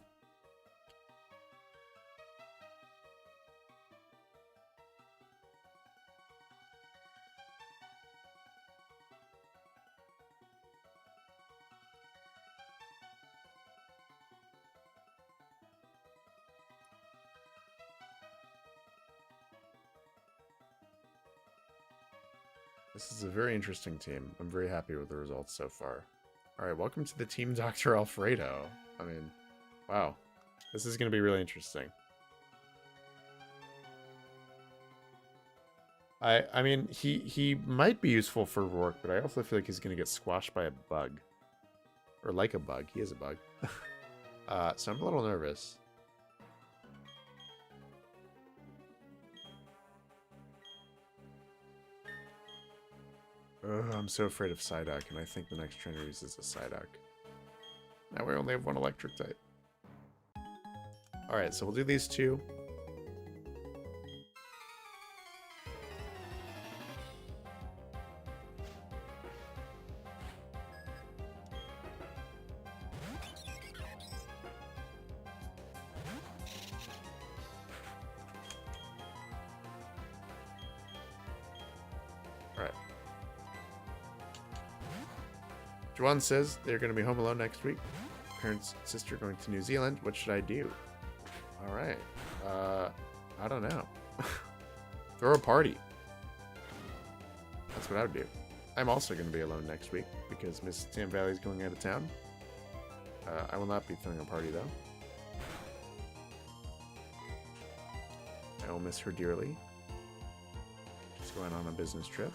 This is a very interesting team. I'm very happy with the results so far. Alright, welcome to the team Dr. Alfredo. I mean, wow. This is going to be really interesting. I mean, he might be useful for Rourke, but I also feel like he's going to get squashed by a bug. Or like a bug. He is a bug. So I'm a little nervous. I'm so afraid of Psyduck, and I think the next trainer uses a Psyduck. Now we only have 1 electric type. Alright, so we'll do these 2. Alright. Juan says they're going to be home alone next week. Parents and sister going to New Zealand. What should I do? Alright. I don't know. Throw a party. That's what I would do. I'm also going to be alone next week because Miss Sam Valley's going out of town. I will not be throwing a party though. I will miss her dearly. She's going on a business trip.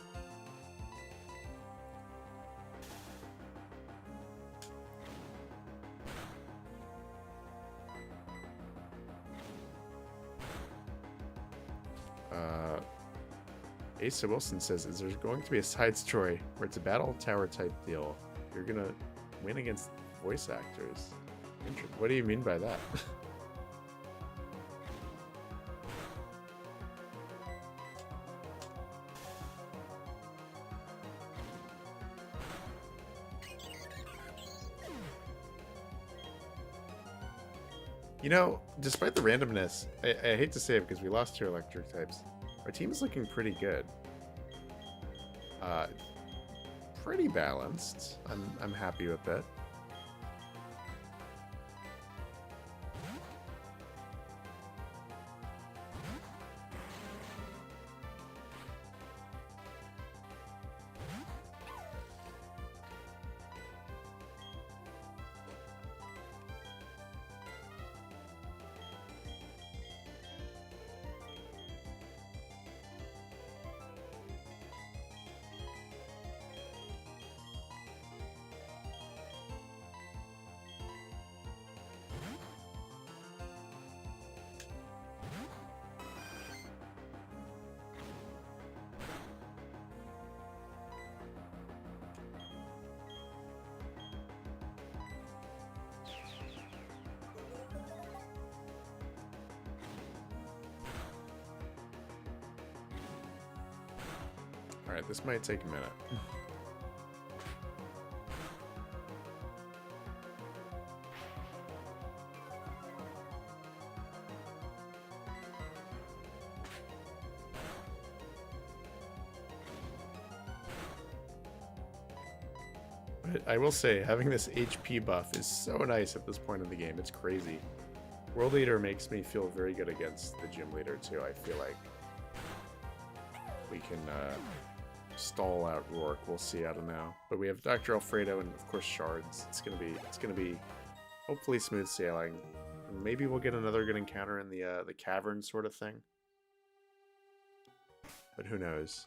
Asa Wilson says, is there going to be a side story where it's a battle tower type deal? You're going to win against voice actors. What do you mean by that? You know, despite the randomness, I hate to say it because we lost 2 electric types. Our team is looking pretty good. Pretty balanced. I'm happy with that. Alright, this might take a minute. But I will say, having this HP buff is so nice at this point in the game. It's crazy. World Leader makes me feel very good against the Gym Leader, too. I feel like we can stall out Rourke. We'll see. I don't know. But we have Dr. Alfredo and, of course, Shards. It's gonna be hopefully smooth sailing. And maybe we'll get another good encounter in the cavern sort of thing. But who knows?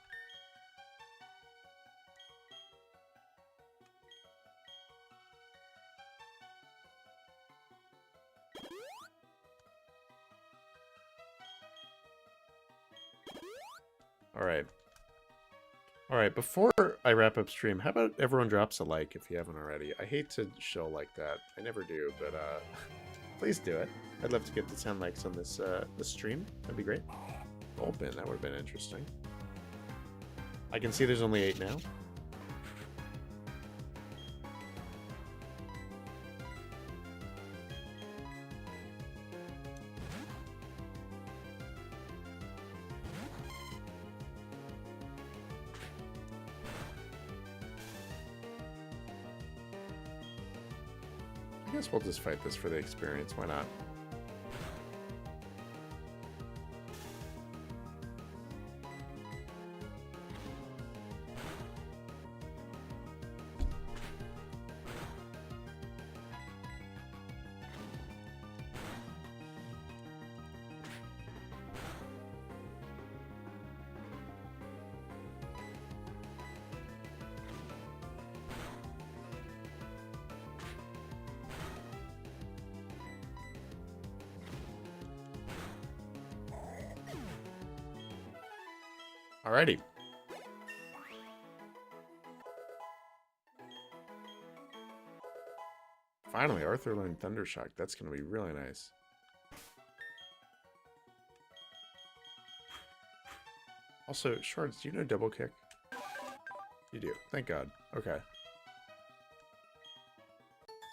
Alright, before I wrap up stream, how about everyone drops a like if you haven't already? I hate to show like that. I never do, but please do it. I'd love to get to 10 likes on this stream. That'd be great. Gold bin, that would have been interesting. I can see there's only 8 now. I guess we'll just fight this for the experience. Why not? Alrighty. Finally, Arthur learned Thundershock. That's going to be really nice. Also, Shards, do you know Double Kick? You do. Thank God. Okay.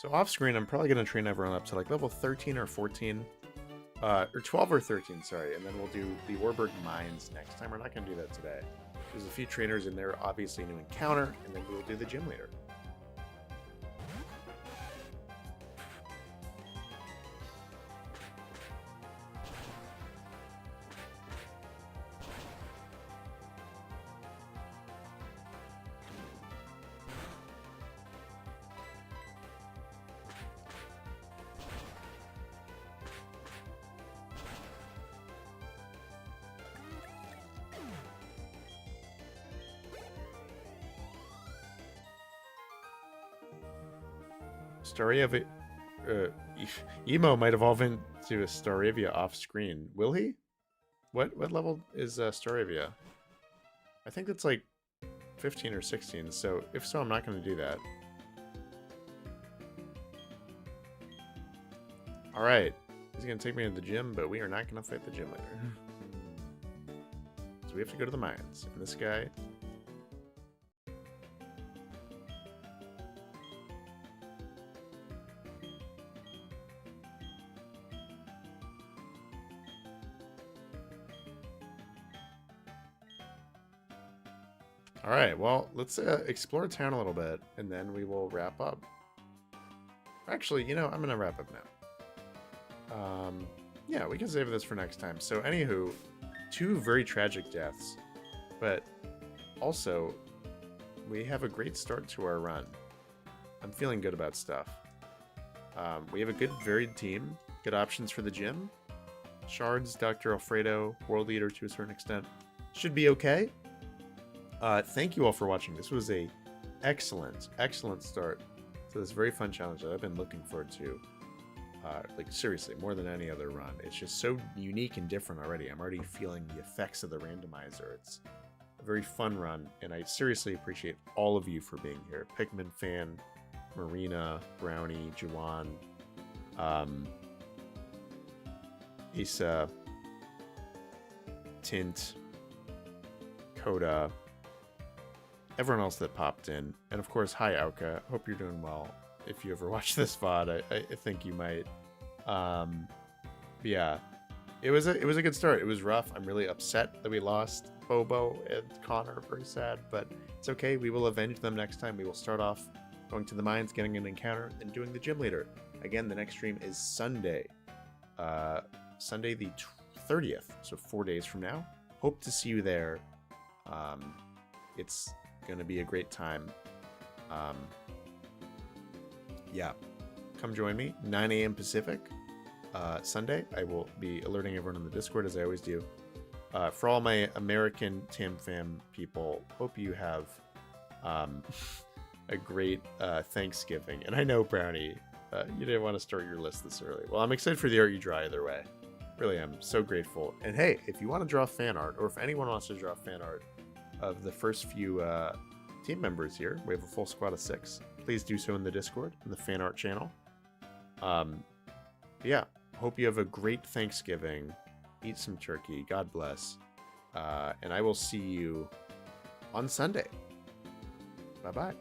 So off screen, I'm probably going to train everyone up to like level 13 or 14. Or 12 or 13, sorry. And then we'll do the Warburg Mines next time. We're not going to do that today. There's a few trainers in there, obviously, to encounter, and then we'll do the gym leader. Staravia, Emo might evolve into a Staravia off screen. Will he? What level is Staravia? I think it's like 15 or 16. So if so, I'm not going to do that. All right, he's going to take me to the gym, but we are not going to fight the gym later. So we have to go to the mines. And this guy. All right, well, let's explore town a little bit, and then we will wrap up. Actually, you know, I'm going to wrap up now. Yeah, we can save this for next time. So, anywho, 2 very tragic deaths, but also, we have a great start to our run. I'm feeling good about stuff. We have a good, varied team, good options for the gym. Shards, Dr. Alfredo, World Leader to a certain extent. Should be okay. Thank you all for watching. This was a excellent start to this very fun challenge that I've been looking forward to. Like seriously, more than any other run. It's just so unique and different already. I'm already feeling the effects of the randomizer. It's a very fun run, and I seriously appreciate all of you for being here. Pikmin fan, Marina, Brownie, Juwan, Issa, Tint, Coda, everyone else that popped in, and of course, hi Auka. Hope you're doing well. If you ever watch this VOD, I think you might. Yeah, it was a good start. It was rough. I'm really upset that we lost Bobo and Connor. Very sad, but it's okay. We will avenge them next time. We will start off going to the mines, getting an encounter, and doing the gym leader. Again, the next stream is Sunday. Sunday the 30th, so 4 days from now. Hope to see you there. It's gonna be a great time. Yeah, come join me, 9 a.m. Pacific, Sunday. I will be alerting everyone on the Discord, as I always do. For all my American Tim Fam people, hope you have a great Thanksgiving. And I know, Brownie, you didn't want to start your list this early. Well, I'm excited for the art you draw either way. Really, I'm so grateful. And hey, if you want to draw fan art, or if anyone wants to draw fan art of the first few team members here, we have a full squad of 6. Please do so in the Discord, in the fan art channel. Yeah, hope you have a great Thanksgiving. Eat some turkey. God bless. And I will see you on Sunday. Bye-bye.